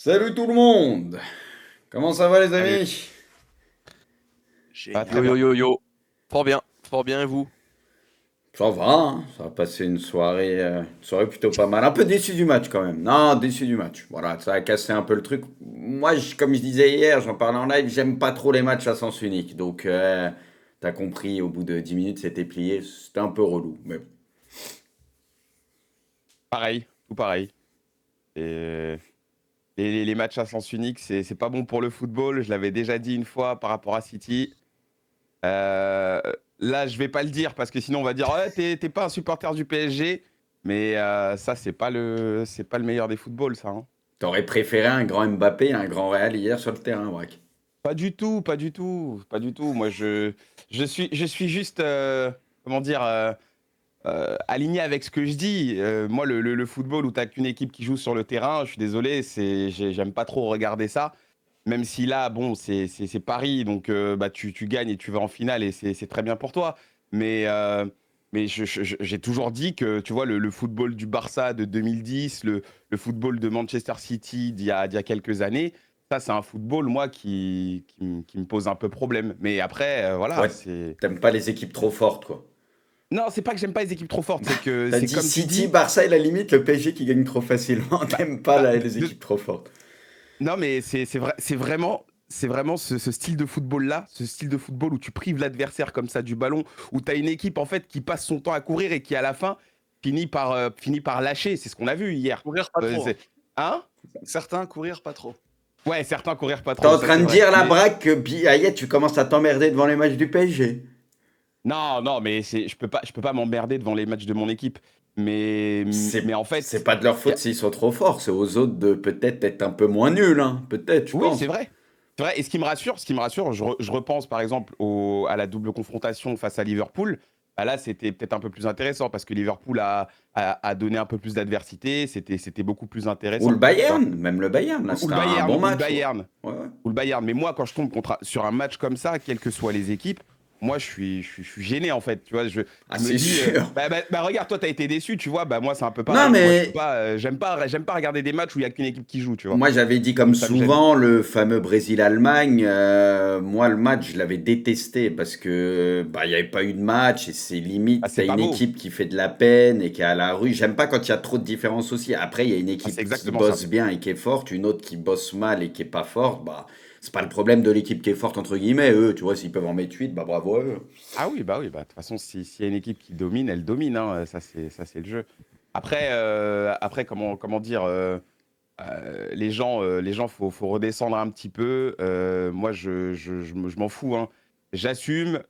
Salut tout le monde! Comment ça va les Salut. amis? Ah, très Yo bien. yo yo yo. Fort bien et vous? Ça va, hein, ça va passer une soirée plutôt pas mal. Un peu déçu du match quand même. Non, déçu du match. Voilà, ça a cassé un peu le truc. Moi, comme je disais hier, j'en parlais en live, j'aime pas trop les matchs à sens unique. Donc, t'as compris, au bout de 10 minutes, c'était plié. C'était un peu relou. Mais bon. Pareil, tout pareil. Et les matchs à sens unique, c'est pas bon pour le football. Je l'avais déjà dit une fois par rapport à City. Euh, Là, je vais pas le dire parce que sinon on va dire ouais, t'es pas un supporter du PSG. Mais ça, c'est pas le meilleur des footballs, ça, hein. T'aurais préféré un grand Mbappé et un grand Real hier sur le terrain, Braque. Pas du tout, pas du tout, pas du tout. Moi, je suis juste, comment dire, aligné avec ce que je dis. Moi, le football où t'as qu'une équipe qui joue sur le terrain, je suis désolé, j'aime pas trop regarder ça. Même si là, bon, c'est Paris, donc bah, tu gagnes et tu vas en finale et c'est très bien pour toi. Mais, j'ai toujours dit que, tu vois, le football du Barça de 2010, le football de Manchester City d'il y a quelques années, ça, c'est un football, moi, qui me pose un peu problème. Mais après, voilà, Ouais, c'est. t'aimes pas les équipes trop fortes, quoi. Non, c'est pas que j'aime pas les équipes trop fortes, c'est que T'as c'est dit comme tu City, dis. Barça et la limite, le PSG qui gagne trop facilement. Bah, T'aimes pas bah, les équipes trop fortes. non, mais c'est vrai, c'est vraiment ce style de football-là, ce style de football où tu prives l'adversaire comme ça du ballon, où tu as une équipe en fait qui passe son temps à courir et qui à la fin finit par lâcher. C'est ce qu'on a vu hier. Courir pas trop, hein. Hein. Certains courir pas trop. Ouais, certains courir pas T'es trop, en ça train c'est de vrai. dire la Mais braque que Ayet, tu commences à t'emmerder devant les matchs du PSG. non, non, mais je peux pas m'emmerder devant les matchs de mon équipe. Mais en C'est fait, pas de leur y faute a- s'ils sont trop forts. C'est aux autres de peut-être être un peu moins nuls, hein. Peut-être, je oui, c'est pense. vrai. C'est vrai. Et ce qui me rassure, je repense par exemple à la double confrontation face à Liverpool. Bah là, c'était peut-être un peu plus intéressant parce que Liverpool a donné un peu plus d'adversité. C'était beaucoup plus Ou le intéressant. Tu vois. Bayern, même le Bayern, là, Ou c'était le un Bayern, bon ou le match. Ouais, Bayern, ouais, ouais. ou le Bayern. Mais moi, quand je tombe sur un match comme ça, quelles que soient les équipes, moi, je suis gêné en fait. Tu vois, je, Ah, je me c'est dis, sûr. bah, regarde, toi, t'as été déçu, tu vois. Bah moi, c'est un peu Non, pareil. Moi, je peux mais pas, j'aime pas regarder des matchs où il y a qu'une équipe qui joue, tu vois. moi, j'avais dit Ça comme ça me gêne. souvent le fameux Brésil-Allemagne. Moi, le match, je l'avais détesté parce que bah, il n'y avait pas eu de match et c'est Ah, limite, c'est t'as pas une beau. équipe qui fait de la peine et qui est à la rue. J'aime pas quand il y a trop de différences aussi. Après, il y a une Ah, c'est équipe qui exactement ça. bosse bien et qui est forte, une autre qui bosse mal et qui est pas forte. Bah, c'est pas le problème de l'équipe qui est forte, entre guillemets. Eux, tu vois, s'ils peuvent en mettre 8, bah bravo à eux. Ah oui, bah de toute façon, s'il y a une équipe qui domine, elle domine, hein, ça c'est le jeu. Après comment dire, les gens, faut redescendre un petit peu. Moi, je m'en fous, hein. J'assume,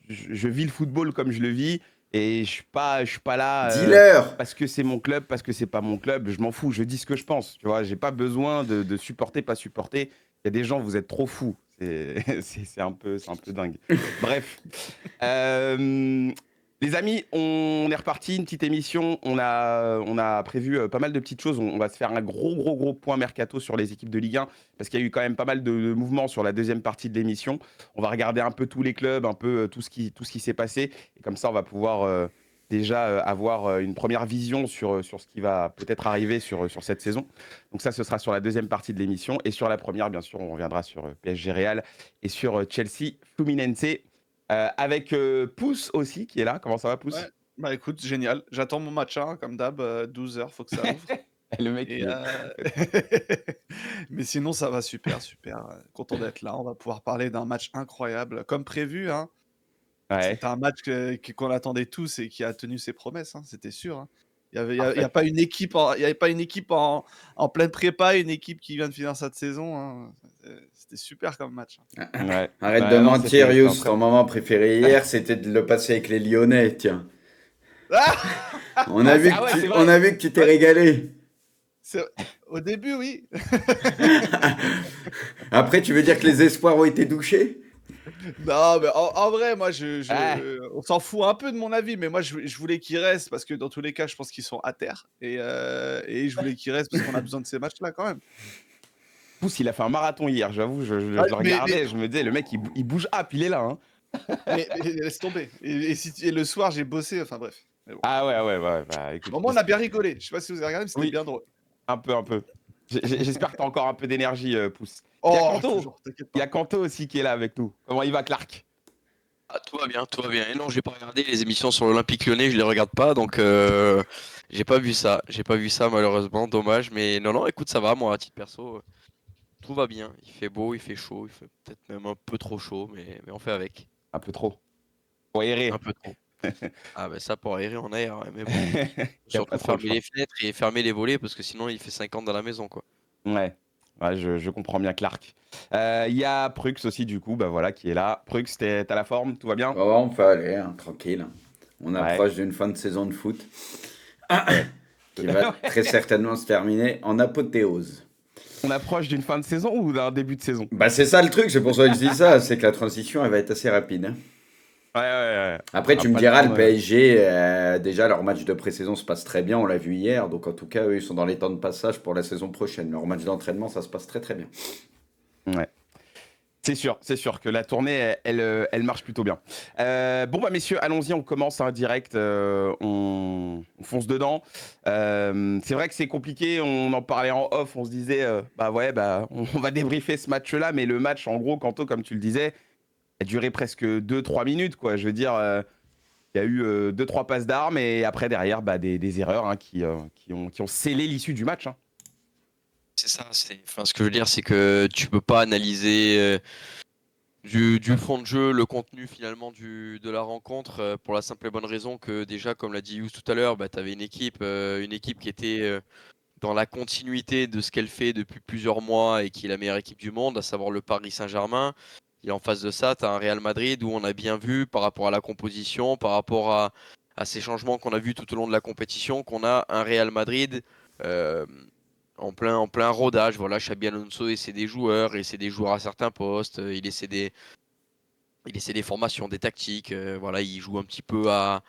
je vis le football comme je le vis, et je suis pas là Dis-leur! parce que c'est mon club, parce que c'est pas mon club. Je m'en fous, je dis ce que je pense. Tu vois, j'ai pas besoin de supporter, pas supporter. Il y a des gens, vous êtes trop fous. C'est un peu dingue. Bref. Euh, les amis, on est reparti, une petite émission. On a prévu pas mal de petites choses. On va se faire un gros, gros, gros point mercato sur les équipes de Ligue 1 parce qu'il y a eu quand même pas mal de mouvements sur la deuxième partie de l'émission. On va regarder un peu tous les clubs, un peu tout ce qui s'est passé. Et comme ça, on va pouvoir déjà avoir une première vision sur ce qui va peut-être arriver sur cette saison. Donc ça, ce sera sur la deuxième partie de l'émission. Et sur la première, bien sûr, on reviendra sur PSG Real et sur Chelsea Fluminense. Avec Pouce aussi qui est là. Comment ça va, Ouais, Pouce? bah écoute, génial. J'attends mon match, hein, comme d'hab, 12 h, faut que ça ouvre. Le mec, Et il est prêt, en fait. mais sinon, ça va super, super. Content d'être là. On va pouvoir parler d'un match incroyable, comme prévu, hein. Ouais, C'était un match qu'on attendait tous et qui a tenu ses promesses, hein, c'était sûr, hein. Il y a pas parfaitement. une équipe, il y avait pas une équipe en pleine prépa, une équipe qui vient de finir cette saison, hein. C'était super comme match, hein. Ouais. Arrête de Ouais, non, mentir, c'était un Yous. très. Ton moment préféré hier, c'était de le passer avec les Lyonnais, tiens. Ah ouais, c'est On vrai. a vu que tu t'es Ouais, régalé. c'est au début, oui. Après, tu veux dire que les espoirs ont été douchés? Non, mais en vrai, moi, Ah, on s'en fout un peu de mon avis, mais moi, je voulais qu'ils restent parce que dans tous les cas, je pense qu'ils sont à terre et je voulais qu'ils restent parce qu'on a besoin de ces matchs-là quand même. Pouce, il a fait un marathon hier, j'avoue, je Ah, le regardais, je me disais, le mec, il bouge up, il est là, hein. mais laisse tomber et le soir, j'ai bossé, enfin bref, mais bon. Ah ouais, ouais, ouais, bah écoute. Bon, moi, on a bien rigolé. Je sais pas si vous avez regardé, mais c'était Oui, bien drôle. un peu, un peu. J'espère que tu as encore un peu d'énergie, Pouce. Il y a Oh, Kanto. toujours, t'inquiète Il y pas. a Kanto aussi qui est là avec nous. Comment il va, Clark? Ah, tout va bien, tout va bien. Et non, j'ai pas regardé les émissions sur l'Olympique Lyonnais, je les regarde pas, donc j'ai pas vu ça. J'ai pas vu ça malheureusement, dommage. Mais non, non, écoute, ça va, moi, à titre perso, tout va bien. Il fait beau, il fait chaud, il fait peut-être même un peu trop chaud, mais on fait avec. Un peu trop. Pour Un errer. peu trop. Ah ben ça pour aérer on aère, ouais, mais bon. Il n'y a pas Surtout trop le fermer choix. les fenêtres et fermer les volets parce que sinon il fait 50 dans la maison quoi. Ouais, ouais, je comprends bien Clark. Il y a Prux aussi, du coup, bah voilà, qui est là. Prux, t'as la forme, tout va bien? Oh, on peut aller, hein, tranquille. On Ouais, approche d'une fin de saison de foot ouais. qui va très certainement se terminer en apothéose. On approche d'une fin de saison ou d'un début de saison? Bah c'est ça le truc, c'est pour ça que je dis ça, c'est que la transition elle va être assez rapide, hein. Ouais, ouais, ouais. Après On n'a tu me pas le diras, temps le de... PSG, déjà leur match de pré-saison se passe très bien, on l'a vu hier, donc en tout cas eux ils sont dans les temps de passage pour la saison prochaine. Leur match d'entraînement ça se passe très très bien. Ouais. C'est sûr que la tournée, elle marche plutôt bien. Bon, bah, messieurs, allons-y, on commence un direct, on fonce dedans. C'est vrai que c'est compliqué, on en parlait en off, on se disait, bah ouais, bah, on va débriefer ce match-là, mais le match, en gros, Kanto, comme tu le disais, a duré presque 2-3 minutes, quoi. Je veux dire, il y a eu 2-3 passes d'armes, et après, derrière, bah, des erreurs hein, qui ont scellé l'issue du match, hein. C'est ça, enfin ce que je veux dire c'est que tu peux pas analyser du fond de jeu, le contenu finalement de la rencontre pour la simple et bonne raison que déjà comme l'a dit Yous tout à l'heure, bah, tu avais une équipe qui était dans la continuité de ce qu'elle fait depuis plusieurs mois et qui est la meilleure équipe du monde, à savoir le Paris Saint-Germain. Et en face de ça, tu as un Real Madrid où on a bien vu par rapport à la composition, par rapport à ces changements qu'on a vus tout au long de la compétition, qu'on a un Real Madrid euh, en plein rodage. Voilà, Xabi Alonso essaie des joueurs, essaie des joueurs à certains postes, il essaie des formations, des tactiques. Voilà, il joue un petit peu à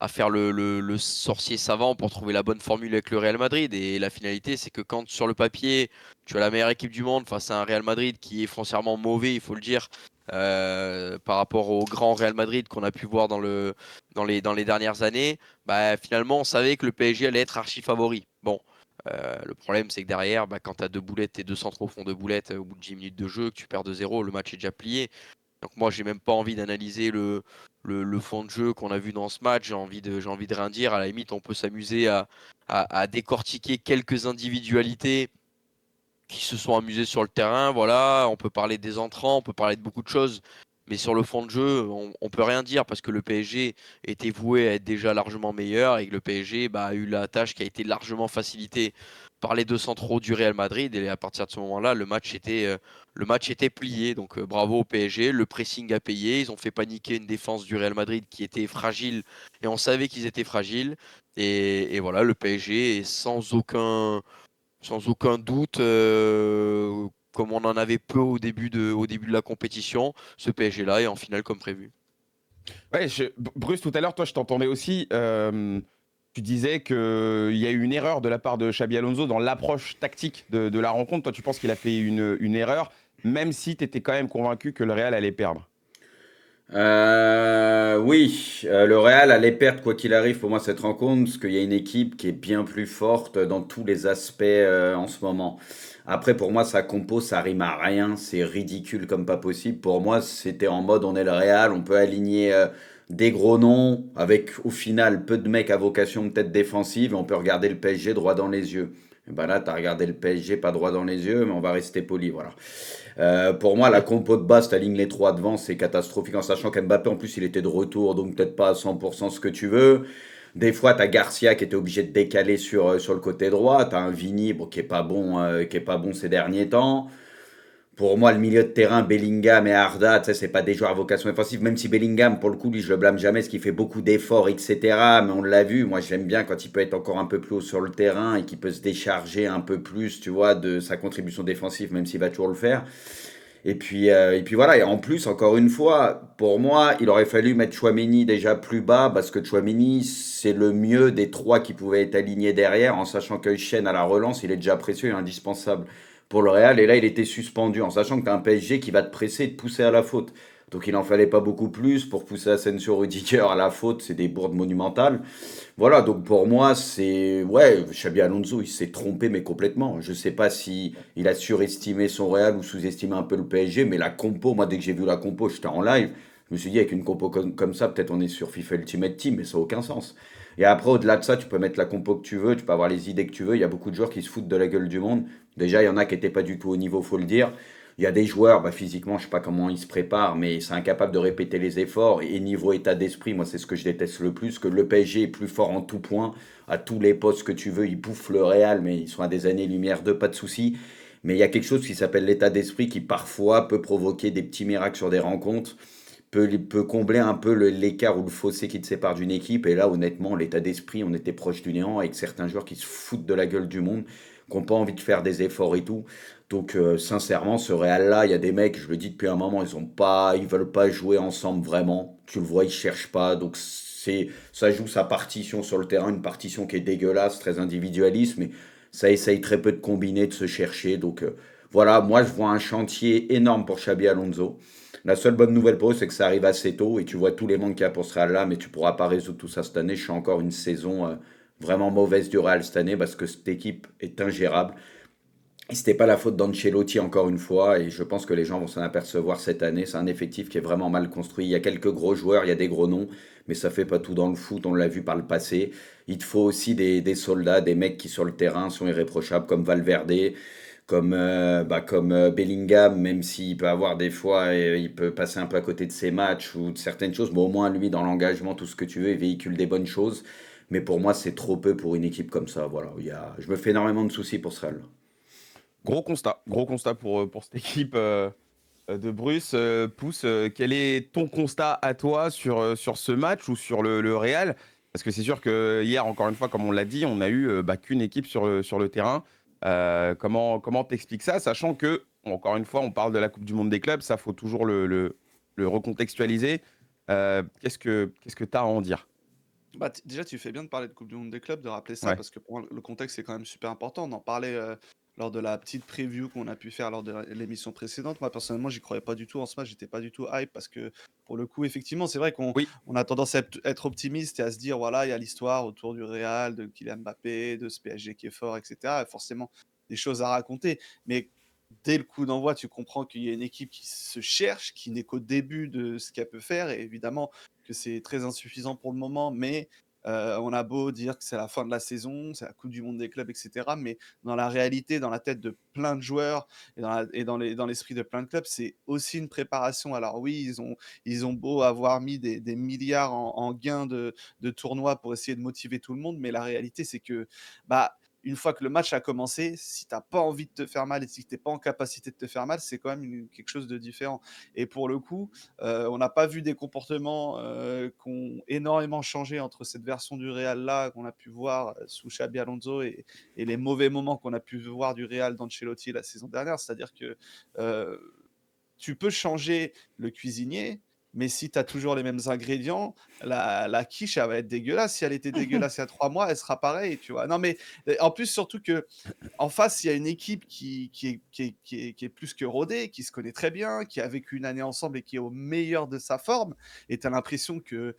faire le sorcier savant pour trouver la bonne formule avec le Real Madrid. Et la finalité, c'est que quand sur le papier, tu as la meilleure équipe du monde face à un Real Madrid qui est foncièrement mauvais, il faut le dire, par rapport au grand Real Madrid qu'on a pu voir dans les dernières années, bah, finalement, on savait que le PSG allait être archi favori. Bon. Le problème, c'est que derrière, bah, quand tu as deux boulettes et deux centres au fond de boulettes au bout de 10 minutes de jeu, que tu perds 2-0, le match est déjà plié. Donc moi, j'ai même pas envie d'analyser le fond de jeu qu'on a vu dans ce match. J'ai envie de rien dire. À la limite, on peut s'amuser à décortiquer quelques individualités qui se sont amusées sur le terrain. Voilà, on peut parler des entrants, on peut parler de beaucoup de choses. Mais sur le fond de jeu, on peut rien dire parce que le PSG était voué à être déjà largement meilleur et que le PSG bah, a eu la tâche qui a été largement facilitée par les deux centraux du Real Madrid. Et à partir de ce moment-là, le match était plié. Donc bravo au PSG, le pressing a payé. Ils ont fait paniquer une défense du Real Madrid qui était fragile et on savait qu'ils étaient fragiles. Et voilà, le PSG est sans aucun doute, comme on en avait peu au début de la compétition, ce PSG-là est en finale comme prévu. Ouais, Bruce, tout à l'heure, toi, je t'entendais aussi. Tu disais qu'il y a eu une erreur de la part de Xabi Alonso dans l'approche tactique de la rencontre. Toi, tu penses qu'il a fait une erreur, même si tu étais quand même convaincu que le Real allait perdre. Oui, le Real allait perdre quoi qu'il arrive pour moi cette rencontre, parce qu'il y a une équipe qui est bien plus forte dans tous les aspects en ce moment. Après, pour moi, ça compo, ça rime à rien, c'est ridicule comme pas possible. Pour moi, c'était en mode on est le Real, on peut aligner des gros noms avec au final peu de mecs à vocation peut-être défensive, et on peut regarder le PSG droit dans les yeux. Et ben là, t'as regardé le PSG pas droit dans les yeux, mais on va rester poli, voilà. Pour moi, la compo de base, t'alignes les trois devant, c'est catastrophique, en sachant qu'Mbappé, en plus, il était de retour, donc peut-être pas à 100% ce que tu veux. Des fois, t'as Garcia qui était obligé de décaler sur le côté droit. T'as un Vini bon, qui est pas bon ces derniers temps. Pour moi, le milieu de terrain, Bellingham et Arda, tu sais, c'est pas des joueurs à vocation offensive, même si Bellingham, pour le coup, lui, je le blâme jamais, parce qu'il fait beaucoup d'efforts, etc. Mais on l'a vu, moi, j'aime bien quand il peut être encore un peu plus haut sur le terrain et qu'il peut se décharger un peu plus, tu vois, de sa contribution défensive, même s'il va toujours le faire. Et puis voilà, et en plus, encore une fois, pour moi, il aurait fallu mettre Chouameni déjà plus bas, parce que Chouameni, c'est le mieux des trois qui pouvaient être alignés derrière, en sachant que Chen à la relance, il est déjà précieux et indispensable pour le Real. Et là, il était suspendu, en sachant que tu as un PSG qui va te presser et te pousser à la faute. Donc il en fallait pas beaucoup plus pour pousser Asensio Rudiger à la faute, c'est des bourdes monumentales. Voilà, donc pour moi, c'est. Ouais, Xabi Alonso, il s'est trompé, mais complètement. Je sais pas si il a surestimé son Real ou sous-estimé un peu le PSG, mais la compo, moi, dès que j'ai vu la compo, j'étais en live. Je me suis dit, avec une compo comme ça, peut-être on est sur FIFA Ultimate Team, mais ça n'a aucun sens. Et après, au-delà de ça, tu peux mettre la compo que tu veux, tu peux avoir les idées que tu veux. Il y a beaucoup de joueurs qui se foutent de la gueule du monde. Déjà, il y en a qui n'étaient pas du tout au niveau, faut le dire. Il y a des joueurs, bah, physiquement, je sais pas comment ils se préparent, mais c'est incapable de répéter les efforts. Et niveau état d'esprit, moi, c'est ce que je déteste le plus, que le PSG est plus fort en tout point, à tous les postes que tu veux. Ils bouffent le Real, mais ils sont à des années-lumière d'eux, pas de souci. Mais il y a quelque chose qui s'appelle l'état d'esprit qui parfois peut provoquer des petits miracles sur des rencontres, peut combler un peu l'écart ou le fossé qui te sépare d'une équipe. Et là, honnêtement, l'état d'esprit, on était proche du néant avec certains joueurs qui se foutent de la gueule du monde, qui n'ont pas envie de faire des efforts et tout. Donc, sincèrement, ce Real-là, il y a des mecs, je le dis depuis un moment, ils veulent pas jouer ensemble vraiment. Tu le vois, ils cherchent pas. Donc, ça joue sa partition sur le terrain, une partition qui est dégueulasse, très individualiste, mais ça essaye très peu de combiner, de se chercher. Donc, voilà, moi, je vois un chantier énorme pour Xabi Alonso. La seule bonne nouvelle pour eux, c'est que ça arrive assez tôt et tu vois tous les manques qu'il y a pour ce Real-là, mais tu pourras pas résoudre tout ça cette année. Je suis encore une saison vraiment mauvaise du Real cette année parce que cette équipe est ingérable. Et c'était pas la faute d'Ancelotti encore une fois, et je pense que les gens vont s'en apercevoir cette année. C'est un effectif qui est vraiment mal construit. Il y a quelques gros joueurs, il y a des gros noms, mais ça fait pas tout dans le foot. On l'a vu par le passé. Il te faut aussi des soldats, des mecs qui sur le terrain sont irréprochables, comme Valverde, comme Bellingham, même s'il peut avoir des fois, il peut passer un peu à côté de ses matchs ou de certaines choses, mais au moins lui, dans l'engagement, tout ce que tu veux, il véhicule des bonnes choses. Mais pour moi, c'est trop peu pour une équipe comme ça. Voilà, je me fais énormément de soucis pour ce Real. Gros constat pour cette équipe de Bruce. Pouce, quel est ton constat à toi sur ce match ou sur le Real? Parce que c'est sûr que hier, encore une fois, comme on l'a dit, on a eu qu'une équipe sur le terrain. Comment t'expliques ça, sachant que, encore une fois, on parle de la Coupe du Monde des clubs, ça faut toujours le recontextualiser. Qu'est-ce que tu as à en dire? Bah, déjà, tu fais bien de parler de Coupe du Monde des clubs, de rappeler ça, Ouais. parce que pour moi, le contexte est quand même super important. On en parlait lors de la petite preview qu'on a pu faire lors de l'émission précédente. Moi, personnellement, j'y croyais pas du tout en ce match. J'étais pas du tout hype parce que, pour le coup, effectivement, c'est vrai qu'on Oui, on a tendance à être optimiste et à se dire, voilà, il y a l'histoire autour du Real, de Kylian Mbappé, de ce PSG qui est fort, etc. Et forcément, des choses à raconter. Mais dès le coup d'envoi, tu comprends qu'il y a une équipe qui se cherche, qui n'est qu'au début de ce qu'elle peut faire. Et évidemment, que c'est très insuffisant pour le moment, mais on a beau dire que c'est la fin de la saison, c'est la coupe du monde des clubs et cetera, mais dans la réalité, dans la tête de plein de joueurs et dans l'esprit de plein de clubs, c'est aussi une préparation. Alors oui, ils ont beau avoir mis des milliards en gains de tournois pour essayer de motiver tout le monde, mais la réalité, c'est que, bah, une fois que le match a commencé, si tu pas envie de te faire mal et si tu pas en capacité de te faire mal, c'est quand même quelque chose de différent. Et pour le coup, on n'a pas vu des comportements qui ont énormément changé entre cette version du Real là qu'on a pu voir sous Xabi Alonso et les mauvais moments qu'on a pu voir du Real d'Ancelotti la saison dernière. C'est-à-dire que euh, tu peux changer le cuisinier, mais si tu as toujours les mêmes ingrédients, la quiche, elle va être dégueulasse. Si elle était dégueulasse il y a 3 mois, elle sera pareille, tu vois. Non, mais en plus, surtout que en face, il y a une équipe qui est plus que rodée, qui se connaît très bien, qui a vécu une année ensemble et qui est au meilleur de sa forme. Et tu as l'impression que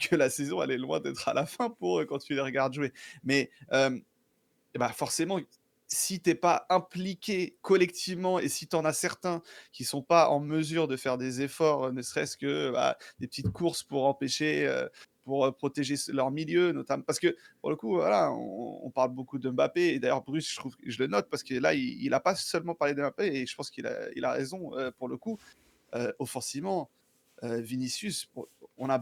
la saison, elle est loin d'être à la fin pour eux quand tu les regardes jouer. Mais bah forcément, si t'es pas impliqué collectivement et si tu en as certains qui sont pas en mesure de faire des efforts, ne serait-ce que bah, des petites courses pour empêcher, pour protéger leur milieu, notamment. Parce que pour le coup, voilà, on parle beaucoup de Mbappé et d'ailleurs, Bruce, je trouve, je le note parce que là, il a pas seulement parlé de Mbappé et je pense qu'il a raison pour le coup. Offensivement, Vinicius, on l'a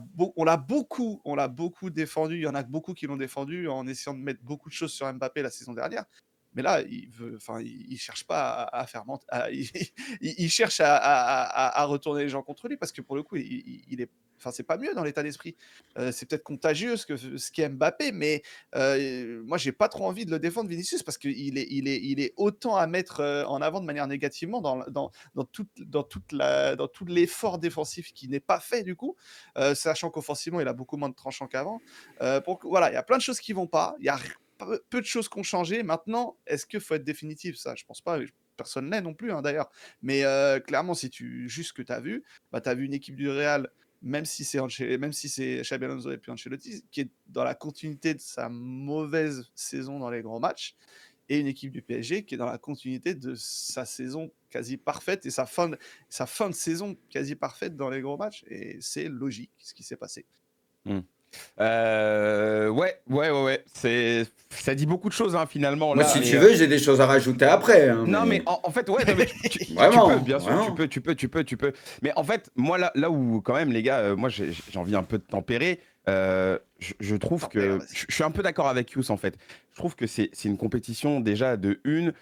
beaucoup défendu. Il y en a beaucoup qui l'ont défendu en essayant de mettre beaucoup de choses sur Mbappé la saison dernière. Mais là, il cherche pas à faire il cherche à retourner les gens contre lui parce que pour le coup, il est, enfin, c'est pas mieux dans l'état d'esprit. C'est peut-être contagieux ce qu'est Mbappé, mais moi, j'ai pas trop envie de le défendre Vinicius parce qu'il est autant à mettre en avant de manière négativement dans tout l'effort défensif qui n'est pas fait du coup, sachant qu'offensivement il a beaucoup moins de tranchants qu'avant. Voilà, il y a plein de choses qui vont pas, il y a peu de choses qui ont changé. Maintenant, est-ce qu'il faut être définitif? Ça, je pense pas. personne l'est non plus, hein, d'ailleurs. Mais clairement, si tu juste ce que tu as vu, bah, tu as vu une équipe du Real, même si c'est Xabi Alonso et puis Ancelotti, qui est dans la continuité de sa mauvaise saison dans les grands matchs, et une équipe du PSG qui est dans la continuité de sa saison quasi parfaite et sa fin de saison quasi parfaite dans les gros matchs. Et c'est logique ce qui s'est passé. Ouais. Ça dit beaucoup de choses, hein, finalement. Moi, Là, si et, tu veux, j'ai des choses à rajouter après. Hein, non, mais en fait, ouais, non, mais Vraiment, tu peux, bien sûr, vraiment. tu peux. Mais en fait, moi, là où, quand même, les gars, moi, j'ai envie un peu de tempérer. Je trouve que. Tempère, vas-y. Je suis un peu d'accord avec Yous, en fait. Je trouve que c'est une compétition, déjà, de une,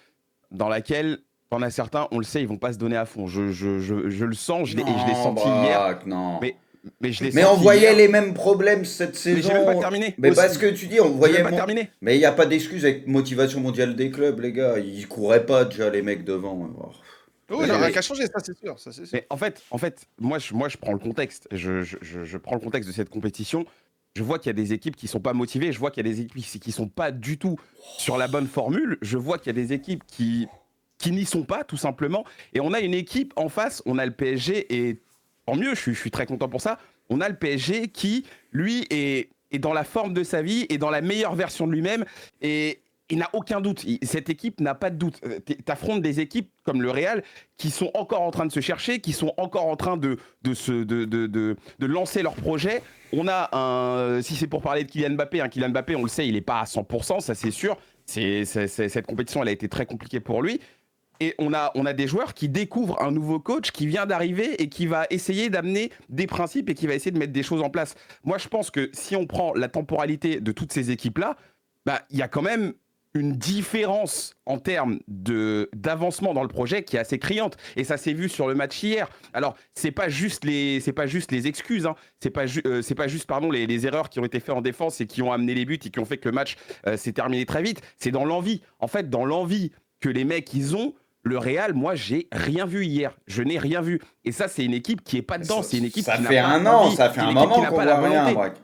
dans laquelle, t'en as certains, on le sait, ils vont pas se donner à fond. Je le sens, et je l'ai Non, senti hier. Braque, non. Mais je l'ai Mais on senti voyait hier. les mêmes problèmes cette Mais j'ai même pas saison. terminé. Mais Aussi. parce que tu dis, on J'ai voyait. même pas terminé. Mais il n'y a pas d'excuse avec motivation mondiale des clubs, les gars. Ils couraient pas déjà, les mecs devant. Oh. Oui, Mais il n'y non, a rien mais- qu'à changer, ça c'est sûr. Ça, c'est sûr. Mais en fait, moi, je prends le contexte. Je prends le contexte de cette compétition. Je vois qu'il y a des équipes qui sont pas motivées. Je vois qu'il y a des équipes qui sont pas du tout sur la bonne formule. Je vois qu'il y a des équipes qui n'y sont pas, tout simplement. Et on a une équipe en face. On a le PSG et tant mieux. Je suis très content pour ça. On a le PSG qui, lui, est dans la forme de sa vie et dans la meilleure version de lui-même. Et il n'a aucun doute. Cette équipe n'a pas de doute. T'affrontes des équipes comme le Real qui sont encore en train de se chercher, qui sont encore en train de lancer leur projet. On a si c'est pour parler de Kylian Mbappé, Kylian Mbappé, on le sait, il n'est pas à 100%, ça c'est sûr. Cette compétition, elle a été très compliquée pour lui. Et on a des joueurs qui découvrent un nouveau coach qui vient d'arriver et qui va essayer d'amener des principes et qui va essayer de mettre des choses en place. Moi, je pense que si on prend la temporalité de toutes ces équipes-là, bah, il y a quand même une différence en termes d'avancement dans le projet qui est assez criante. Et ça s'est vu sur le match hier. Alors, c'est pas juste les excuses, hein. C'est pas juste pardon, les erreurs qui ont été faites en défense et qui ont amené les buts et qui ont fait que le match s'est terminé très vite. C'est dans l'envie. En fait, dans l'envie que les mecs, ils ont, le Real, moi, j'ai rien vu hier. Je n'ai rien vu. Et ça, c'est une équipe qui est pas dedans. C'est une équipe Ça qui n'a fait pas un an, envie. ça fait C'est un une équipe qui moment n'a qu'on pas la voit rien, volonté. Braque.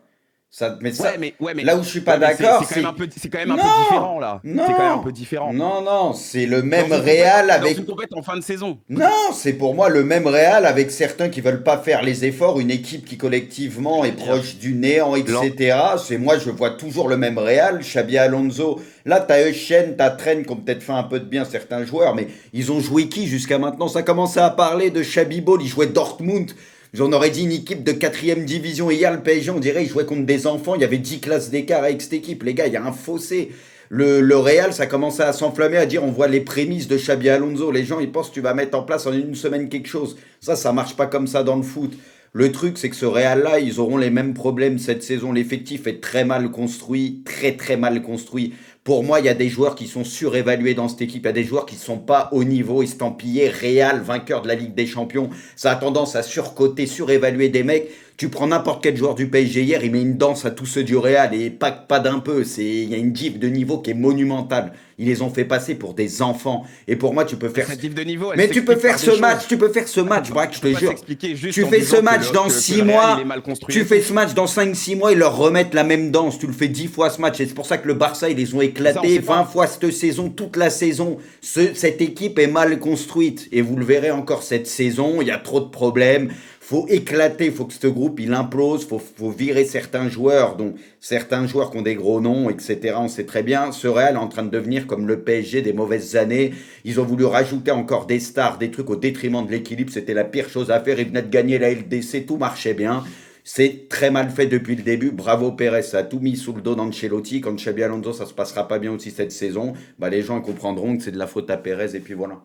Mais ça, Ouais, mais là où je suis pas d'accord, c'est quand même un peu Non, différent là. non, C'est quand même un peu différent. non, c'est le même Dans une Real compète- avec. dans une compète en fin de saison. Non, c'est pour moi le même Real avec certains qui veulent pas faire les efforts, une équipe qui collectivement Je est veux dire, proche du néant, etc. C'est moi, je vois toujours le même Real, Xabi Alonso. Là, t'as Echen, t'as Trent qui ont peut-être fait un peu de bien certains joueurs, mais ils ont joué qui jusqu'à maintenant? Ça commençait à parler de Xabi Ball, ils jouaient Dortmund. J'en aurais dit une équipe de 4e division. Hier, le PSG, on dirait, ils jouaient contre des enfants. Il y avait 10 classes d'écart avec cette équipe. Les gars, il y a un fossé. Le Real, ça commençait à s'enflammer, à dire on voit les prémices de Xabi Alonso. Les gens, ils pensent que tu vas mettre en place en une semaine quelque chose. Ça marche pas comme ça dans le foot. Le truc, c'est que ce Real-là, ils auront les mêmes problèmes cette saison. L'effectif est très mal construit, très mal construit. Pour moi, il y a des joueurs qui sont surévalués dans cette équipe. Il y a des joueurs qui ne sont pas au niveau estampillé Real, vainqueur de la Ligue des Champions. Ça a tendance à surcoter, surévaluer des mecs. Tu prends n'importe quel joueur du PSG hier, il met une danse à tous ceux du Real et pas d'un peu. Il y a une diff de niveau qui est monumentale. Ils les ont fait passer pour des enfants. Et pour moi, tu peux faire. Cette diff de niveau, elle Mais tu peux s'explique faire par des ce match, choses. tu peux faire ce match, Braque, je te peut pas jure. s'expliquer juste Tu en fais disant ce que match dans que 6 le Real, mois. il est mal construit Tu et fais tout. ce match dans 5-6 mois, ils leur remettent la même danse. Tu le fais 10 fois ce match. Et c'est pour ça que le Barça, ils les ont Ça, on éclatés sait 20 pas. fois cette saison, toute la saison. Cette équipe est mal construite. Et vous le verrez encore cette saison. Il y a trop de problèmes. Faut éclater, faut que ce groupe il implose, faut virer certains joueurs, donc certains joueurs qui ont des gros noms, etc. On sait très bien. Ce Real est en train de devenir comme le PSG des mauvaises années. Ils ont voulu rajouter encore des stars, des trucs au détriment de l'équilibre. C'était la pire chose à faire. Ils venaient de gagner la LDC, tout marchait bien. C'est très mal fait depuis le début. Bravo Pérez, ça a tout mis sous le dos d'Ancelotti. Quand Xabi Alonso, ça se passera pas bien aussi cette saison, bah les gens ils comprendront que c'est de la faute à Pérez et puis voilà.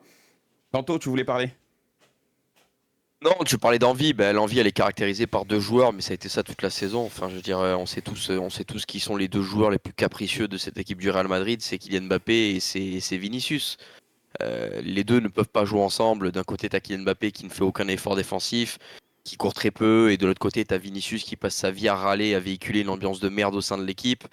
Tantôt, tu voulais parler. Non, tu parlais d'envie. L'envie, elle est caractérisée par deux joueurs, mais ça a été ça toute la saison. Enfin, je veux dire, on sait tous qui sont les deux joueurs les plus capricieux de cette équipe du Real Madrid. C'est Kylian Mbappé et c'est Vinicius. Les deux ne peuvent pas jouer ensemble. D'un côté, tu as Kylian Mbappé qui ne fait aucun effort défensif, qui court très peu, et de l'autre côté, tu as Vinicius qui passe sa vie à râler, à véhiculer une ambiance de merde au sein de l'équipe.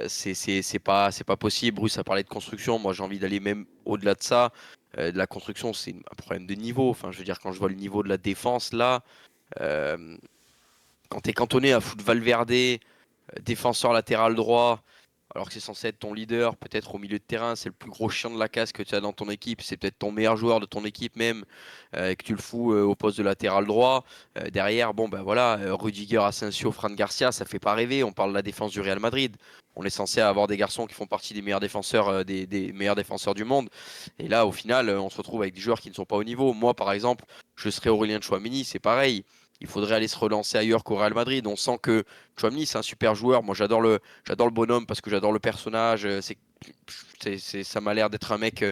C'est pas possible. Bruce a parlé de construction. Moi, j'ai envie d'aller même au-delà de ça. De la construction, c'est un problème de niveau. Enfin, je veux dire, quand je vois le niveau de la défense là, quand tu es cantonné à foutre Valverde, défenseur latéral droit, alors que c'est censé être ton leader, peut-être au milieu de terrain, c'est le plus gros chien de la casse que tu as dans ton équipe, c'est peut-être ton meilleur joueur de ton équipe même, et que tu le fous au poste de latéral droit. Derrière, bon ben voilà, Rudiger, Asensio, Fran Garcia, ça fait pas rêver. On parle de la défense du Real Madrid. On est censé avoir des garçons qui font partie des meilleurs défenseurs, des meilleurs défenseurs du monde. Et là, au final, on se retrouve avec des joueurs qui ne sont pas au niveau. Moi, par exemple, je serais Aurélien Tchouaméni, c'est pareil. Il faudrait aller se relancer ailleurs qu'au Real Madrid. On sent que Tchouaméni, c'est un super joueur. Moi, j'adore le bonhomme parce que j'adore le personnage. Ça m'a l'air d'être un mec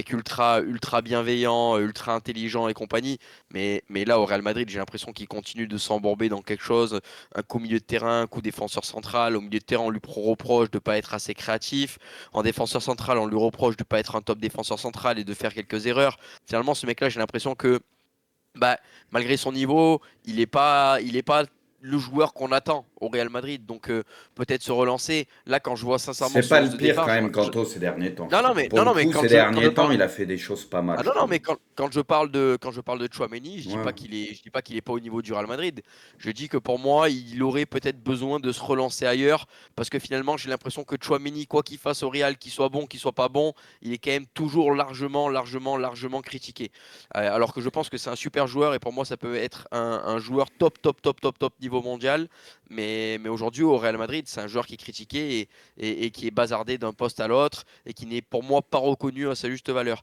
ultra bienveillant, ultra intelligent et compagnie. Mais là, au Real Madrid, j'ai l'impression qu'il continue de s'embourber dans quelque chose. Un coup au milieu de terrain, un coup défenseur central. Au milieu de terrain, on lui reproche de ne pas être assez créatif. En défenseur central, on lui reproche de ne pas être un top défenseur central et de faire quelques erreurs. Finalement, ce mec-là, j'ai l'impression que bah, malgré son niveau, il est pas le joueur qu'on attend au Real Madrid. Donc peut-être se relancer. Là, quand je vois sincèrement C'est ce pas 11 le de pire départ, quand même, Kanto, ces derniers temps, je non, non, trouve. mais, Pour non, le non, mais coup, ces quand je derniers temps, parle. il a fait des choses pas mal, Ah je non, non, trouve. mais quand je parle de Chouameni, Ouais. je dis pas qu'il est pas au niveau du Real Madrid. Je dis que pour moi, il aurait peut-être besoin de se relancer ailleurs parce que finalement, j'ai l'impression que Chouameni, quoi qu'il fasse au Real, qu'il soit bon, qu'il soit pas bon, il est quand même toujours largement critiqué. Alors que je pense que c'est un super joueur et pour moi, ça peut être un joueur top niveau mondial. Mais aujourd'hui, au Real Madrid, c'est un joueur qui est critiqué et qui est bazardé d'un poste à l'autre et qui n'est pour moi pas reconnu à sa juste valeur.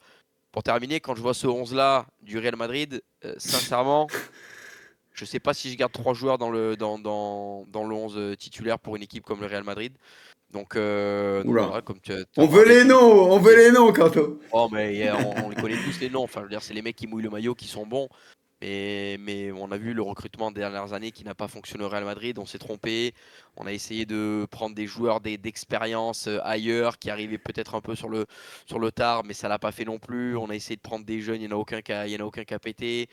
Pour terminer, quand je vois ce 11-là du Real Madrid, sincèrement, je ne sais pas si je garde 3 joueurs dans le 11 titulaire pour une équipe comme le Real Madrid. Donc Oula. voilà, comme tu On as veut parlé les du... noms, on veut les noms, Kanto. Oh, mais on les connaît tous les noms. Enfin, je veux dire, c'est les mecs qui mouillent le maillot qui sont bons. Mais on a vu le recrutement des dernières années qui n'a pas fonctionné au Real Madrid. On s'est trompé. On a essayé de prendre des joueurs d'expérience ailleurs qui arrivaient peut-être un peu sur le tard, mais ça l'a pas fait non plus. On a essayé de prendre des jeunes, il n'y en a aucun qui a pété.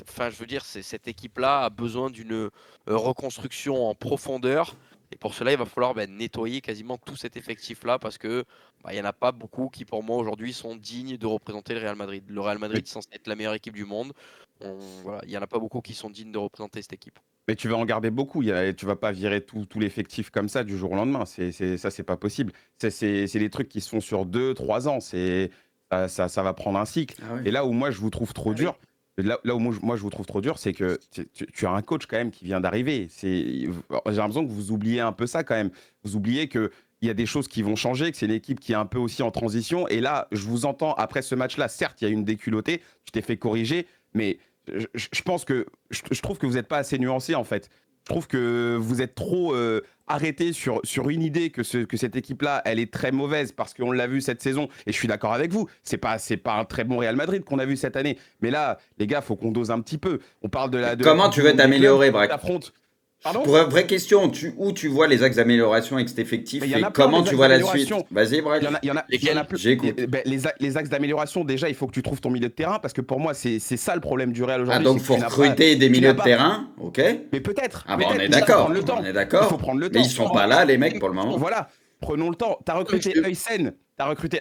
Enfin, je veux dire, cette équipe-là a besoin d'une reconstruction en profondeur. Et pour cela, il va falloir nettoyer quasiment tout cet effectif-là parce que il n'y en a pas beaucoup qui, pour moi, aujourd'hui, sont dignes de représenter le Real Madrid. Le Real Madrid, Mais, c'est censé être la meilleure équipe du monde. Voilà, il n'y en a pas beaucoup qui sont dignes de représenter cette équipe. mais tu vas en garder beaucoup. Tu vas pas virer tout l'effectif comme ça du jour au lendemain. Ça, c'est pas possible. C'est des trucs qui se font sur 2, 3 ans. Ça va prendre un cycle. Ah oui. Et là où moi, je vous trouve trop Ah oui. dur, là où moi, je vous trouve trop dur, c'est que tu as un coach quand même qui vient d'arriver. J'ai l'impression que vous oubliez un peu ça quand même. Vous oubliez que il y a des choses qui vont changer, que c'est une équipe qui est un peu aussi en transition. Et là, je vous entends après ce match-là. Certes, il y a une déculottée, tu t'es fait corriger, mais je pense que je trouve que vous n'êtes pas assez nuancé en fait. Je trouve que vous êtes trop arrêté sur une idée que cette équipe-là, elle est très mauvaise parce qu'on l'a vu cette saison. Et je suis d'accord avec vous. C'est pas un très bon Real Madrid qu'on a vu cette année. Mais là, les gars, faut qu'on dose un petit peu. On parle de la Comment Coupe tu du veux Monde des clubs. t'améliorer, Braque? T'affrontes. Pardon? Pour une vraie question, où tu vois les axes d'amélioration avec cet effectif Mais il y en et a plein, comment des tu axes vois la suite? d'amélioration. Vas-y, Braque. Il y en a Lesquels? plus. J'écoute. Les axes d'amélioration, déjà, il faut que tu trouves ton milieu de terrain parce que pour moi, c'est ça le problème du Real Ah, aujourd'hui. donc c'est que faut tu n'as pas- recruter des tu milieux n'as de pas- terrain, ok? Mais peut-être. Ah bah on peut-être, est mais il faut d'accord, prendre le temps. on est Il d'accord. faut prendre le Mais temps. ils sont pas là, les mecs, pour le moment. Voilà, prenons le temps. T'as recruté Mais Heusen.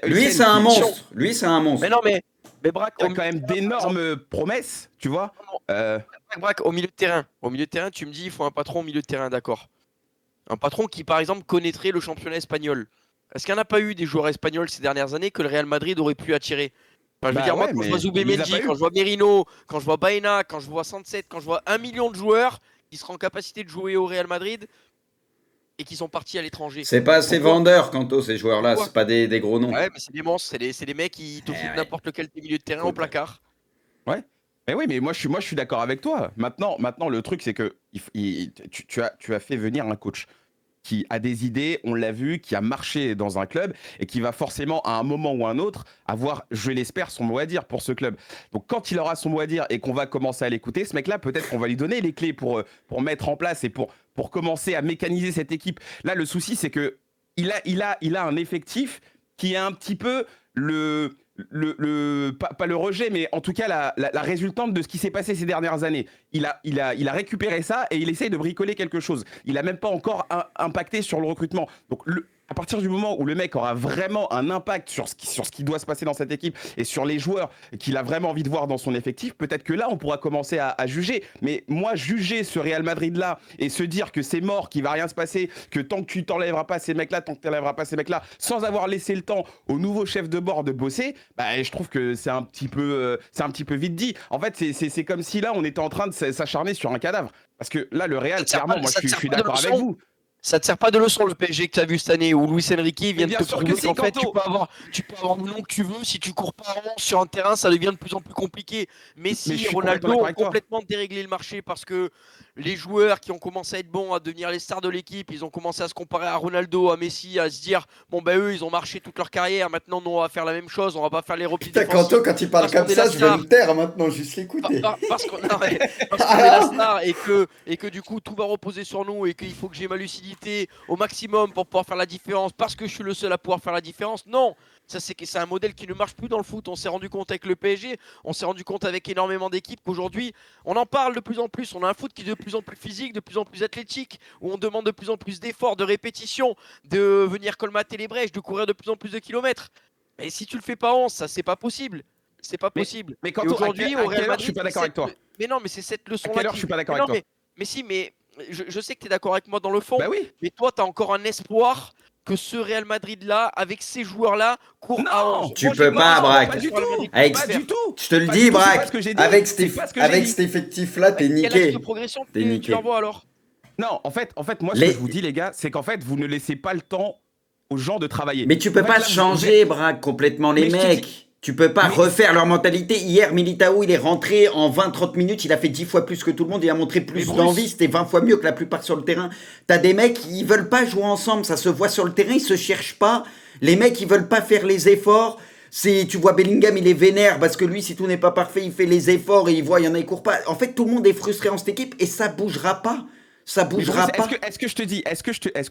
Lui, c'est un monstre. Lui, c'est un Mais monstre. non, mais Braque, T'as au quand milieu même de terrain, par exemple, d'énormes promesses, tu vois. Braque, au milieu de terrain. Au milieu de terrain, tu me dis, il faut un patron au milieu de terrain, d'accord. Un patron qui, par exemple, connaîtrait le championnat espagnol. Est-ce qu'il n'y en a pas eu des joueurs espagnols ces dernières années que le Real Madrid aurait pu attirer? Enfin, je veux Bah dire, moi, ouais, quand je vois mais il les a Zubimendi, pas eu. quand je vois Merino, quand je vois Baena, quand je vois Sancet, quand je vois 1 million de joueurs qui seraient en capacité de jouer au Real Madrid et qui sont partis à l'étranger. C'est pas assez Pourquoi? vendeur, Kanto, ces joueurs-là. Pourquoi? C'est pas des gros noms. Ouais, mais c'est des monstres, c'est des mecs qui te Eh foutent ouais. n'importe lequel des milieux de terrain au Écoute. placard. Ouais. Mais oui, mais moi je suis d'accord avec toi. Maintenant, le truc, c'est que tu as fait venir un coach qui a des idées, on l'a vu, qui a marché dans un club et qui va forcément, à un moment ou un autre, avoir, je l'espère, son mot à dire pour ce club. Donc quand il aura son mot à dire et qu'on va commencer à l'écouter, ce mec-là, peut-être qu'on va lui donner les clés pour mettre en place et pour commencer à mécaniser cette équipe. Là, le souci, c'est que il a un effectif qui est un petit peu pas le rejet, mais en tout cas la résultante de ce qui s'est passé ces dernières années. Il a récupéré ça et il essaye de bricoler quelque chose. Il a même pas encore impacté sur le recrutement. Donc À partir du moment où le mec aura vraiment un impact sur ce qui doit se passer dans cette équipe et sur les joueurs qu'il a vraiment envie de voir dans son effectif, peut-être que là, on pourra commencer à juger. Mais moi, juger ce Real Madrid-là et se dire que c'est mort, qu'il va rien se passer, que tant que tu t'enlèveras pas ces mecs-là, tant que tu n'enlèveras pas ces mecs-là, sans avoir laissé le temps au nouveau chef de bord de bosser, bah, je trouve que c'est un petit peu vite dit. En fait, c'est comme si là, on était en train de s'acharner sur un cadavre. Parce que là, le Real, clairement, moi, je suis d'accord avec vous. Ça te sert pas de leçon le PSG que tu as vu cette année où Luis Enrique vient de te sûr prouver que si, qu'en fait Kanto. tu peux avoir le nom que tu veux, si tu cours pas en sur un terrain ça devient de plus en plus compliqué. Messi Mais je et suis Ronaldo complètement d'accord ont avec toi. complètement déréglé le marché parce que les joueurs qui ont commencé à être bons, à devenir les stars de l'équipe, ils ont commencé à se comparer à Ronaldo, à Messi, à se dire bon ben eux ils ont marché toute leur carrière, maintenant nous on va faire la même chose, on va pas faire les replis Putain, défensifs. Kanto, quand il parle Parce comme qu'on est ça, la je vais star. me taire maintenant, juste l'écouter. Parce qu'on est la star et que du coup tout va reposer sur nous et qu'il faut que j'ai ma lucidité au maximum pour pouvoir faire la différence parce que je suis le seul à pouvoir faire la différence. Non, ça c'est un modèle qui ne marche plus dans le foot. On s'est rendu compte avec le PSG, on s'est rendu compte avec énormément d'équipes qu'aujourd'hui on en parle de plus en plus. On a un foot qui est de plus en plus physique, de plus en plus athlétique, où on demande de plus en plus d'efforts, de répétitions, de venir colmater les brèches, de courir de plus en plus de kilomètres. Mais si tu le fais pas 11, ça c'est pas possible. C'est pas possible. Mais Et Kanto, aujourd'hui, à au Real quelle heure Madrid, je suis pas d'accord avec toi? Mais non, mais c'est cette À leçon-là quelle heure je suis pas d'accord avec toi? mais si, mais je sais que tu es d'accord avec moi dans le fond, Bah oui. mais toi, tu as encore un espoir que ce Real Madrid-là, avec ces joueurs-là, court à Non, 11. Tu Moi, peux j'ai pas, pas Braque. pas du tout. Avec- Pas du tout. Je te le Pas dis, du tout, c'est pas Braque, ce que j'ai dit. avec, C'est pas ce que j'ai avec dit. cet effectif-là, t'es Quel axe de niqué. progression T'es tu niqué. leur vois alors? Non, en fait, moi, ce Les- que je vous dis, les gars, c'est qu'en fait, vous ne laissez pas le temps aux gens de travailler. Mais tu peux En fait, pas là, vous changer, Braque, complètement les Mais je te mecs. Tu peux pas Mais- refaire leur mentalité. Hier, Militao, il est rentré en 20-30 minutes, il a fait 10 fois plus que tout le monde, il a montré Mais plus Bruce- d'envie, c'était 20 fois mieux que la plupart sur le terrain. T'as des mecs, ils veulent pas jouer ensemble, ça se voit sur le terrain, ils se cherchent pas. Les mecs, ils veulent pas faire les efforts. Tu vois, Bellingham, il est vénère parce que lui, si tout n'est pas parfait, il fait les efforts et il voit, il y en a, il court pas. En fait, tout le monde est frustré en cette équipe et ça bougera pas. Ça Mais bougera Bruce, pas. est-ce que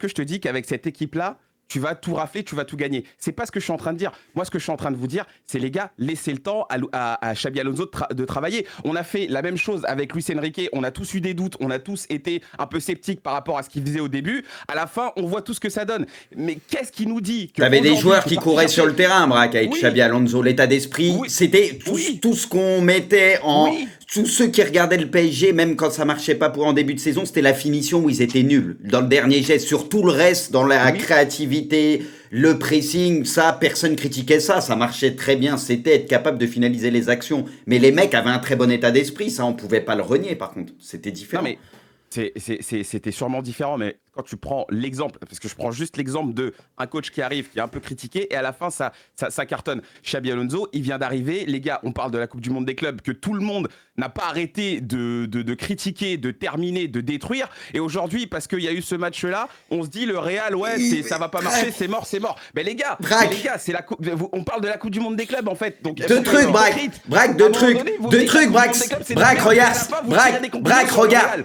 je te dis qu'avec cette équipe-là, tu vas tout rafler, tu vas tout gagner? C'est pas ce que je suis en train de dire. Moi, ce que je suis en train de vous dire, c'est les gars, laissez le temps à Xabi Alonso de travailler. On a fait la même chose avec Luis Enrique. On a tous eu des doutes, on a tous été un peu sceptiques par rapport à ce qu'il faisait au début. À la fin, on voit tout ce que ça donne. Mais qu'est-ce qui nous dit que T'avais des aujourd'hui, joueurs tu qui vas couraient chercher- sur le terrain, Braque, avec Oui. Xabi Alonso, l'état d'esprit. Oui. C'était Oui. tout ce qu'on mettait en. Oui. Tous ceux qui regardaient le PSG, même quand ça marchait pas pour en début de saison, c'était la finition où ils étaient nuls. Dans le dernier geste, sur tout le reste, dans la Oui. créativité, le pressing, ça, personne critiquait ça. Ça marchait très bien. C'était être capable de finaliser les actions. Mais les mecs avaient un très bon état d'esprit. Ça, on pouvait pas le renier, par contre. C'était différent. Non, mais c'était sûrement différent, mais quand tu prends l'exemple, parce que je prends juste l'exemple de un coach qui arrive, qui est un peu critiqué, et à la fin, ça cartonne. Xabi Alonso, il vient d'arriver. Les gars, on parle de la Coupe du Monde des clubs, que tout le monde n'a pas arrêté de critiquer, de terminer, de détruire. Et aujourd'hui, parce qu'il y a eu ce match-là, on se dit, le Real, ouais, ça va pas marcher, c'est mort, c'est mort. Mais les gars, on parle de la Coupe du Monde des clubs, en fait. Donc, Deux trucs, Braque, deux trucs, Braque, regarde, Braque, regarde,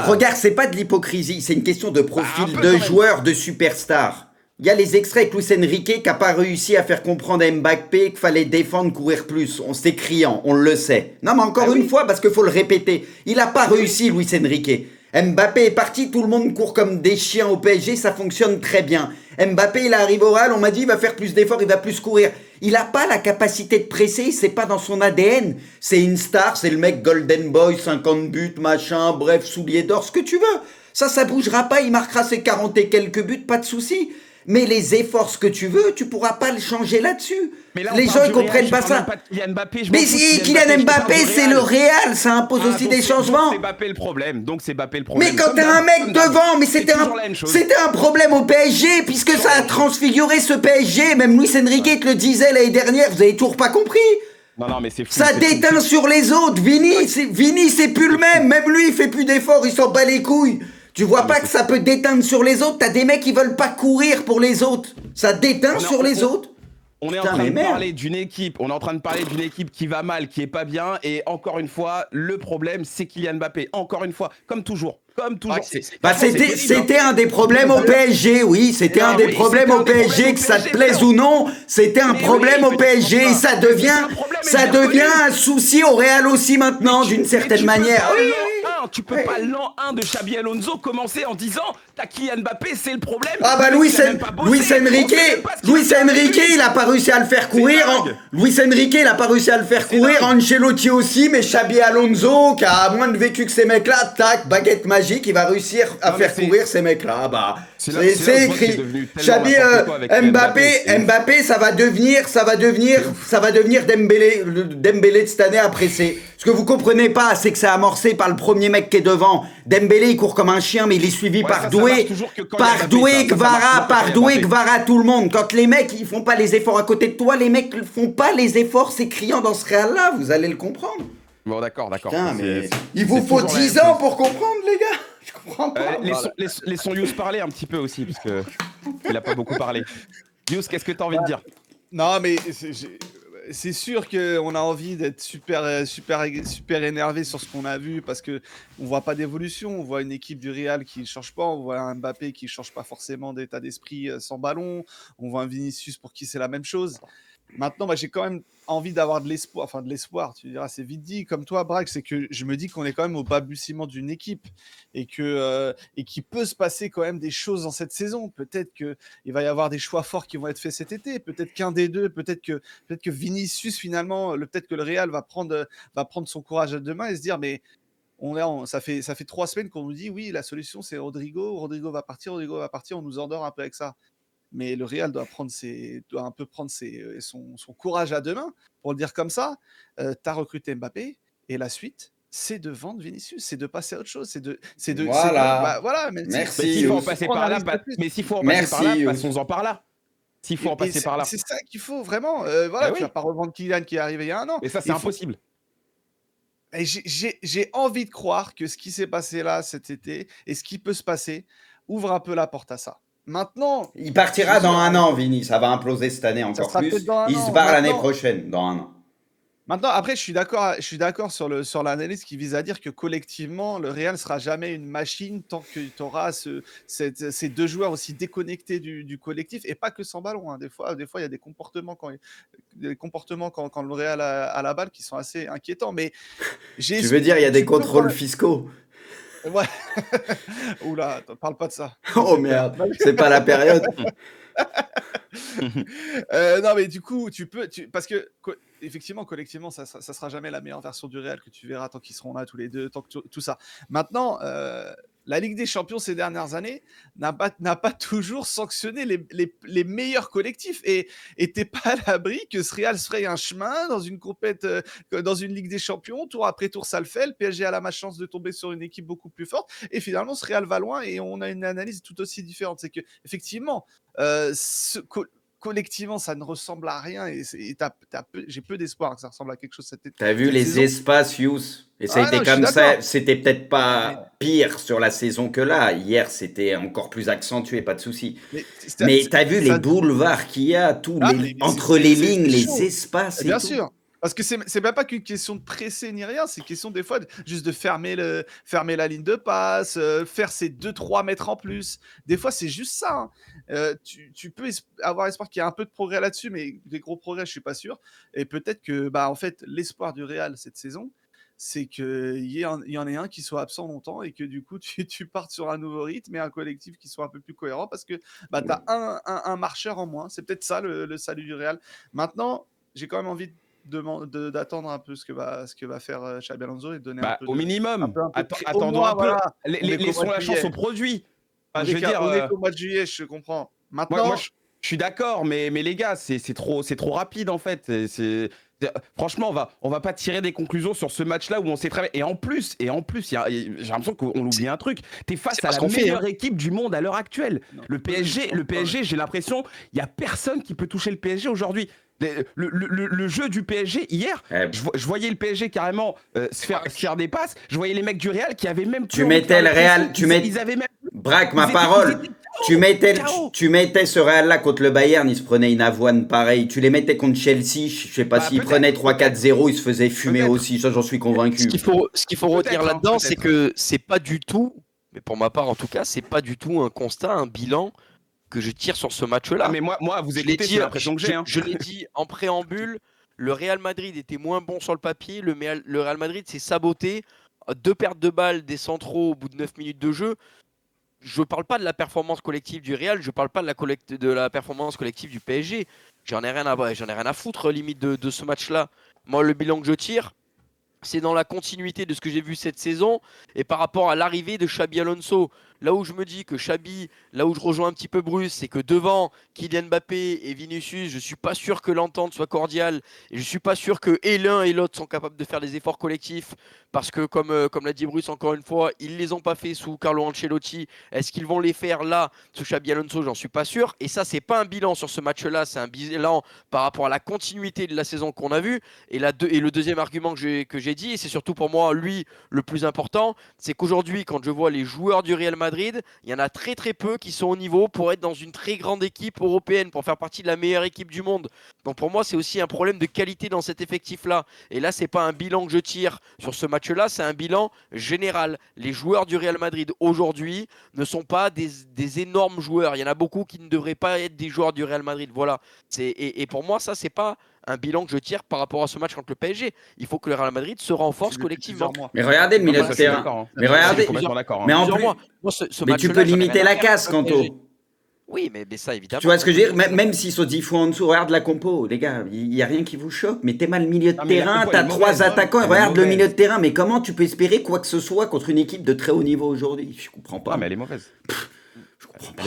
regarde, c'est pas de l'hypocrisie, c'est une question de profil un peu de quand même. joueur, de superstar. Il y a les extraits avec Luis Enrique qui a pas réussi à faire comprendre à Mbappé qu'il fallait défendre, courir plus. C'était criant, on le sait. Non mais encore une fois, parce qu'il faut le répéter, il a pas réussi Luis Enrique. Mbappé est parti, tout le monde court comme des chiens au PSG, ça fonctionne très bien. Mbappé, il arrive au Real, on m'a dit il va faire plus d'efforts, il va plus courir. Il a pas la capacité de presser, c'est pas dans son ADN. C'est une star, c'est le mec Golden Boy, 50 buts, machin, bref, souliers d'or, ce que tu veux. Ça bougera pas, il marquera ses 40 et quelques buts, pas de souci. Mais les efforts, ce que tu veux, tu pourras pas le changer là-dessus. Mais là, on Les parle gens, ils du Real, comprennent je pas parle ça. même pas de Kylian Mbappé, je m'en Mais fous de si, Kylian Kylian je te parle Mbappé, du c'est le Real, ça impose aussi donc des changements. C'est Mbappé le problème, donc c'est Mbappé le problème. Mais quand Comme t'as un d'hab, mec comme d'hab. devant, mais C'est c'était toujours la même chose. un problème au PSG, puisque ça a transfiguré ce PSG. Même Luis Enrique te le disait l'année dernière, vous avez toujours pas compris. Non, mais c'est fou. Ça c'est fou. déteint sur les autres. Vini, c'est plus le même. Même lui, il fait plus d'efforts, il s'en bat les couilles. Tu vois pas que ça peut déteindre sur les autres? T'as des mecs qui veulent pas courir pour les autres. Ça déteint sur les autres. On est en Putain, train mais de merde. parler d'une équipe, qui va mal, qui est pas bien, et encore une fois, le problème, c'est Kylian Mbappé. Encore une fois, comme toujours. Bah, c'était un des problèmes au PSG, oui. C'était un des problèmes au PSG, que ça te plaise ou non. C'était un problème au PSG. Et ça devient un souci au Real aussi maintenant, d'une certaine manière. Oui. Tu peux pas l'an 1 de Xabi Alonso commencer en disant t'as Kylian Mbappé, c'est le problème. Ah bah Le mec, Luis, il a même pas bossé. Luis On sait Enrique, même pas ce qu'il a Luis fait avec Enrique, lui. il a pas réussi à le faire C'est courir. dingue. Luis Enrique, il a pas réussi à le faire C'est courir. dingue. Ancelotti aussi, mais Xabi Alonso, qui a moins de vécu que ces mecs-là, tac, baguette magique, il va réussir à Non, mais faire courir ces mecs-là. Bah, c'est là où je vois que écrit. c'est devenu tellement Xabi, n'importe quoi avec Kylian Mbappé, c'est ouf. Mbappé, ça va devenir Dembélé, le Dembélé de cette année après c'est. Ce que vous comprenez pas, c'est que c'est amorcé par le premier mec qui est devant. Dembélé, il court comme un chien, mais il est suivi Ouais, par ça Doué, marche toujours que quand il y a Mbappé, ça. Ça marche Kvara, toujours quand il y a Doué, Mbappé. Kvara, tout le monde. Quand les mecs, ils font pas les efforts à côté de toi, les mecs font pas les efforts, c'est criant dans ce Real-là, vous allez le comprendre. Bon, d'accord. Putain, mais C'est- il vous c'est faut toujours la 10 même ans chose. pour comprendre, les gars. Je comprends pas. Laissons Yous parler un petit peu aussi, parce que il a pas beaucoup parlé. Yous, qu'est-ce que tu as envie de dire? Non, mais c'est sûr qu'on a envie d'être super énervé sur ce qu'on a vu parce que on voit pas d'évolution. On voit une équipe du Real qui ne change pas. On voit un Mbappé qui ne change pas forcément d'état d'esprit sans ballon. On voit un Vinicius pour qui c'est la même chose. Maintenant, j'ai quand même envie d'avoir de l'espoir. Enfin, de l'espoir, tu diras, c'est vite dit. Comme toi, Braque, c'est que je me dis qu'on est quand même au balbutiement d'une équipe et qu'il peut se passer quand même des choses dans cette saison. Peut-être qu'il va y avoir des choix forts qui vont être faits cet été. Peut-être qu'un des deux, peut-être que Vinicius, finalement, peut-être que le Real va prendre son courage à deux mains et se dire, mais ça fait 3 semaines qu'on nous dit, oui, la solution, c'est Rodrigo. Rodrigo va partir. On nous endort un peu avec ça. Mais le Real doit un peu prendre son courage à deux mains, pour le dire comme ça. Tu as recruté Mbappé, et la suite, c'est de vendre Vinicius, c'est de passer à autre chose. Voilà. Voilà, mais Merci, Mais s'il faut en Yous. passer prendre par un là, risque de plus. mais s'il faut en passer par là, Merci, Yous. passons-en par là. S'il faut en passer par là. C'est ça qu'il faut, vraiment. Ah Tu oui. vas pas revendre Kylian qui est arrivé il y a un an. Mais ça, c'est impossible. Et j'ai envie de croire que ce qui s'est passé là cet été, et ce qui peut se passer, ouvre un peu la porte à ça. Maintenant, Il partira dans un an, Vini. Ça va imploser cette année encore sera plus. peut-être dans un Il an. se barre l'année Maintenant- prochaine, dans un an. Maintenant, après, je suis d'accord sur l'analyse qui vise à dire que collectivement, le Real sera jamais une machine tant que tu auras ces deux joueurs aussi déconnectés du collectif, et pas que sans ballon, hein. Des fois, il y a des comportements quand le Real a la balle qui sont assez inquiétants. Mais Tu veux dire, il y a des contrôles fiscaux. Ouais. Oula, parle pas de ça. Oh merde, c'est pas la période. Non, mais du coup, parce que effectivement, collectivement, ça sera jamais la meilleure version du Real que tu verras tant qu'ils seront là tous les deux, tant que tout ça. Maintenant, la Ligue des Champions ces dernières années n'a pas toujours sanctionné les meilleurs collectifs, et t'es pas à l'abri que ce Real se fraye un chemin dans une compète, dans une Ligue des Champions, tour après tour ça le fait. Le PSG a la malchance de tomber sur une équipe beaucoup plus forte, et finalement ce Real va loin, et on a une analyse tout aussi différente. C'est que effectivement, collectivement, ça ne ressemble à rien, et j'ai peu d'espoir que ça ressemble à quelque chose cette T'as vu cette les saison. espaces, Yous? Et ça a Ah été non, je suis comme ça. d'accord. C'était peut-être pas pire sur la saison que là. Hier, c'était encore plus accentué, pas de souci. Mais t'as vu les boulevards qu'il y a, entre les lignes, les espaces et Bien tout. sûr. Parce que c'est même pas qu'une question de presser ni rien, c'est une question des fois juste de fermer la ligne de passe, faire ces 2-3 mètres en plus. Des fois, c'est juste ça, hein. Tu peux avoir espoir qu'il y ait un peu de progrès là-dessus, mais des gros progrès, je suis pas sûr. Et peut-être que, en fait, l'espoir du Real cette saison, c'est qu'il y en ait un qui soit absent longtemps, et que du coup, tu partes sur un nouveau rythme et un collectif qui soit un peu plus cohérent, parce que tu as un marcheur en moins. C'est peut-être ça le salut du Real. Maintenant, j'ai quand même envie d'attendre un peu ce que va faire Xabi Alonso, et donner un peu Au de, minimum, attendons mois, un peu. voilà. Laissons la chance au produit. On Je veux dire, est qu'au mois de juillet, je comprends. Maintenant, moi, je suis d'accord, mais les gars, c'est trop rapide en fait. Franchement, on va pas tirer des conclusions sur ce match-là où on s'est travaillé. Et en plus, j'ai l'impression qu'on oublie un truc. T'es face à la meilleure équipe du monde à l'heure actuelle. Non, Le PSG, j'ai l'impression, il y a personne qui peut toucher le PSG aujourd'hui. Le jeu du PSG hier, je voyais le PSG carrément se faire des passes. Je voyais les mecs du Real qui avaient même Tu mettais le Real, ils avaient même. Braque ma parole. Tu mettais ce Real-là contre le Bayern, ils se prenaient une avoine pareille. Tu les mettais contre Chelsea, je sais pas s'ils prenaient 3-4-0, ils se faisaient fumer aussi. Ça, j'en suis convaincu. Ce qu'il faut retenir là-dedans, c'est que c'est pas du tout, mais pour ma part en tout cas, c'est pas du tout un constat, un bilan que je tire sur ce match-là. Ah, mais moi, vous écoutez, c'est l'impression que j'ai. Je l'ai dit en préambule, le Real Madrid était moins bon sur le papier. Le Real Madrid s'est saboté. 2 pertes de balles des centraux au bout de 9 minutes de jeu. je parle pas de la performance collective du Real, je parle pas de la performance collective du PSG. J'en ai rien à foutre limite de ce match-là. Moi, le bilan que je tire, c'est dans la continuité de ce que j'ai vu cette saison et par rapport à l'arrivée de Xabi Alonso. Là où je me dis que Xabi, là où je rejoins un petit peu Bruce, c'est que devant Kylian Mbappé et Vinicius, je suis pas sûr que l'entente soit cordiale et je suis pas sûr que et l'un et l'autre sont capables de faire des efforts collectifs parce que comme l'a dit Bruce encore une fois, ils les ont pas fait sous Carlo Ancelotti. Est-ce qu'ils vont les faire là sous Xabi Alonso? J'en suis pas sûr. Et ça, c'est pas un bilan sur ce match-là, c'est un bilan par rapport à la continuité de la saison qu'on a vue. Et le deuxième argument que j'ai dit, et c'est surtout pour moi lui le plus important, c'est qu'aujourd'hui, quand je vois les joueurs du Real Madrid, il y en a très très peu qui sont au niveau pour être dans une très grande équipe européenne, pour faire partie de la meilleure équipe du monde. Donc pour moi, c'est aussi un problème de qualité dans cet effectif-là. Et là, c'est pas un bilan que je tire sur ce match-là, c'est un bilan général. Les joueurs du Real Madrid aujourd'hui ne sont pas des énormes joueurs. Il y en a beaucoup qui ne devraient pas être des joueurs du Real Madrid. Voilà. Et pour moi, ça, c'est pas un bilan que je tire par rapport à ce match contre le PSG. Il faut que le Real Madrid se renforce collectivement. Mais regardez le milieu de terrain. Mais regardez. Mais en plus, mais tu peux limiter la casse, Kanto. Oui, mais ça, évidemment. Tu vois ce que je veux dire? Même s'ils sont 10 fois en dessous, regarde la compo, les gars, il n'y a rien qui vous choque. Mais t'es mal milieu de terrain, t'as 3 attaquants, et regarde le milieu de terrain. Mais comment tu peux espérer quoi que ce soit contre une équipe de très haut niveau aujourd'hui? Je comprends pas. Ah, mais elle est mauvaise. Je comprends pas.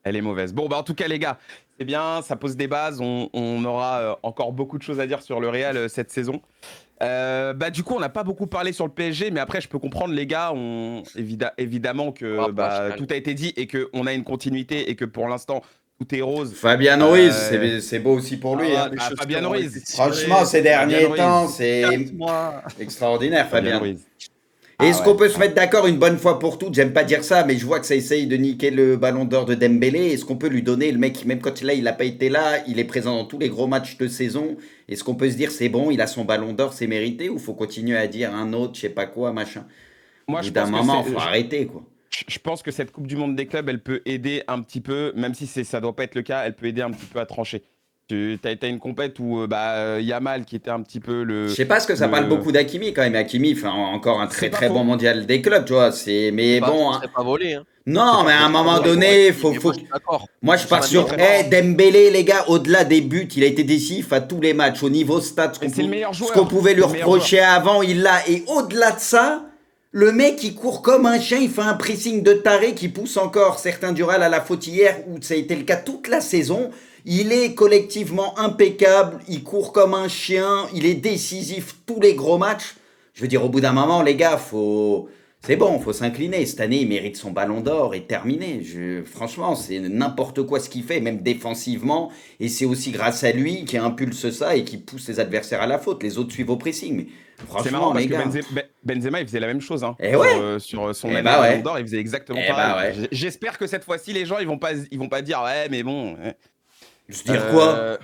Elle est mauvaise. Bon, bah en tout cas, les gars, c'est bien, ça pose des bases. On aura encore beaucoup de choses à dire sur le Real cette saison. Bah du coup, on n'a pas beaucoup parlé sur le PSG, mais après, je peux comprendre, les gars, évidemment que tout a été dit et qu'on a une continuité et que pour l'instant, tout est rose. Fabian Ruiz, c'est beau aussi pour lui. Fabian Ruiz. Franchement, ces derniers temps, c'est extraordinaire, Fabian Ruiz. Est-ce qu'on peut se mettre d'accord une bonne fois pour toutes? J'aime pas dire ça, mais je vois que ça essaye de niquer le ballon d'or de Dembélé. Est-ce qu'on peut lui donner, le mec, même quand il n'a pas été là, il est présent dans tous les gros matchs de saison. Est-ce qu'on peut se dire c'est bon, il a son ballon d'or, c'est mérité? Ou faut continuer à dire un autre, je sais pas quoi, machin? Moi, d'un moment, faut arrêter, quoi. Je pense que cette Coupe du Monde des clubs, elle peut aider un petit peu, même si ça doit pas être le cas, elle peut aider un petit peu à trancher. T'as une compète où Yamal qui était un petit peu le... Je sais pas, parce que ça parle beaucoup d'Hakimi quand même. Hakimi fait encore un très très bon mondial des clubs, tu vois. Mais bon... C'est pas volé, hein. Non, mais à un moment donné, faut... Moi, je pars sur Dembélé, les gars, au-delà des buts, il a été décisif à tous les matchs, au niveau stats. Ce qu'on pouvait lui reprocher avant, il l'a. Et au-delà de ça, le mec, il court comme un chien, il fait un pressing de taré qui pousse encore certains du Real à la faute hier, où ça a été le cas toute la saison. Il est collectivement impeccable, il court comme un chien, il est décisif tous les gros matchs. Je veux dire, au bout d'un moment, les gars, c'est bon, faut s'incliner. Cette année, il mérite son ballon d'or et terminé. Franchement, c'est n'importe quoi ce qu'il fait, même défensivement. Et c'est aussi grâce à lui qui impulse ça et qui pousse ses adversaires à la faute. Les autres suivent au pressing. Mais franchement, c'est marrant parce les gars... que Benzema, il faisait la même chose. Hein, sur son ballon d'or, il faisait exactement pareil. J'espère que cette fois-ci, les gens, ils vont pas dire ouais, mais bon. Se dire quoi?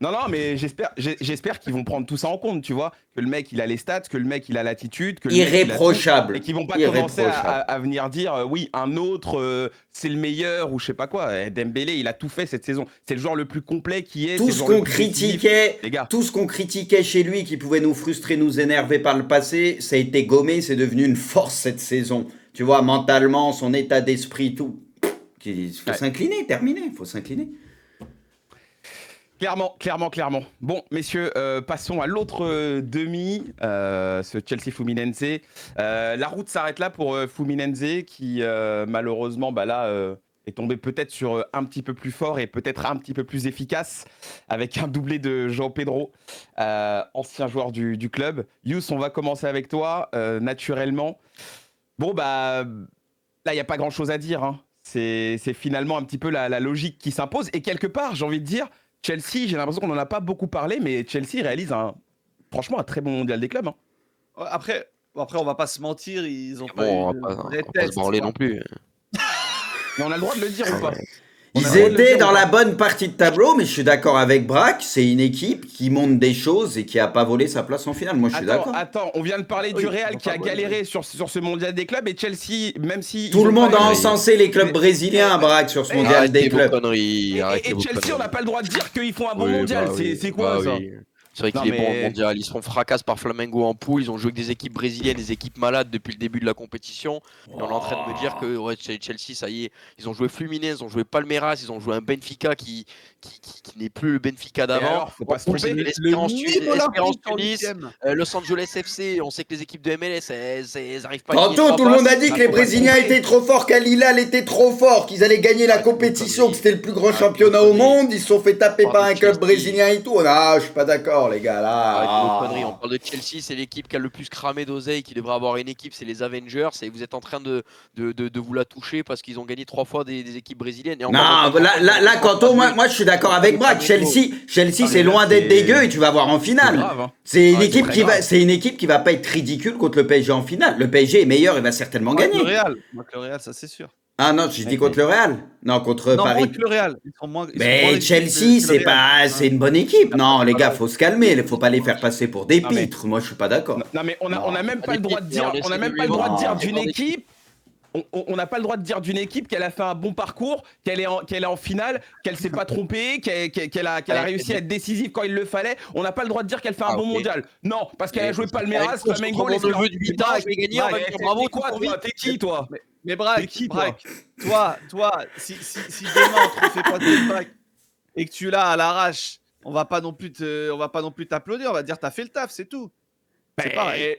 Non, mais j'espère qu'ils vont prendre tout ça en compte, tu vois. Que le mec, il a les stats, que le mec, il a l'attitude. Irréprochable. Et qu'ils vont pas commencer à venir dire, oui, un autre, c'est le meilleur ou je sais pas quoi. Dembélé, il a tout fait cette saison. C'est le joueur le plus complet qui est. Tout ce qu'on critiquait chez lui, qui pouvait nous frustrer, nous énerver par le passé, ça a été gommé, c'est devenu une force cette saison. Tu vois, mentalement, son état d'esprit, tout. Il faut s'incliner, terminé, il faut s'incliner. Clairement. Bon, messieurs, passons à l'autre demi, ce Chelsea-Fluminense. La route s'arrête là pour Fluminense qui, malheureusement, là, est tombé peut-être sur un petit peu plus fort et peut-être un petit peu plus efficace avec un doublé de João Pedro, ancien joueur du club. Yous, on va commencer avec toi, naturellement. Bon, là, il n'y a pas grand-chose à dire. Hein. C'est finalement un petit peu la logique qui s'impose. Et quelque part, j'ai envie de dire... Chelsea, j'ai l'impression qu'on n'en a pas beaucoup parlé, mais Chelsea réalise franchement un très bon mondial des clubs. Hein. Après, on va pas se mentir, ils ont pas se branler non plus. Mais on a le droit de le dire ou pas? Ils étaient dans la bonne partie de tableau, mais je suis d'accord avec Braque, c'est une équipe qui monte des choses et qui n'a pas volé sa place en finale. Moi, je suis d'accord. Attends, on vient de parler du Real qui a galéré sur ce mondial des clubs et Chelsea, même si... Tout le monde a encensé les clubs brésiliens, Braque, sur ce mondial des clubs. Et Chelsea, on n'a pas le droit de dire qu'ils font un bon mondial. C'est quoi ça? C'est vrai Non, qu'il est bon au mais mondial. Ils se font fracasse par Flamengo en poule. Ils ont joué avec des équipes brésiliennes, des équipes malades depuis le début de la compétition. Et on est en train de me dire que ouais, Chelsea, ça y est, ils ont joué Fluminense, ils ont joué Palmeiras, ils ont joué un Benfica qui n'est plus le Benfica et d'avant. alors, faut pas se On sait tromper. que Le l'Espérance Nîmes Espérance Olympique en Tunis, huitième. Los Angeles FC, on sait que les équipes de MLS, elles n'arrivent pas à gagner Tantôt, trois tout le monde a passes. dit Bah, que les faut pas se Brésiliens tromper. étaient trop forts, qu'Al Hilal était trop fort, qu'ils allaient gagner la Arrête vos compétition, que conneries. c'était le plus grand Arrête vos championnat au conneries. monde. Ils se sont fait taper On par parle un de club Chelsea. brésilien et tout. Ah, je suis pas d'accord, les gars, Arrête vos là. conneries. On Ah. parle de Chelsea, c'est l'équipe qui a le plus cramé d'oseille, qui devrait avoir une équipe, c'est les Avengers. Et vous êtes en train de vous la toucher parce qu'ils ont gagné 3 fois des équipes brésiliennes. Et encore, Non, même pas 3 là, fois, ils là, ont là, gagné 3 Kanto, fois moi, je suis d'accord avec Braque. Flamengo. Chelsea, Ah, c'est mais là, loin d'être dégueu c'est et tu vas voir en c'est finale. grave. Hein. C'est une Ouais, c'est équipe très qui va, grave. c'est une équipe qui va pas être ridicule contre le PSG en finale. Le PSG est meilleur et va certainement Moins que le gagner. Real. Moins que le Real, ça c'est sûr. Ah non, j'ai dit Mec, contre le Real. Non, contre Non, moins Paris. que le Real. Ils sont moins Mais ridicules Chelsea, que c'est le Real. pas, c'est Ouais. une bonne équipe. Ah, Non, les pas gars, mal. faut se calmer. Il faut pas les faire passer pour des Non, mais pitres. Moi, je suis pas d'accord. non, mais on a Non. même Pas pas le des droit de pitres, mais dire, on on essaie a de même lui pas le droit de vendre dire Non. des d'une grandes équipes. équipe. On n'a pas le droit de dire d'une équipe qu'elle a fait un bon parcours, qu'elle est en finale, qu'elle s'est pas trompée, qu'elle a Ouais, réussi à être décisive quand il le fallait. On n'a pas le droit de dire qu'elle fait un Ah, bon ok. mondial. Non, parce qu'elle a Et joué vous êtes Palmeiras, avec course Flamengo, contre mon l'Espérance neveu de 8 ans, Tunis. je vais gagner, on va me dire bravo, T'es tu quoi, cours toi? vite. T'es qui, toi? Mais T'es qui, toi? Braque, si demain on te refait pas de bac et que tu l'as à l'arrache, on va pas non plus t'applaudir, on va dire t'as fait le taf, c'est tout. C'est pareil.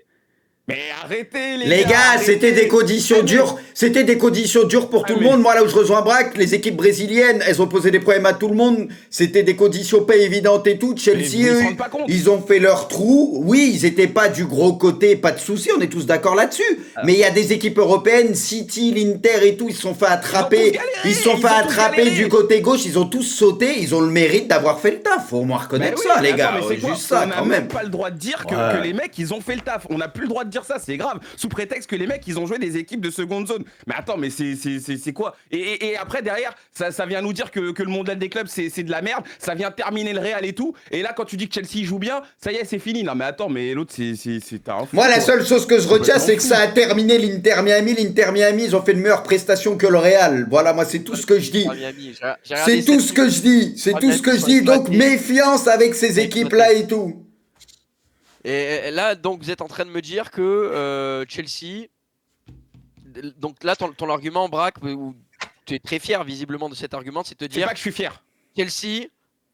Mais arrêtez, Les gars, arrêtez. c'était des conditions Ah, mais- dures. C'était des conditions dures pour Ah, tout le mais- monde. Moi, là où je rejoins Braque, les équipes brésiliennes, elles ont posé des problèmes à tout le monde. C'était des conditions pas évidentes et tout. Mais Chelsea, ils se eux, rendent pas compte. ils ont fait leur trou. Oui, ils étaient pas du gros côté, pas de souci. On est tous d'accord là-dessus. Mais il y a des équipes européennes, City, l'Inter et tout, ils se sont fait attraper. galéré, Ils se sont ils fait ont tous attraper galéré. du côté gauche. Ils ont tous sauté. Ils ont le mérite d'avoir fait le taf. Faut au moins reconnaître Mais oui, ça, les attends, gars. mais c'est quoi? Juste ça, On n'a quand même même. pas le droit de dire que, Ouais. que les mecs, ils ont fait le taf. On n'a plus le droit de dire ça, c'est grave. Sous prétexte que les mecs, ils ont joué des équipes de seconde zone. Mais attends, mais c'est quoi? Et après, derrière, ça vient nous dire que le mondial des clubs, c'est de la merde. Ça vient terminer le Real et tout. Et là, quand tu dis que Chelsea joue bien, ça y est, c'est fini. Non, mais attends, mais l'autre, c'est un fou. Moi, la quoi. seule chose que je retiens, c'est que Complètement ça a terminé l'Inter Miami. L'Inter Miami, ils ont fait une meilleure prestation que le Real. Voilà, moi, c'est tout ce que je dis. Ah, Miami, j'ai regardé C'est tout cette ce que je dis. C'est Ah, tout ce que Miami, je dis. ils sont Donc, éclatés. méfiance avec ces Ils sont équipes-là et tout. Et là, donc, vous êtes en train de me dire que Chelsea. Donc là, ton argument, Braque, où tu es très fier visiblement de cet argument, c'est de te C'est dire pas que je suis fier. Chelsea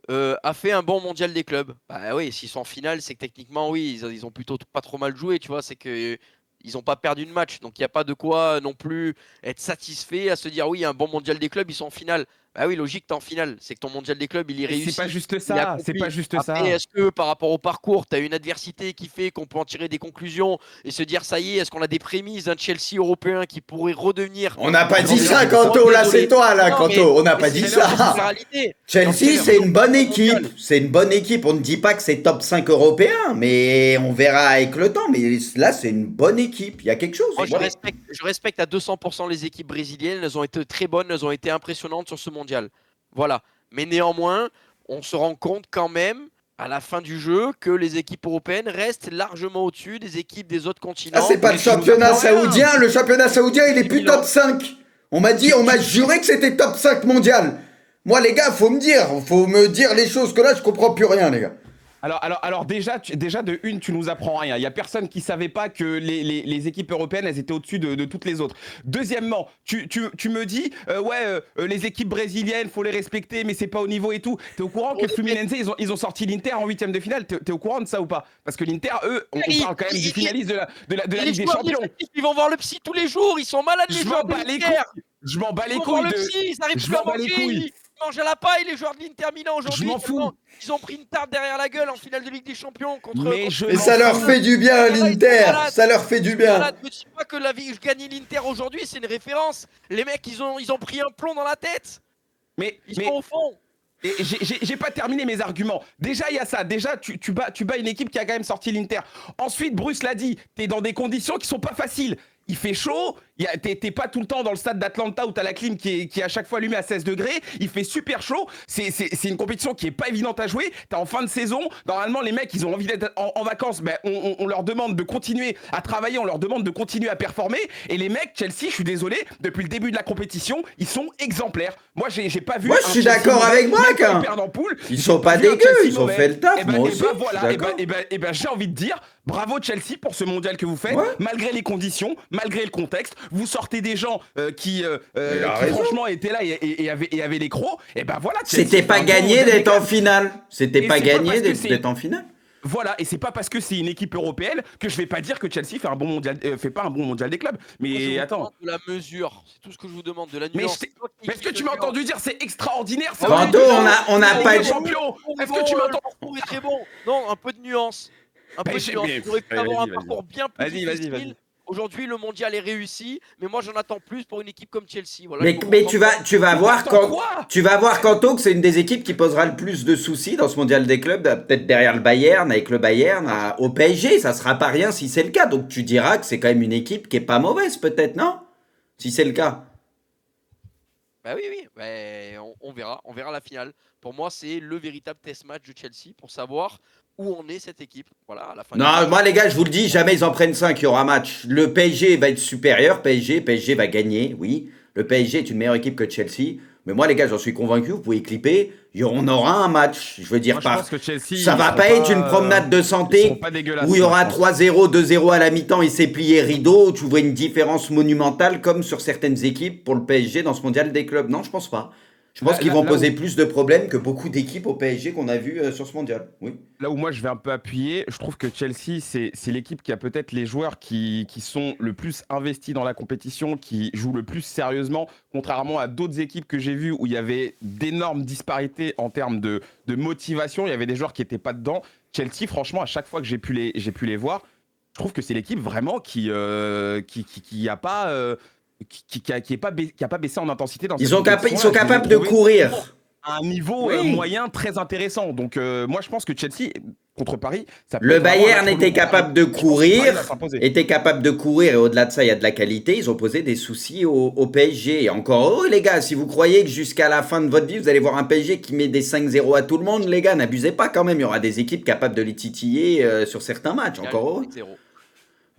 a fait un bon mondial des clubs. Bah oui, s'ils sont en finale, c'est que techniquement, oui, ils ont plutôt pas trop mal joué, tu vois, c'est que. Ils n'ont pas perdu de match, donc il n'y a pas de quoi non plus être satisfait à se dire oui, un bon mondial des clubs, ils sont en finale. Bah oui, logique, t'es en finale. C'est que ton mondial des clubs, il est réussi. C'est pas juste il est ça. accompli. C'est pas juste Après, ça. est-ce que par rapport au parcours, tu as une adversité qui fait qu'on peut en tirer des conclusions et se dire ça y est, est-ce qu'on a des prémices d'un Chelsea européen qui pourrait redevenir. On n'a pas Non, dit mais ça, non, Kanto. Là, désolé. c'est toi, là, Non, mais- Kanto. On n'a mais pas c'est dit la ça. réalité. Chelsea, c'est une bonne équipe. C'est une bonne équipe. On ne dit pas que c'est top 5 européen, mais on verra avec le temps. Mais là, c'est une bonne équipe. Il y a quelque chose. Moi, je Voilà. respecte à 200% les équipes brésiliennes. Elles ont été très bonnes, elles ont été impressionnantes sur ce mondial. Voilà. Mais néanmoins, on se rend compte quand même, à la fin du jeu, que les équipes européennes restent largement au-dessus des équipes des autres continents. Ah, c'est pas le mais tu nous championnat apprends rien. saoudien. Le championnat saoudien, il est plus top 5. On m'a juré que c'était top 5 mondial. Moi, les gars, faut me dire les choses que là, je comprends plus rien, les gars. Alors déjà, de une, tu nous apprends rien. Il y a personne qui savait pas que les équipes européennes, elles étaient au-dessus de toutes les autres. Deuxièmement, tu me dis, les équipes brésiliennes, faut les respecter, mais c'est pas au niveau et tout. T'es au courant que Fluminense, ils ont sorti l'Inter en 8e de finale. T'es au courant de ça ou pas? Parce que l'Inter, eux, on parle quand même du finaliste de la Les Ligue des joueurs Champions. d'effectifs, ils vont voir le psy tous les jours. Ils sont malades, les Je joueurs m'en de bats les l'Inter. couilles. Je m'en bats les Ils vont voir couilles le de. psy, ils arrivent Je plus à m'en bats les manger. couilles. Ils mangent à la paille, les joueurs de l'Inter Milan aujourd'hui. Je m'en fous. tellement Ils ont pris une tarte derrière la gueule en finale de Ligue des Champions contre. Mais contre- je Et m'en ça leur fous. fait du bien, Ils sont l'Inter. malades. Ça leur fait du bien. Voilà, ne me dis pas que la vie gagner l'Inter aujourd'hui, c'est une référence. Les mecs, ils ont pris un plomb dans la tête. Mais Ils sont au fond. Et j'ai pas terminé mes arguments. Déjà, il y a ça. Déjà, tu bats une équipe qui a quand même sorti l'Inter. Ensuite, Bruce l'a dit, t'es dans des conditions qui sont pas faciles. il fait chaud. T'es pas tout le temps dans le stade d'Atlanta où t'as la clim qui est à chaque fois allumée à 16 degrés. Il fait super chaud. C'est une compétition qui est pas évidente à jouer. T'es en fin de saison. Normalement, les mecs, ils ont envie d'être en vacances. Ben, on leur demande de continuer à travailler. On leur demande de continuer à performer. Et les mecs, Chelsea, je suis désolé, depuis le début de la compétition, ils sont exemplaires. Moi, j'ai pas vu. Moi, je suis d'accord avec Braque. Hein. Ils sont pas dégueux. Ils ont fait le taf. Moi aussi. Et ben, j'ai envie de dire, bravo Chelsea pour ce mondial que vous faites. Ouais. Malgré les conditions, malgré le contexte. Vous sortez des gens qui raison. franchement étaient là et avaient les crocs. Et ben voilà. C'était pas gagné d'être en finale. C'était pas gagné d'être en finale. Voilà, et c'est pas parce que c'est une équipe européenne que je vais pas dire que Chelsea fait un bon mondial, fait pas un bon mondial des clubs. Mais je attends. vous demande de la mesure, c'est tout ce que je vous demande, de la Mais nuance. est-ce que tu m'as entendu dire c'est extraordinaire ça? Quanto, on n'a pas de champion. Est-ce que tu m'entends? Le parcours est très bon. Non, un peu de nuance. Un peu de nuance. Il aurait pu avoir un parcours bien plus difficile. Aujourd'hui, le mondial est réussi, mais moi j'en attends plus pour une équipe comme Chelsea. Voilà, mais tu vas voir Quanto que c'est une des équipes qui posera le plus de soucis dans ce mondial des clubs, peut-être derrière le Bayern, avec le Bayern, au PSG, ça sera pas rien si c'est le cas. Donc tu diras que c'est quand même une équipe qui est pas mauvaise, peut-être, non? Si c'est le cas. Bah oui, bah, on verra la finale. Pour moi, c'est le véritable test match de Chelsea pour savoir où en est cette équipe. Voilà, à la fin. Non, moi les gars, je vous le dis, jamais ils en prennent 5, il y aura match. Le PSG va être supérieur, PSG va gagner, oui. Le PSG est une meilleure équipe que Chelsea. Mais moi les gars, j'en suis convaincu, vous pouvez clipper, on aura un match. Je veux dire, moi, je pense que Chelsea, ça va pas être une promenade de santé où il y aura 3-0, 2-0 à la mi-temps, il s'est plié rideau, tu vois une différence monumentale comme sur certaines équipes pour le PSG dans ce mondial des clubs. Non, je pense pas. Je pense qu'ils vont poser plus de problèmes que beaucoup d'équipes au PSG qu'on a vu sur ce mondial. Oui. Là où moi je vais un peu appuyer, je trouve que Chelsea, c'est l'équipe qui a peut-être les joueurs qui sont le plus investis dans la compétition, qui jouent le plus sérieusement, contrairement à d'autres équipes que j'ai vues où il y avait d'énormes disparités en termes de motivation. Il y avait des joueurs qui n'étaient pas dedans. Chelsea, franchement, à chaque fois que j'ai pu les voir, je trouve que c'est l'équipe vraiment qui a pas... qui a pas baissé en intensité dans cette compétition. Ils sont capables de courir à un niveau moyen très intéressant. Donc moi je pense que Chelsea contre Paris, ça peut le être Bayern vraiment était capable de courir, et au-delà de ça il y a de la qualité. Ils ont posé des soucis au PSG. Et encore les gars, si vous croyez que jusqu'à la fin de votre vie vous allez voir un PSG qui met des 5-0 à tout le monde, les gars, n'abusez pas quand même. Il y aura des équipes capables de les titiller sur certains matchs. Encore heureux.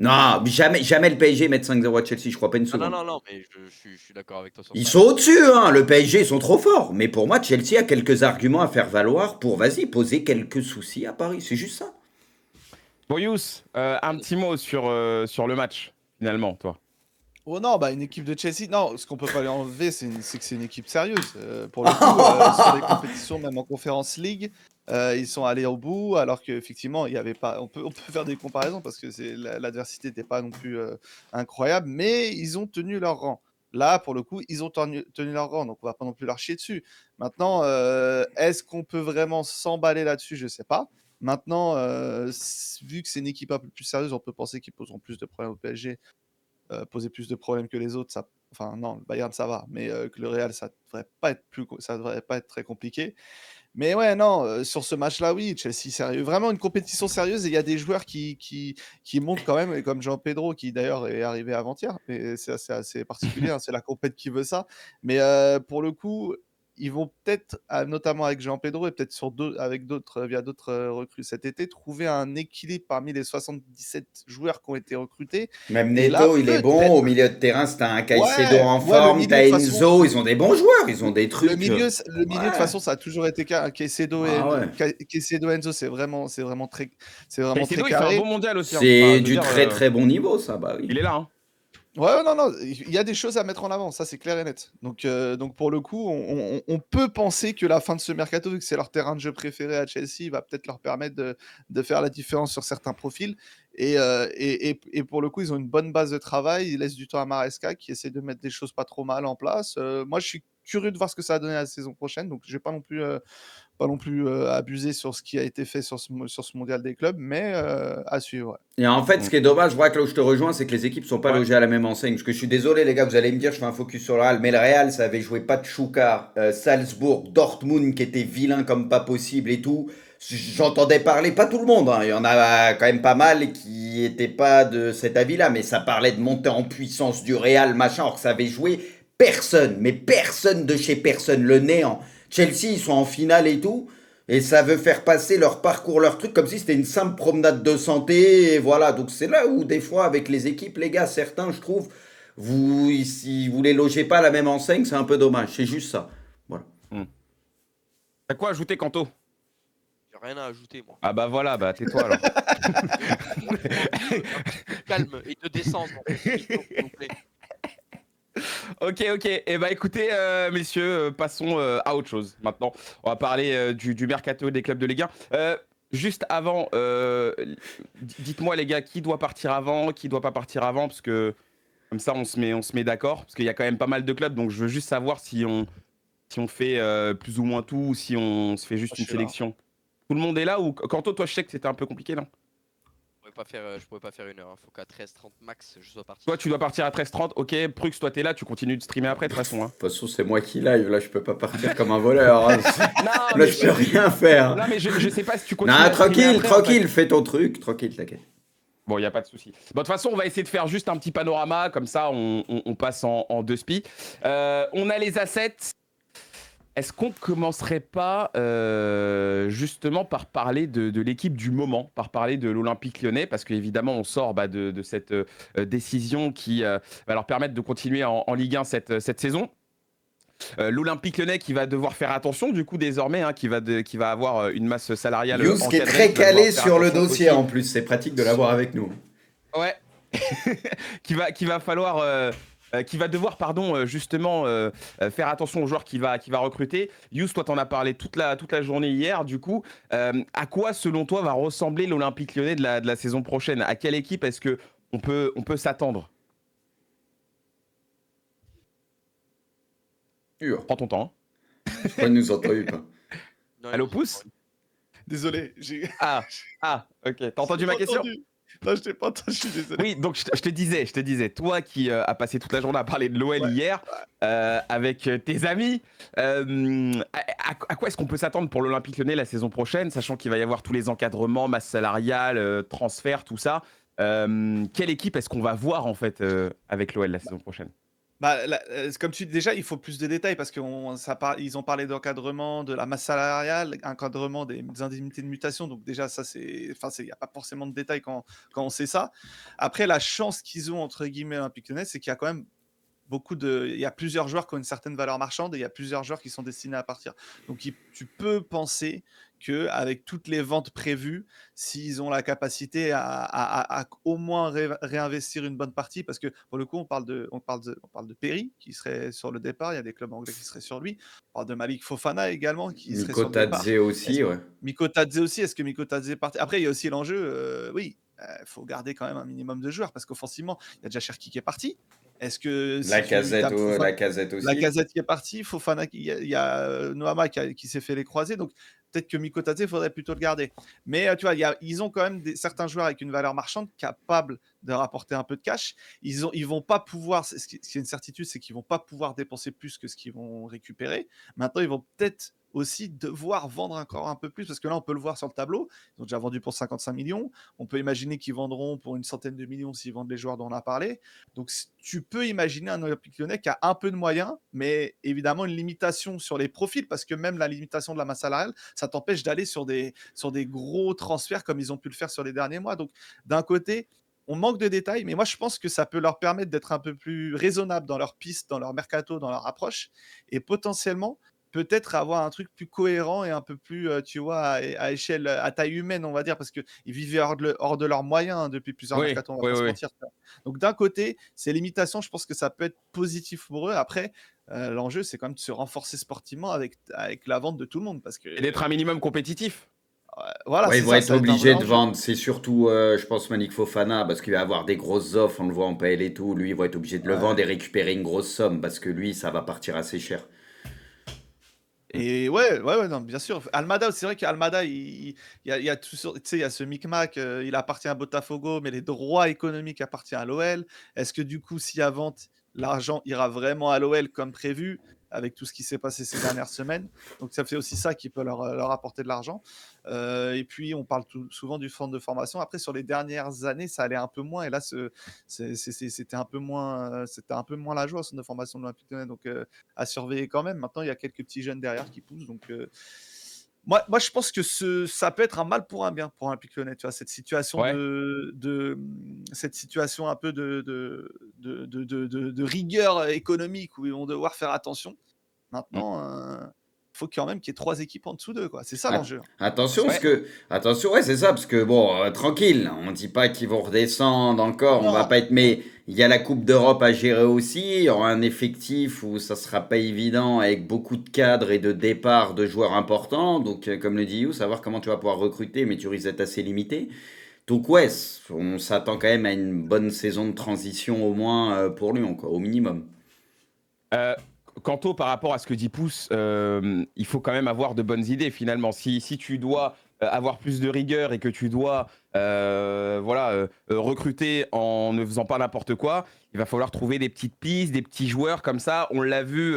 Non, jamais le PSG met 5-0 à Chelsea, je crois pas une seconde. Non, mais je suis d'accord avec toi sur ça. Ils sont au-dessus, hein. Le PSG, ils sont trop forts. Mais pour moi, Chelsea a quelques arguments à faire valoir pour, poser quelques soucis à Paris. C'est juste ça. Bon, Yous, un petit mot sur le match, finalement, toi. Oh non, une équipe de Chelsea, non, ce qu'on peut pas lui enlever, c'est que c'est une équipe sérieuse. Pour le coup, sur les compétitions, même en Conference League, ils sont allés au bout, alors qu'effectivement, il y avait pas. On peut faire des comparaisons parce que l'adversité n'était pas non plus incroyable, mais ils ont tenu leur rang. Là, pour le coup, ils ont tenu leur rang, donc on va pas non plus leur chier dessus. Maintenant, est-ce qu'on peut vraiment s'emballer là-dessus? Je sais pas. Maintenant, vu que c'est une équipe un peu plus sérieuse, on peut penser qu'ils poseront plus de problèmes au PSG. Poser plus de problèmes que les autres, enfin non, le Bayern ça va, mais que le Real ça devrait pas être très compliqué. Mais ouais, non, sur ce match-là, oui, Chelsea sérieux, vraiment une compétition sérieuse, et il y a des joueurs qui montent quand même, comme Jean Pedro qui d'ailleurs est arrivé avant-hier, mais c'est assez particulier, hein, c'est la compète qui veut ça. Mais pour le coup, ils vont peut-être, notamment avec Jean Pedro et peut-être via d'autres recrues cet été, trouver un équilibre parmi les 77 joueurs qui ont été recrutés. Même Neto, il est bon. Au milieu de terrain, c'est un Caicedo en forme. T'as Enzo, ils ont des bons joueurs. Ils ont des trucs. Le milieu de toute façon, ça a toujours été Caicedo et Enzo, c'est vraiment très carré. Il fait un bon mondial aussi. C'est du très bon niveau, ça. Bah oui. Il est là, hein. Ouais, non, il y a des choses à mettre en avant, ça c'est clair et net. Donc pour le coup, on peut penser que la fin de ce mercato, vu que c'est leur terrain de jeu préféré à Chelsea, va peut-être leur permettre de faire la différence sur certains profils. Et pour le coup, ils ont une bonne base de travail. Ils laissent du temps à Maresca qui essaie de mettre des choses pas trop mal en place. Moi, je suis curieux de voir ce que ça va donner la saison prochaine. Donc, je vais pas non plus abuser sur ce qui a été fait sur ce mondial des clubs, mais à suivre. Ouais. Et en fait, ce qui est dommage, je vois que là où je te rejoins, c'est que les équipes sont pas logées à la même enseigne. Parce que je suis désolé, les gars, vous allez me dire, je fais un focus sur le Real, mais le Real, ça avait joué Pachuca, Salzbourg, Dortmund, qui était vilain comme pas possible et tout. J'entendais parler, pas tout le monde, hein. Il y en a quand même pas mal qui n'étaient pas de cet avis-là, mais ça parlait de monter en puissance du Real, machin, alors que ça avait joué personne, mais personne de chez personne, le néant. Chelsea, ils sont en finale et tout, et ça veut faire passer leur parcours, leur truc, comme si c'était une simple promenade de santé, et voilà. Donc c'est là où, des fois, avec les équipes, les gars, certains, je trouve, si vous les logez pas à la même enseigne, c'est un peu dommage, c'est juste ça. Voilà. T'as quoi ajouter, Kanto? J'ai rien à ajouter, moi. Ah bah voilà, bah tais-toi alors. Calme et de décence dans cette émission, s'il vous plaît. Ok, ok. Et bah écoutez, messieurs, passons à autre chose maintenant. On va parler du mercato des clubs de Ligue 1. Juste avant, dites-moi les gars, qui doit partir avant, qui doit pas partir avant, parce que comme ça on se met d'accord, parce qu'il y a quand même pas mal de clubs, donc je veux juste savoir si on fait plus ou moins tout, ou si on se fait juste Je une suis là. sélection. Tout le monde est là ou Kanto, toi je sais que c'était un peu compliqué, non? Je pourrais pas faire une heure. Hein. Faut qu'à 13h30 max, je sois parti. Toi tu dois partir à 13h30, ok. Prux, toi t'es là, tu continues de streamer après de toute façon. Hein. De toute façon, c'est moi qui live, là, je peux pas partir comme un voleur. Hein. Non, Là, mais je peux rien faire. Non, mais je sais pas si tu continues Non, à streamer tranquille, après, en tranquille, fait. fais ton truc, tranquille, t'inquiète. Bon, il n'y a pas de souci. Bon, de toute façon, on va essayer de faire juste un petit panorama, comme ça, on passe en deux spi. On a les assets. Est-ce qu'on ne commencerait pas justement par parler de l'équipe du moment, par parler de l'Olympique Lyonnais, parce qu'évidemment, on sort de cette décision qui va leur permettre de continuer en Ligue 1 cette saison. L'Olympique Lyonnais qui va devoir faire attention du coup désormais, hein, qui va avoir une masse salariale Yous qui est encadrée, très qui va devoir calé faire sur le attention dossier aussi. en plus, c'est pratique de l'avoir avec nous. Ouais. qui va falloir qui va devoir justement faire attention aux joueurs qu'il va recruter. Yous, toi t'en as parlé toute la journée hier du coup. À quoi selon toi va ressembler l'Olympique Lyonnais de la saison prochaine? À quelle équipe est-ce que on peut s'attendre? Prends ton temps. Hein. Pourquoi il nous entend pas? Non, Allô, ils ont- Pouce? Désolé, j'ai Ah, ok. T'as entendu ma question? Non, je t'ai pas entendu, je suis désolé. Oui, donc je te disais, toi qui as passé toute la journée à parler de l'OL Ouais. hier avec tes amis, à quoi est-ce qu'on peut s'attendre pour l'Olympique Lyonnais la saison prochaine, sachant qu'il va y avoir tous les encadrements, masse salariale, transferts, tout ça. Quelle équipe est-ce qu'on va voir en fait avec l'OL la saison prochaine? Bah, comme tu dis déjà, il faut plus de détails parce qu'ils ont parlé d'encadrement, de la masse salariale, encadrement des indemnités de mutation. Donc déjà, ça, il n'y a pas forcément de détails quand on sait ça. Après, la chance qu'ils ont, entre guillemets, Olympique Lyonnais, c'est qu'il y a quand même il y a plusieurs joueurs qui ont une certaine valeur marchande et il y a plusieurs joueurs qui sont destinés à partir. Donc tu peux penser que avec toutes les ventes prévues, s'ils ont la capacité à au moins réinvestir une bonne partie, parce que pour le coup, on parle de Perry qui serait sur le départ, il y a des clubs anglais qui seraient sur lui. On parle de Malik Fofana également qui serait sur le départ. Mikotadze aussi, ouais. Mikotadze aussi, est-ce que Mikotadze est parti? Après, il y a aussi l'enjeu, oui, il faut garder quand même un minimum de joueurs parce qu'offensivement, il y a déjà Cherki qui est parti. Est-ce que si La tu casette, tapes Fofana, la casette aussi. la Casette qui est partie, Fofana, il y a Noama qui s'est fait les croisés, donc peut-être que Mikotadze, il faudrait plutôt le garder. Mais tu vois, ils ont quand même certains joueurs avec une valeur marchande capables de rapporter un peu de cash. Ils vont pas pouvoir, ce qui est une certitude, c'est qu'ils vont pas pouvoir dépenser plus que ce qu'ils vont récupérer. Maintenant, ils vont peut-être aussi devoir vendre encore un peu plus, parce que là, on peut le voir sur le tableau. Ils ont déjà vendu pour 55 millions. On peut imaginer qu'ils vendront pour une centaine de millions s'ils vendent les joueurs dont on a parlé. Donc, tu peux imaginer un Olympique Lyonnais qui a un peu de moyens, mais évidemment une limitation sur les profils, parce que même la limitation de la masse salariale, ça t'empêche d'aller sur des gros transferts comme ils ont pu le faire sur les derniers mois. Donc, d'un côté, on manque de détails, mais moi, je pense que ça peut leur permettre d'être un peu plus raisonnable dans leur piste, dans leur mercato, dans leur approche, et potentiellement peut-être avoir un truc plus cohérent et un peu plus, tu vois, à échelle, à taille humaine, on va dire, parce qu'ils vivaient hors de leurs moyens hein, depuis plusieurs Oui, mercatos, on va oui, pas se oui. mentir. Donc d'un côté, ces limitations, je pense que ça peut être positif pour eux. Après, l'enjeu, c'est quand même de se renforcer sportivement avec la vente de tout le monde, parce que Et d'être un minimum compétitif. voilà, Ouais, c'est ils vont ça, être ça va être un obligés vrai de enjeu. vendre. C'est surtout, je pense, Malik Fofana, parce qu'il va avoir des grosses offres. On le voit en PL et tout. Lui, ils vont être obligés de le vendre Ouais. et récupérer une grosse somme, parce que lui, ça va partir assez cher. Et ouais, non, bien sûr. Almada, c'est vrai qu'Almada, il y a tout tu sais, il y a ce micmac, il appartient à Botafogo, mais les droits économiques appartiennent à l'OL. Est-ce que du coup, s'il y a vente, l'argent ira vraiment à l'OL comme prévu? avec tout ce qui s'est passé ces dernières semaines. Donc ça fait aussi ça qui peut leur apporter de l'argent. Et puis on parle souvent du centre de formation. Après, sur les dernières années, ça allait un peu moins. Et là, c'était un peu moins, la joie au centre de formation de l'Olympique Lyonnais. Donc à surveiller quand même. Maintenant, il y a quelques petits jeunes derrière qui poussent. Donc moi, je pense que ça peut être un mal pour un bien pour Olympique Lyonnais. Tu vois, cette situation Ouais. cette situation un peu de rigueur économique où ils vont devoir faire attention. Mm. Maintenant, faut quand même qu'il y ait 3 équipes en dessous d'eux, quoi. C'est ça At- l'enjeu. Attention, parce Ouais. que, attention, ouais, c'est ça, parce que bon, tranquille, on dit pas qu'ils vont redescendre encore, on va Non, pas être, mais il y a la Coupe d'Europe à gérer aussi, il y aura un effectif où ça sera pas évident avec beaucoup de cadres et de départs de joueurs importants, donc comme le dit You, savoir comment tu vas pouvoir recruter, mais tu risques d'être assez limité. Donc ouais, on s'attend quand même à une bonne saison de transition au moins pour Lyon, quoi, au minimum. Euh, Quanto par rapport à ce que dit Pouce, il faut quand même avoir de bonnes idées finalement. Si tu dois avoir plus de rigueur et que tu dois recruter en ne faisant pas n'importe quoi, il va falloir trouver des petites pistes, des petits joueurs comme ça. On l'a vu,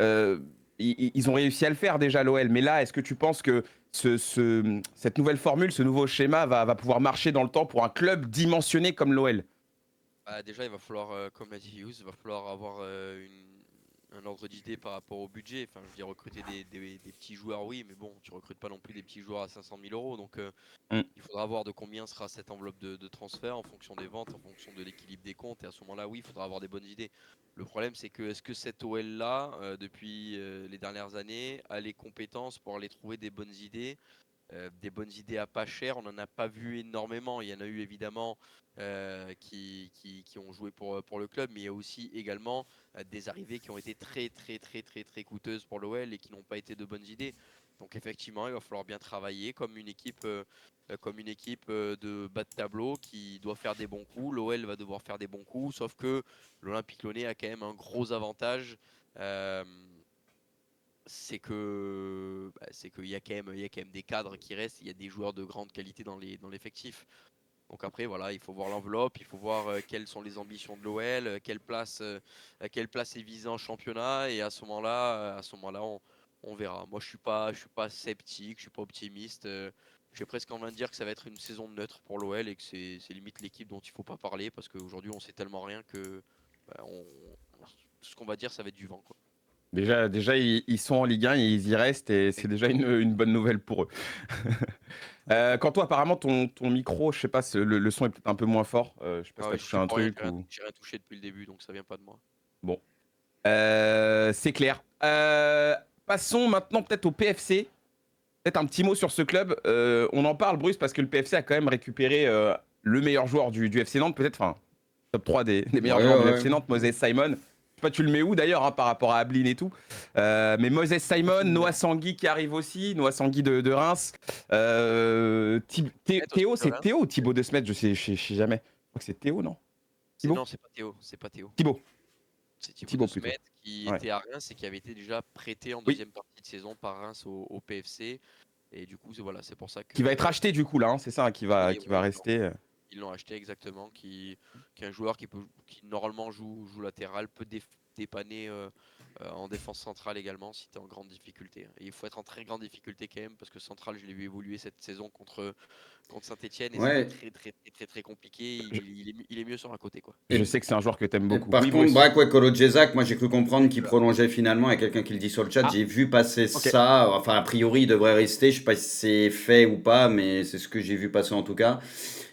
euh, ils ont réussi à le faire déjà l'OL. Mais là, est-ce que tu penses que cette nouvelle formule, ce nouveau schéma va pouvoir marcher dans le temps pour un club dimensionné comme l'OL? Bah, déjà, il va falloir, comme l'a dit Hughes, il va falloir avoir un ordre d'idée par rapport au budget. Enfin, je veux dire, recruter des petits joueurs, oui, mais bon, tu recrutes pas non plus des petits joueurs à 500 000 euros. Donc, Mm. il faudra voir de combien sera cette enveloppe de transfert en fonction des ventes, en fonction de l'équilibre des comptes. Et à ce moment-là, oui, il faudra avoir des bonnes idées. Le problème, c'est que est-ce que cette OL-là, depuis les dernières années, a les compétences pour aller trouver des bonnes idées à pas cher? On n'en a pas vu énormément. Il y en a eu évidemment qui ont joué pour le club, mais il y a aussi également des arrivées qui ont été très très très très très coûteuses pour l'OL et qui n'ont pas été de bonnes idées. Donc effectivement, il va falloir bien travailler comme une équipe de bas de tableau qui doit faire des bons coups. L'OL va devoir faire des bons coups, sauf que l'Olympique Lyonnais a quand même un gros avantage. euh, c'est qu'il y a il y a quand même des cadres qui restent, il y a des joueurs de grande qualité dans l'effectif. Donc après, voilà, il faut voir l'enveloppe, il faut voir quelles sont les ambitions de l'OL, quelle place est visée en championnat, et à ce moment-là, on verra. Moi, je suis pas sceptique, je suis pas optimiste. J'ai presque envie de dire que ça va être une saison neutre pour l'OL et que c'est limite l'équipe dont il faut pas parler parce qu'aujourd'hui, on sait tellement rien que bah, tout ce qu'on va dire, ça va être du vent, quoi. Déjà ils sont en Ligue 1, ils y restent et c'est déjà une bonne nouvelle pour eux. Quanto, apparemment, ton micro, je sais pas, le son est peut-être un peu moins fort. Je sais pas Ah si ouais, t'as touché j'y un peux rien, truc ou. j'ai rien touché depuis le début, donc ça vient pas de moi. Bon, c'est clair. Passons maintenant peut-être au PFC. Peut-être un petit mot sur ce club. On en parle, Bruce, parce que le PFC a quand même récupéré le meilleur joueur du FC Nantes, peut-être, enfin, top 3 des meilleurs Ouais, joueurs du ouais. FC Nantes, Moses Simon. Je sais pas, tu le mets où d'ailleurs par rapport à Ablin et tout. Mais Moses Simon, Noah Sangui qui arrive aussi, Noah Sangui de Reims. Théo, c'est Théo ou Thibaut de Smet, je sais jamais. Je crois que c'est Théo, non? Thibaut? Non, c'est pas Théo, c'est pas Théo. Thibaut. C'est Thibaut Thibaut de plutôt. Smet qui Ouais. était à Reims et qui avait été déjà prêté en Oui, deuxième partie de saison par Reims au PFC. Et du coup, voilà, c'est pour ça que qui va être racheté du coup là, hein, c'est ça, oui, qui va ouais, rester. ils l'ont acheté exactement, qui est un joueur qui normalement joue latéral, peut dépanner en défense centrale également si tu es en grande difficulté. Et il faut être en très grande difficulté quand même parce que central, je l'ai vu évoluer cette saison contre Saint-Etienne et c'était Ouais. très très très très très compliqué. Je, Il est mieux sur un côté, quoi. je Et, sais que c'est un joueur que t'aimes et beaucoup. par Oui, contre, Bruce. Braque, ouais, Kolo Djezak, moi j'ai cru comprendre qu'il prolongeait finalement. Il y a quelqu'un qui le dit sur le chat. Ah, J'ai vu passer ok. ça. Enfin, a priori, il devrait rester. Je sais pas si c'est fait ou pas, mais c'est ce que j'ai vu passer en tout cas.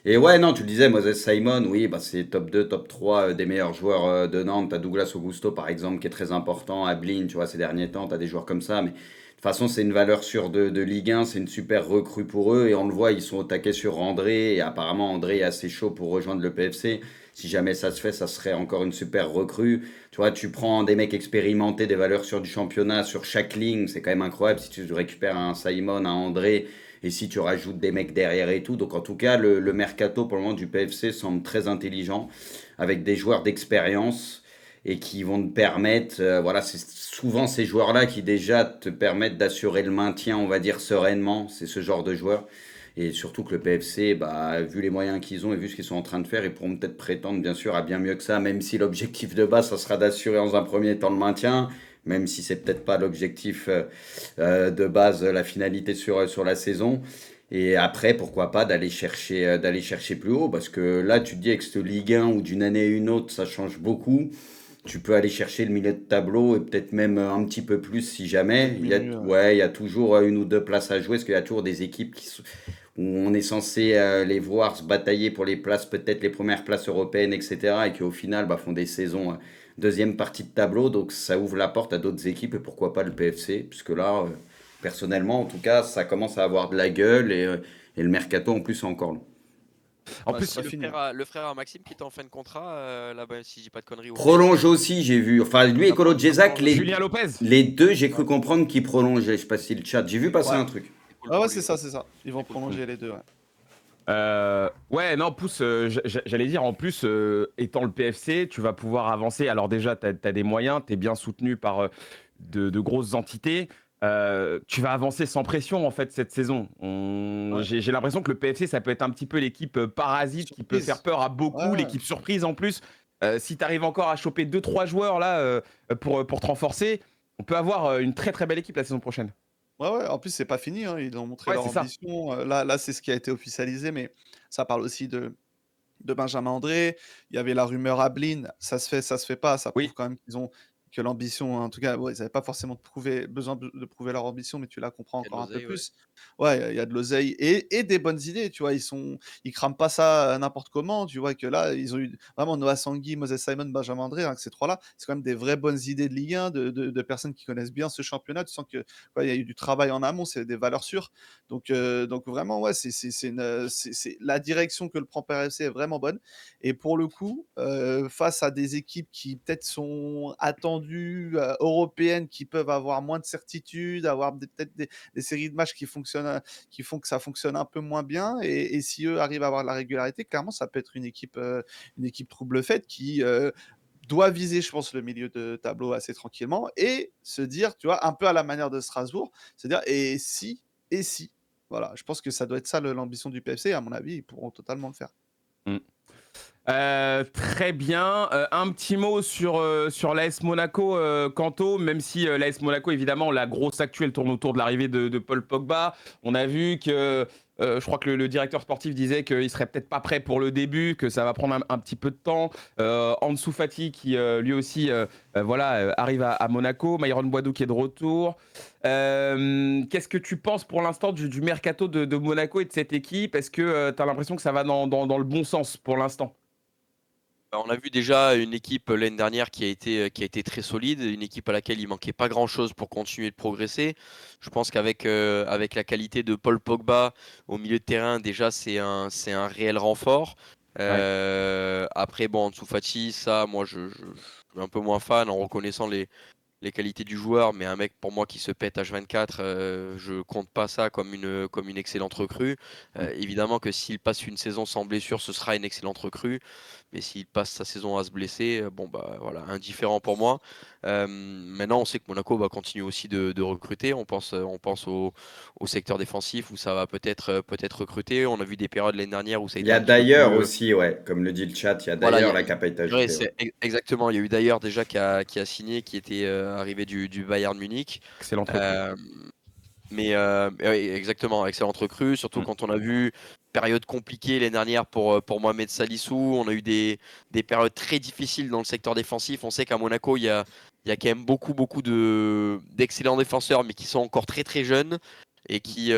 Et ouais, non, tu le disais, Moses Simon, oui, bah, c'est top 2, top 3 des meilleurs joueurs de Nantes. T'as Douglas Augusto, par exemple, qui est très important. Ablin, tu vois, ces derniers temps, t'as des joueurs comme ça. Mais de toute façon, c'est une valeur sûre de Ligue 1. C'est une super recrue pour eux. Et on le voit, ils sont au taquet sur André. Et apparemment, André est assez chaud pour rejoindre le PFC. Si jamais ça se fait, ça serait encore une super recrue. Tu vois, tu prends des mecs expérimentés, des valeurs sûres du championnat sur chaque ligne. C'est quand même incroyable. Si tu récupères un Simon, un André. Et si tu rajoutes des mecs derrière et tout. Donc en tout cas, le mercato pour le moment du PFC semble très intelligent, avec des joueurs d'expérience et qui vont te permettre, voilà, c'est souvent ces joueurs-là qui déjà te permettent d'assurer le maintien, on va dire, sereinement. C'est ce genre de joueurs. Et surtout que le PFC, bah, vu les moyens qu'ils ont et vu ce qu'ils sont en train de faire, ils pourront peut-être prétendre bien sûr à bien mieux que ça, même si l'objectif de base, ça sera d'assurer dans un premier temps le maintien. même si c'est peut-être pas l'objectif de base, la finalité sur la saison. Et après, pourquoi pas d'aller chercher plus haut, parce que là, tu te dis avec cette Ligue 1 ou d'une année à une autre, ça change beaucoup. Tu peux aller chercher le milieu de tableau et peut-être même un petit peu plus si jamais. Peut-être mieux. Ouais, il y a toujours une ou deux places à jouer, parce qu'il y a toujours des équipes où on est censé les voir se batailler pour les places, peut-être les premières places européennes, etc. Et qui au final font des saisons deuxième partie de tableau. Donc ça ouvre la porte à d'autres équipes et pourquoi pas le PFC, puisque là, personnellement, en tout cas, ça commence à avoir de la gueule et le mercato en plus est encore long. En Ouais, plus, c'est pas fini. Le frère à Maxime qui était en fin de contrat là-bas, si je dis pas de conneries, au PSG. Prolonge aussi, j'ai vu. Enfin, lui et Kolo Djezak, Julien Lopez. les deux, j'ai cru comprendre qu'ils prolongeaient. Je sais pas si le chat. J'ai vu passer Ouais. un truc. C'est cool Ah pour ouais, lui. c'est ça, c'est ça. Ils vont C'est cool. prolonger les deux. Ouais. Ouais, non, Pouce, j'allais dire, en plus, étant le PFC, tu vas pouvoir avancer. Alors déjà, tu as des moyens, tu es bien soutenu par de grosses entités. Tu vas avancer sans pression, en fait, cette saison. Ouais. J'ai l'impression que le PFC, ça peut être un petit peu l'équipe parasite qui peut Surprise. faire peur à beaucoup, Ouais. l'équipe surprise en plus. Si tu arrives encore à choper 2-3 joueurs là pour te renforcer, on peut avoir une très très belle équipe la saison prochaine. Ouais, ouais, en plus, c'est pas fini, hein. Ils ont montré Ouais, leur c'est ça. ambition. Là, c'est ce qui a été officialisé, mais ça parle aussi de Benjamin André. Il y avait la rumeur Ablin. Ça se fait pas. Ça prouve Oui, quand même que l'ambition, en tout cas, ouais, ils n'avaient pas forcément besoin de prouver leur ambition, mais tu la comprends Il y a de encore un peu l'oseille, ouais. plus. Ouais, il y a de l'oseille et des bonnes idées, tu vois. Ils crament pas ça n'importe comment. Tu vois que là, ils ont eu vraiment Noah Sangui, Moses Simon, Benjamin André, hein, que ces trois-là, c'est quand même des vraies bonnes idées de Ligue 1, de personnes qui connaissent bien ce championnat. Tu sens que il y a eu du travail en amont, c'est des valeurs sûres. Donc vraiment, ouais, c'est la direction que le prend PRFC est vraiment bonne. Et pour le coup, face à des équipes qui peut-être sont attendues, européennes, qui peuvent avoir moins de certitude, avoir peut-être des séries de matchs qui font que ça fonctionne un peu moins bien. Et si eux arrivent à avoir de la régularité, clairement, ça peut être une équipe trouble faite qui doit viser, je pense, le milieu de tableau assez tranquillement et se dire, tu vois, un peu à la manière de Strasbourg, se dire, et si, voilà, je pense que ça doit être ça l'ambition du PFC. À mon avis, ils pourront totalement le faire. Mm. Très bien. Un petit mot sur l'AS Monaco, Kanto, même si l'AS Monaco, évidemment, la grosse actuelle tourne autour de l'arrivée de Paul Pogba. On a vu que, je crois que le directeur sportif disait qu'il serait peut-être pas prêt pour le début, que ça va prendre un petit peu de temps. Ansu Fati, qui lui aussi arrive à Monaco. Myron Boadou qui est de retour. Qu'est-ce que tu penses pour l'instant du mercato de Monaco et de cette équipe? Est-ce que tu as l'impression que ça va dans le bon sens pour l'instant? On a vu déjà une équipe l'année dernière qui a été très solide, une équipe à laquelle il manquait pas grand-chose pour continuer de progresser. Je pense avec la qualité de Paul Pogba au milieu de terrain, déjà c'est un réel renfort. Ouais. Après, bon, Ansu Fati, ça, moi je suis un peu moins fan en reconnaissant les qualités du joueur, mais un mec pour moi qui se pète H24, je compte pas ça comme une excellente recrue. Évidemment que s'il passe une saison sans blessure, ce sera une excellente recrue, mais s'il passe sa saison à se blesser, bon bah voilà, indifférent pour moi. Maintenant, on sait que Monaco va continuer aussi de recruter. On pense au secteur défensif où ça va peut-être recruter. On a vu des périodes l'année dernière où ça a Il y été a un petit peu d'ailleurs plus. aussi, ouais, comme le dit le chat, il y a Voilà, d'ailleurs la capacité ouais, ajoutée. Ouais. exactement. Il y a eu d'ailleurs déjà qui a signé, qui était arrivé du Bayern Munich. Excellente recrue. Euh, mais oui, exactement, excellente recrue. Surtout Mm. quand on a vu période compliquée l'année dernière pour Mohamed Salissou. On a eu des périodes très difficiles dans le secteur défensif. On sait qu'à Monaco, il y a quand même beaucoup d'excellents défenseurs, mais qui sont encore très très jeunes et qui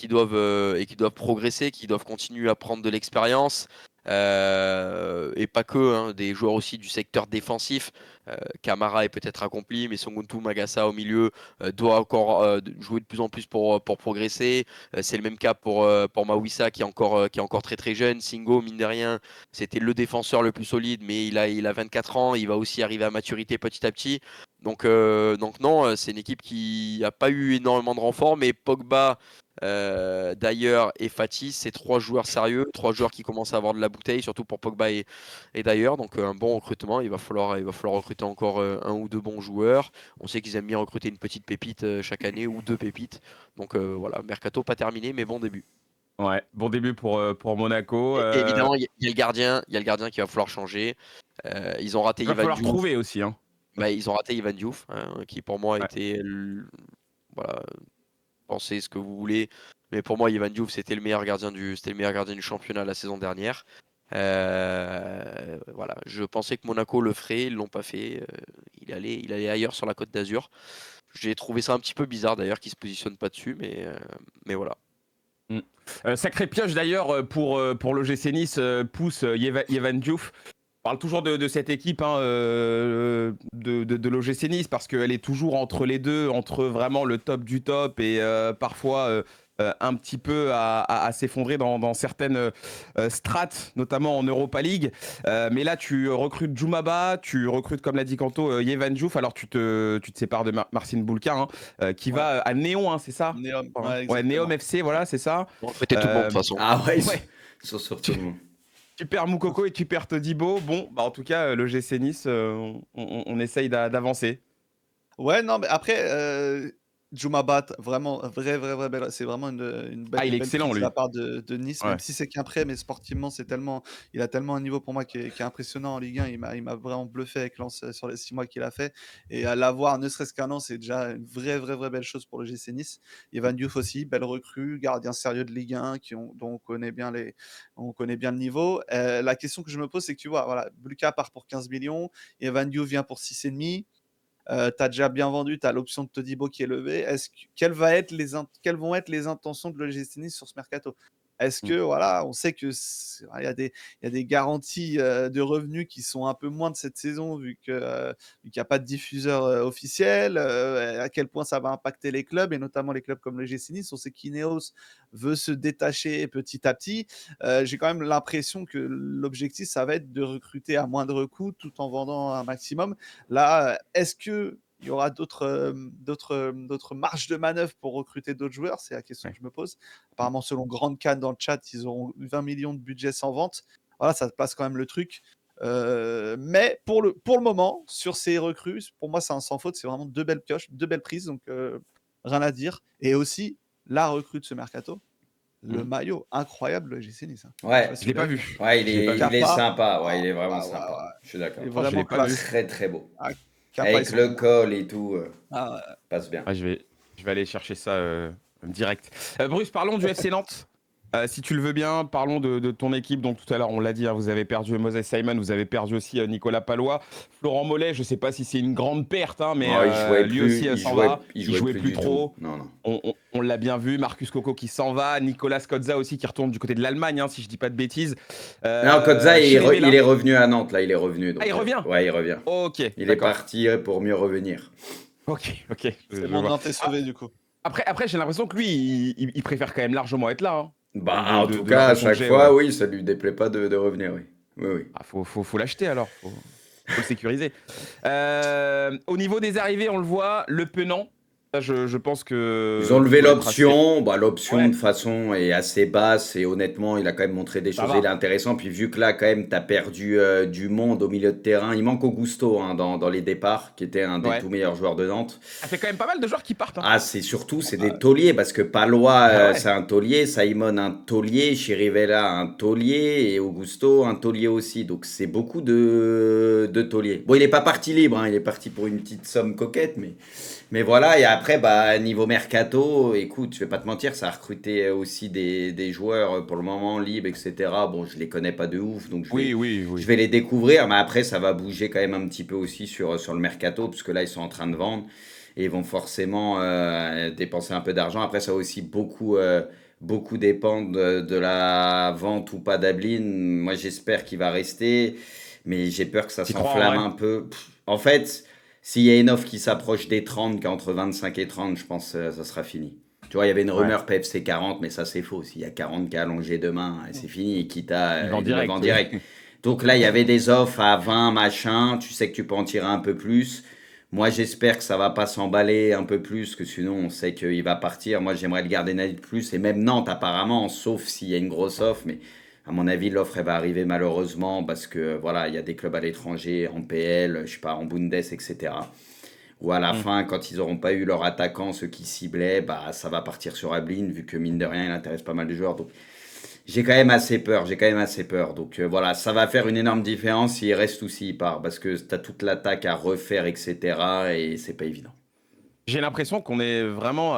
doivent progresser, qui doivent continuer à prendre de l'expérience. Et pas que, hein, des joueurs aussi du secteur défensif. Camara est peut-être accompli, mais Songuntu Magassa au milieu doit encore jouer de plus en plus pour progresser. C'est le même cas pour Mawissa qui est encore très très jeune. Singo, mine de rien, c'était le défenseur le plus solide, mais il a 24 ans. Il va aussi arriver à maturité petit à petit. Donc non, c'est une équipe qui n'a pas eu énormément de renforts, mais Pogba, d'ailleurs, et Fati, c'est trois joueurs sérieux, trois joueurs qui commencent à avoir de la bouteille, surtout pour Pogba et d'ailleurs. Donc un bon recrutement, il va falloir recruter encore un ou deux bons joueurs. On sait qu'ils aiment bien recruter une petite pépite chaque année ou deux pépites. Donc voilà, mercato pas terminé, mais bon début. Ouais, bon début pour Monaco. Et évidemment, il y a le gardien, il y a le gardien qui va falloir changer. Ils ont raté Il va Ivan falloir Diouf. trouver aussi. Hein. Bah, ils ont raté Ivan Diouf, hein, qui pour moi Ouais. était voilà, pensez ce que vous voulez, mais pour moi Ivan Diouf c'était le meilleur gardien du championnat la saison dernière. Voilà, je pensais que Monaco le ferait, ils l'ont pas fait. Il allait ailleurs sur la Côte d'Azur. J'ai trouvé ça un petit peu bizarre d'ailleurs qu'il se positionne pas dessus, mais voilà. Sacré pioche d'ailleurs pour l'OGC Nice, pousse Yevan Diouf. On parle toujours de cette équipe hein, de l'OGC Nice parce qu'elle est toujours entre les deux, entre vraiment le top du top et parfois un petit peu à s'effondrer dans certaines strates, notamment en Europa League. Mais là, tu recrutes Djoumaba, tu recrutes, comme l'a dit Kanto, Yevan Diouf. Alors, tu te sépares de Marcin Bulka, hein, qui Ouais, va à Néon, hein, c'est ça? Néom, Enfin, ouais, ouais, Néom exactement. FC, voilà, c'est ça. On recrutait tout le monde de toute façon. Ah ouais, Ouais, ils sont sur tout le monde. tu perds Moukoko et tu perds Todibo. Bon, bah en tout cas, le GC Nice, on essaye d'avancer. Ouais, non, mais après, Djoumabat, vraiment, vrai belle, c'est vraiment Ah, il est belle excellent, prise de lui. la part de Nice, Ouais. même si c'est qu'un prêt, mais sportivement, il a tellement un niveau pour moi qui est impressionnant en Ligue 1. Il m'a vraiment bluffé avec Lens sur les 6 mois qu'il a fait. Et à l'avoir, ne serait-ce qu'un an, c'est déjà une vraie belle chose pour le GC Nice. Evan Diouf aussi, belle recrue, gardien sérieux de Ligue 1, dont on connaît bien le niveau. La question que je me pose, c'est que tu vois, voilà, Bulka part pour 15 millions, Evan Diouf vient pour 6,5. Tu as déjà bien vendu, tu as l'option de Todibo qui est levée. Quelles vont être les intentions de l'OGC Nice sur ce mercato? Est-ce Mm. que, voilà, on sait que il y a des garanties de revenus qui sont un peu moins de cette saison vu qu'il n'y a pas de diffuseur officiel, à quel point ça va impacter les clubs et notamment les clubs comme le GC Nice. On sait qu'Ineos veut se détacher petit à petit. J'ai quand même l'impression que l'objectif, ça va être de recruter à moindre coût tout en vendant un maximum. Là, est-ce qu'il y aura d'autres marges de manœuvre pour recruter d'autres joueurs? C'est la question Ouais. que je me pose. Apparemment, selon Grande Cannes dans le chat, ils auront 20 millions de budget sans vente. Voilà, ça passe quand même le truc. Mais pour le moment, sur ces recrues, pour moi, c'est un sans faute. C'est vraiment deux belles pioches, deux belles prises. Donc, rien à dire. Et aussi, la recrue de ce mercato, le Mm. maillot incroyable, j'ai signé ça. Je sais pas Ouais, si Je l'ai vous pas l'avez vu. vu. ouais, Je l'ai pas vu. il est Kappa, sympa. Ouais, ah, il est vraiment ouais, sympa. ouais. Je suis d'accord. Il est Oh, je l'ai vraiment pas vu. classe. Très très beau. Ah, Kappa, ils Avec sont le bons. col et tout, Ah, ouais. passe bien. Ah, je vais aller chercher ça direct. Bruce, parlons du FC Nantes. Si tu le veux bien, parlons de ton équipe. Donc tout à l'heure, on l'a dit, hein, vous avez perdu Moses Simon, vous avez perdu aussi Nicolas Palois. Florent Mollet, je ne sais pas si c'est une grande perte, hein, mais Non, il jouait lui plus, aussi s'en va. il Il jouait jouait plus plus du tout. trop. Non, non. On l'a bien vu. Marcus Coco qui s'en va. Nicolas Cozza aussi qui retourne du côté de l'Allemagne, hein, si je dis pas de bêtises. Non, Kotza, il Chirivella. est revenu à Nantes, là, il est revenu. Ah, Donc, il revient. ouais, il revient. Ok, Il est d'accord. parti pour mieux revenir. Ok, C'est je bon, vois. Nantes est sauvé du coup. Après j'ai l'impression que lui, il préfère quand même largement être là. Hein. Bah, en tout De cas, à l'impression que chaque j'ai, fois, ouais. oui, ça lui déplaît pas de revenir, oui. Oui, oui. Ah, faut l'acheter alors, faut le sécuriser. Au niveau des arrivées, on le voit, Le Penant, ça, je pense Ils ont que il levé doit être assez. l'option. Bah, l'option, de Ouais, façon, est assez basse. Et honnêtement, il a quand même montré des ça choses. Il est va. intéressant. Puis, vu que là, quand même, tu as perdu du monde au milieu de terrain, il manque Augusto hein, dans les départs, qui était un des Ouais. tout meilleurs joueurs de Nantes. Ça fait quand même pas mal de joueurs qui partent. Hein. Ah, c'est des tauliers, parce que Palois, Ah c'est ouais. un taulier, Simon, un taulier, Chirivella, un taulier, et Augusto, un taulier aussi. Donc, c'est beaucoup de tauliers. Bon, il n'est pas parti libre, hein, il est parti pour une petite somme coquette, mais voilà. Et après, bah, niveau mercato, écoute, je vais pas te mentir, ça a recruté aussi des joueurs pour le moment libres, etc. Bon, je les connais pas de ouf, donc Oui, je oui. vais les découvrir, mais après, ça va bouger quand même un petit peu aussi sur le mercato, parce que là, ils sont en train de vendre et ils vont forcément dépenser un peu d'argent. Après, ça va aussi beaucoup dépendre de la vente ou pas d'Ablin. Moi, j'espère qu'il va rester, mais j'ai peur que ça Tu crois en s'enflamme vrai? un peu. En fait, s'il y a une offre qui s'approche des 30, qui est entre 25 et 30, je pense que ça sera fini. Tu vois, il y avait une Ouais. rumeur PFC 40, mais ça, c'est faux. S'il y a 40 qui a allongé demain, c'est fini. Et quitte Il vend il le vend direct, oui. direct. Donc là, il y avait des offres à 20, machin. Tu sais que tu peux en tirer un peu plus. Moi, j'espère que ça va pas s'emballer un peu plus, que sinon, on sait qu'il va partir. Moi, j'aimerais le garder Naïd plus. Et même Nantes, apparemment, sauf s'il y a une grosse offre. Mais à mon avis, l'offre, elle va arriver malheureusement parce que, voilà, il y a des clubs à l'étranger, en PL, je sais pas, en Bundes, etc. Ou à la Hmm. fin, quand ils n'auront pas eu leur attaquant, ceux qui ciblaient, bah, ça va partir sur Ablin, vu que mine de rien, il intéresse pas mal de joueurs. Donc, J'ai quand même assez peur, j'ai quand même assez peur. Donc voilà, ça va faire une énorme différence s'il reste ou s'il part, parce que tu as toute l'attaque à refaire, etc. Et c'est pas évident. J'ai l'impression qu'on est vraiment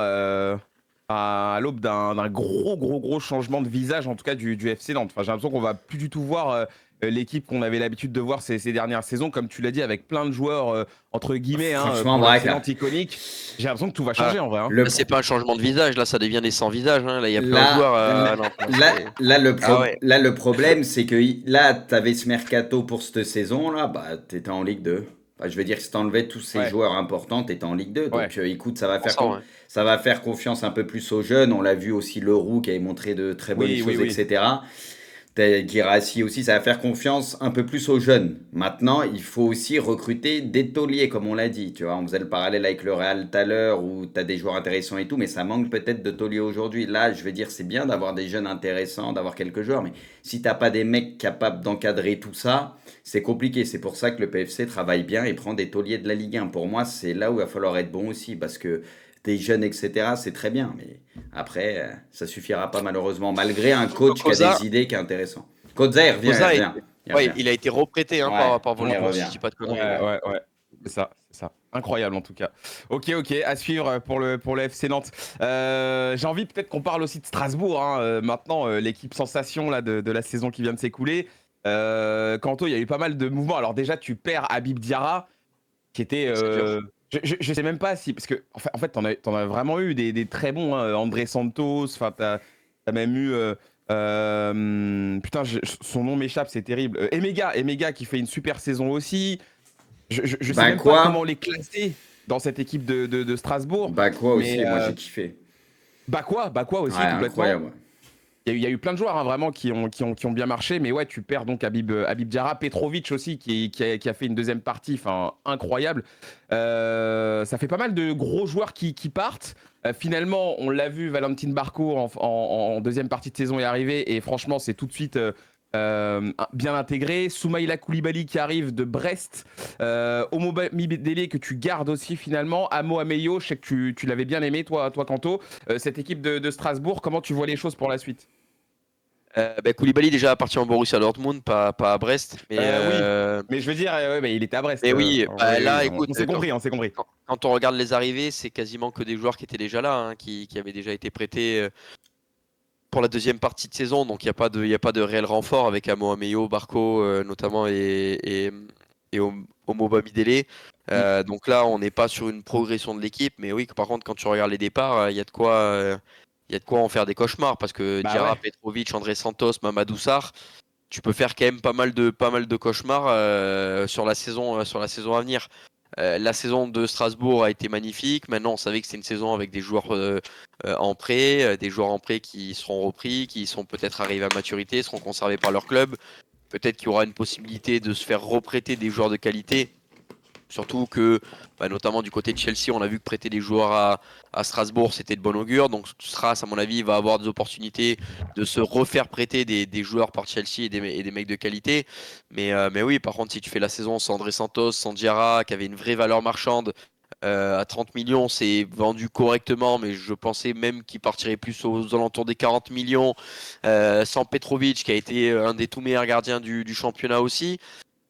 à l'aube d'un gros changement de visage, en tout cas du FC Nantes. Enfin, j'ai l'impression qu'on va plus du tout voir l'équipe qu'on avait l'habitude de voir ces dernières saisons, comme tu l'as dit, avec plein de joueurs, entre guillemets, Franchement, pour le Braque, FC là, Nantes iconique. J'ai l'impression que tout va Ah, changer en vrai. Hein. le là, c'est pro- pas un changement de visage, là, ça devient des sans visages. Hein. Là, il y a plus un là, joueur là, à Nantes. Là, c'est- Ah ouais. là, le problème, c'est que là, tu avais ce mercato pour cette saison-là, bah, tu étais en Ligue 2. Enfin, je veux dire, si tu enlevais tous ces Ouais, joueurs importants, tu étais en Ligue 2. ouais. Donc, écoute, Pour ça, ouais. ça va faire confiance un peu plus aux jeunes. On l'a vu aussi, Leroux qui avait montré de très bonnes Oui. choses, etc. Guirassy aussi, ça va faire confiance un peu plus aux jeunes. Maintenant, il faut aussi recruter des tauliers, comme on l'a dit. Tu vois, on faisait le parallèle avec le Real tout à l'heure, où tu as des joueurs intéressants et tout, mais ça manque peut-être de tauliers aujourd'hui. Là, je veux dire, c'est bien d'avoir des jeunes intéressants, d'avoir quelques joueurs, mais si t'as pas des mecs capables d'encadrer tout ça, c'est compliqué. C'est pour ça que le PFC travaille bien et prend des tauliers de la Ligue 1. Pour moi, c'est là où il va falloir être bon aussi, parce que des jeunes, etc., c'est très bien, mais après, ça suffira pas malheureusement, malgré un Surtout coach qui a Koza, des idées qui est intéressant. Koza, Koza est- il ouais, revient. il a été reprêté hein, Ouais, par il Wolfsburg, si je revient. dis pas de conneries. Ouais, ouais, ouais. C'est ça, c'est ça. Incroyable en tout cas. Ok, à suivre pour le FC Nantes. J'ai envie peut-être qu'on parle aussi de Strasbourg. Hein, maintenant, l'équipe sensation là, de la saison qui vient de s'écouler. Kanto, il y a eu pas mal de mouvements. Alors déjà, tu perds Habib Diarra, qui était... C'est dur. je sais même pas si... Parce que en fait t'en as vraiment eu des très bons. Hein, André Santos, enfin, t'as même eu... putain, son nom m'échappe, c'est terrible. Emega qui fait une super saison aussi. Je sais Bah même pas comment quoi? les classer dans cette équipe de Strasbourg. Bah quoi Mais aussi, moi j'ai kiffé. Bakwa Ouais, aussi, complètement. incroyable. Il y a eu plein de joueurs hein, vraiment qui ont bien marché. Mais ouais, tu perds donc Habib Diarra, Petrovic aussi, qui a fait une deuxième partie incroyable. Ça fait pas mal de gros joueurs qui partent. Finalement, on l'a vu, Valentin Barco en deuxième partie de saison est arrivé. Et franchement, c'est tout de suite bien intégré. Soumaïla Koulibaly qui arrive de Brest. Omo Bamidele que tu gardes aussi finalement. Amo Ameyo, je sais que tu l'avais bien aimé, toi Kanto. Cette équipe de Strasbourg, comment tu vois les choses pour la suite? Koulibaly déjà appartient au Borussia Dortmund, pas à Brest. Oui, mais je veux dire, ouais, mais il était à Brest. Mais oui, Oui, là, on écoute, s'est compris, on s'est compris. quand on regarde les arrivées, c'est quasiment que des joueurs qui étaient déjà là, hein, qui avaient déjà été prêtés pour la deuxième partie de saison. Donc il n'y a pas de réel renfort avec Amo Ameyo, Barco notamment et Omo Bamidele. Mm. Donc là, on n'est pas sur une progression de l'équipe. Mais oui, par contre, quand tu regardes les départs, il y a de quoi. Il y a de quoi en faire des cauchemars parce que Bah Diarra, ouais. Petrovic, André Santos, Mamadou Sarr, tu peux faire quand même pas mal de cauchemars sur la saison à venir. La saison de Strasbourg a été magnifique. Maintenant, on savait que c'est une saison avec des joueurs en prêt, des joueurs en prêt qui seront repris, qui sont peut-être arrivés à maturité, seront conservés par leur club. Peut-être qu'il y aura une possibilité de se faire reprêter des joueurs de qualité. Surtout que, notamment du côté de Chelsea, on a vu que prêter des joueurs à Strasbourg, c'était de bon augure. Donc Stras, à mon avis, va avoir des opportunités de se refaire prêter des joueurs par Chelsea et des mecs de qualité. Mais oui, par contre, si tu fais la saison sans André Santos, sans Diarra, qui avait une vraie valeur marchande, à 30 millions, c'est vendu correctement, mais je pensais même qu'il partirait plus aux alentours des 40 millions, sans Petrovic, qui a été un des tout meilleurs gardiens du championnat aussi.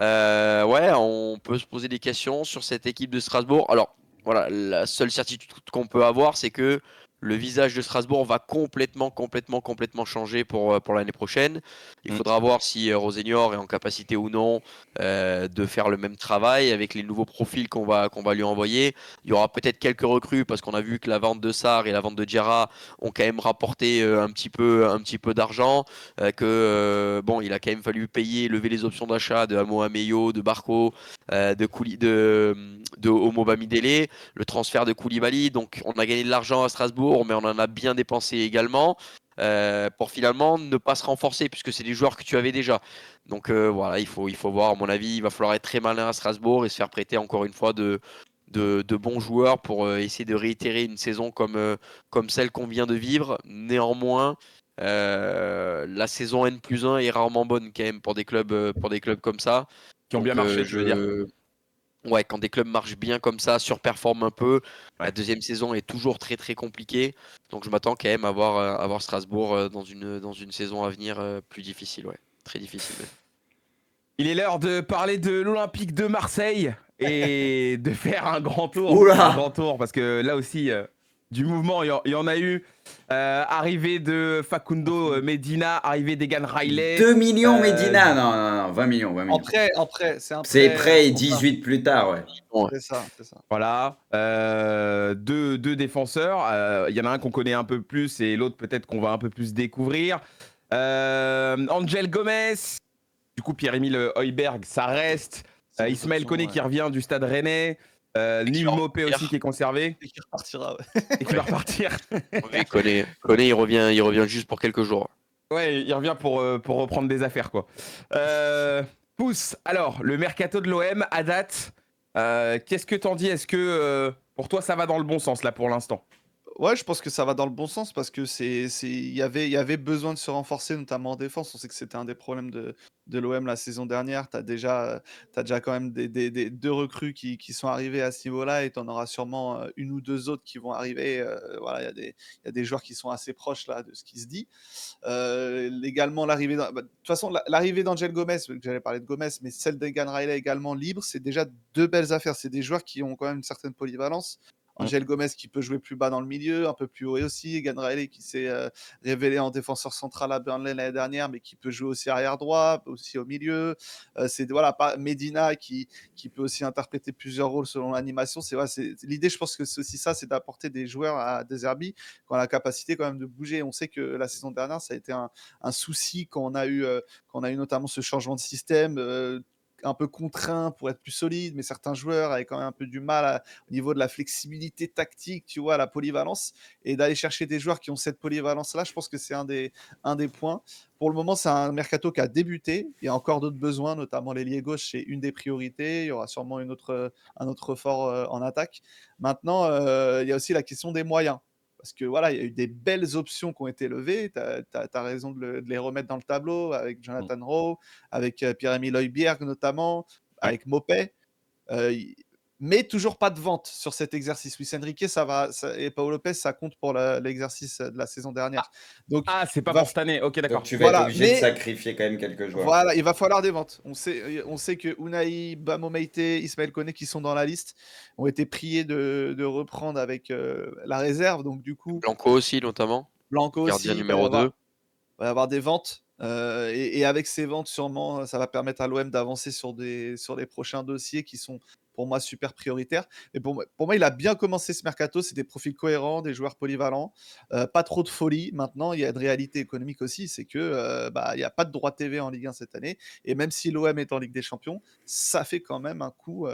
Ouais, on peut se poser des questions sur cette équipe de Strasbourg. Alors, voilà, la seule certitude qu'on peut avoir, c'est que le visage de Strasbourg va complètement changer pour l'année prochaine. Il Mm. faudra voir si Rosenior est en capacité ou non de faire le même travail avec les nouveaux profils qu'on va lui envoyer. Il y aura peut-être quelques recrues parce qu'on a vu que la vente de Sarr et la vente de Diarra ont quand même rapporté un petit peu d'argent. Bon, il a quand même fallu payer, lever les options d'achat de Amo Ameyo, de Barco, de Omo Bamidele, le transfert de Koulibaly. Donc, on a gagné de l'argent à Strasbourg, mais on en a bien dépensé également. Pour finalement ne pas se renforcer puisque c'est des joueurs que tu avais déjà. Donc voilà, il faut voir. À mon avis, il va falloir être très malin à Strasbourg et se faire prêter encore une fois de bons joueurs pour essayer de réitérer une saison comme celle qu'on vient de vivre. Néanmoins, la saison N+1 est rarement bonne quand même pour des clubs comme ça. Qui ont bien Donc marché, tu veux dire? Ouais, quand des clubs marchent bien comme ça, surperforment un peu, la Ouais. deuxième saison est toujours très très compliquée. Donc je m'attends quand même à voir Strasbourg dans une saison à venir plus difficile, ouais. Très difficile même. Il est l'heure de parler de l'Olympique de Marseille et de faire un grand tour. Un Oula! grand tour, parce que là aussi, du mouvement, il y en a eu. Arrivée de Facundo Medina, arrivée d'Egan Riley. 2 millions euh, Medina? Non, non, non, 20 millions, 20 millions. En prêt, c'est un C'est prêt prêt et pour ça. 18 plus tard, ouais. Ouais. C'est ça, c'est ça. Voilà. Deux défenseurs. Il y en a un qu'on connaît un peu plus et l'autre peut-être qu'on va un peu plus découvrir. Angel Gomez. Du coup, Pierre-Emile Højbjerg, ça reste. C'est des Ismaël options, Koné ouais. qui revient du Stade Rennais. qui Nil va Mopé repartir. aussi qui est conservé Et qui repartira, ouais. et qui va repartir. Oui, Koné, il revient juste pour quelques jours. Ouais, il revient pour reprendre des affaires, quoi. Pousse, alors, le mercato de l'OM à date, qu'est-ce que t'en dis? Est-ce que pour toi ça va dans le bon sens là pour l'instant? Ouais, je pense que ça va dans le bon sens parce que il y avait besoin de se renforcer, notamment en défense. On sait que c'était un des problèmes de l'OM la saison dernière. T'as déjà quand même deux recrues qui sont arrivées à ce niveau-là et tu en auras sûrement une ou deux autres qui vont arriver. Voilà, il y a des joueurs qui sont assez proches là de ce qui se dit. Également, de toute façon, l'arrivée d'Angel Gomez, que j'allais parler de Gomez, mais celle d'Egan Riley également libre, c'est déjà deux belles affaires. C'est des joueurs qui ont quand même une certaine polyvalence. Angel Gomez qui peut jouer plus bas dans le milieu, un peu plus haut aussi. Egan Riley qui s'est révélé en défenseur central à Burnley l'année dernière, mais qui peut jouer aussi arrière droit, aussi au milieu. C'est voilà, Medina qui peut aussi interpréter plusieurs rôles selon l'animation. L'idée, je pense que c'est aussi ça, c'est d'apporter des joueurs à De Zerbi qui ont la capacité quand même de bouger. On sait que la saison dernière, ça a été un souci quand on a eu notamment ce changement de système. Un peu contraint pour être plus solide, mais certains joueurs avaient quand même un peu du mal au niveau de la flexibilité tactique, tu vois, la polyvalence, et d'aller chercher des joueurs qui ont cette polyvalence-là, je pense que c'est un des points. Pour le moment, c'est un mercato qui a débuté, il y a encore d'autres besoins, notamment l'ailier gauche, c'est une des priorités, il y aura sûrement un autre effort en attaque. Maintenant, il y a aussi la question des moyens. Parce que voilà, il y a eu des belles options qui ont été levées. Tu as raison de les remettre dans le tableau avec Jonathan Rowe, avec Pierre-Emile Højbjerg notamment, Ouais. avec Mopé. Mais toujours pas de vente sur cet exercice. Luis Enrique et Paul Lopez, ça compte pour l'exercice de la saison dernière. Donc, Ah, c'est pas va- pour cette année, ok, Donc d'accord. tu vas être voilà, obligé de mais sacrifier quand même quelques joueurs. voilà, il va falloir des ventes. On sait que Unai, Bamo Meite, Ismaël Koné qui sont dans la liste ont été priés de reprendre avec la réserve. Donc du coup, Blanco aussi, notamment, Blanco gardien aussi, numéro 2. il va y avoir des ventes. Et avec ces ventes, sûrement, ça va permettre à l'OM d'avancer sur des prochains dossiers qui sont pour moi super prioritaires. Et pour moi, il a bien commencé ce mercato. C'est des profils cohérents, des joueurs polyvalents, pas trop de folie. Maintenant, il y a une réalité économique aussi, c'est que il n'y a pas de droit TV en Ligue 1 cette année. Et même si l'OM est en Ligue des Champions, ça fait quand même un coup,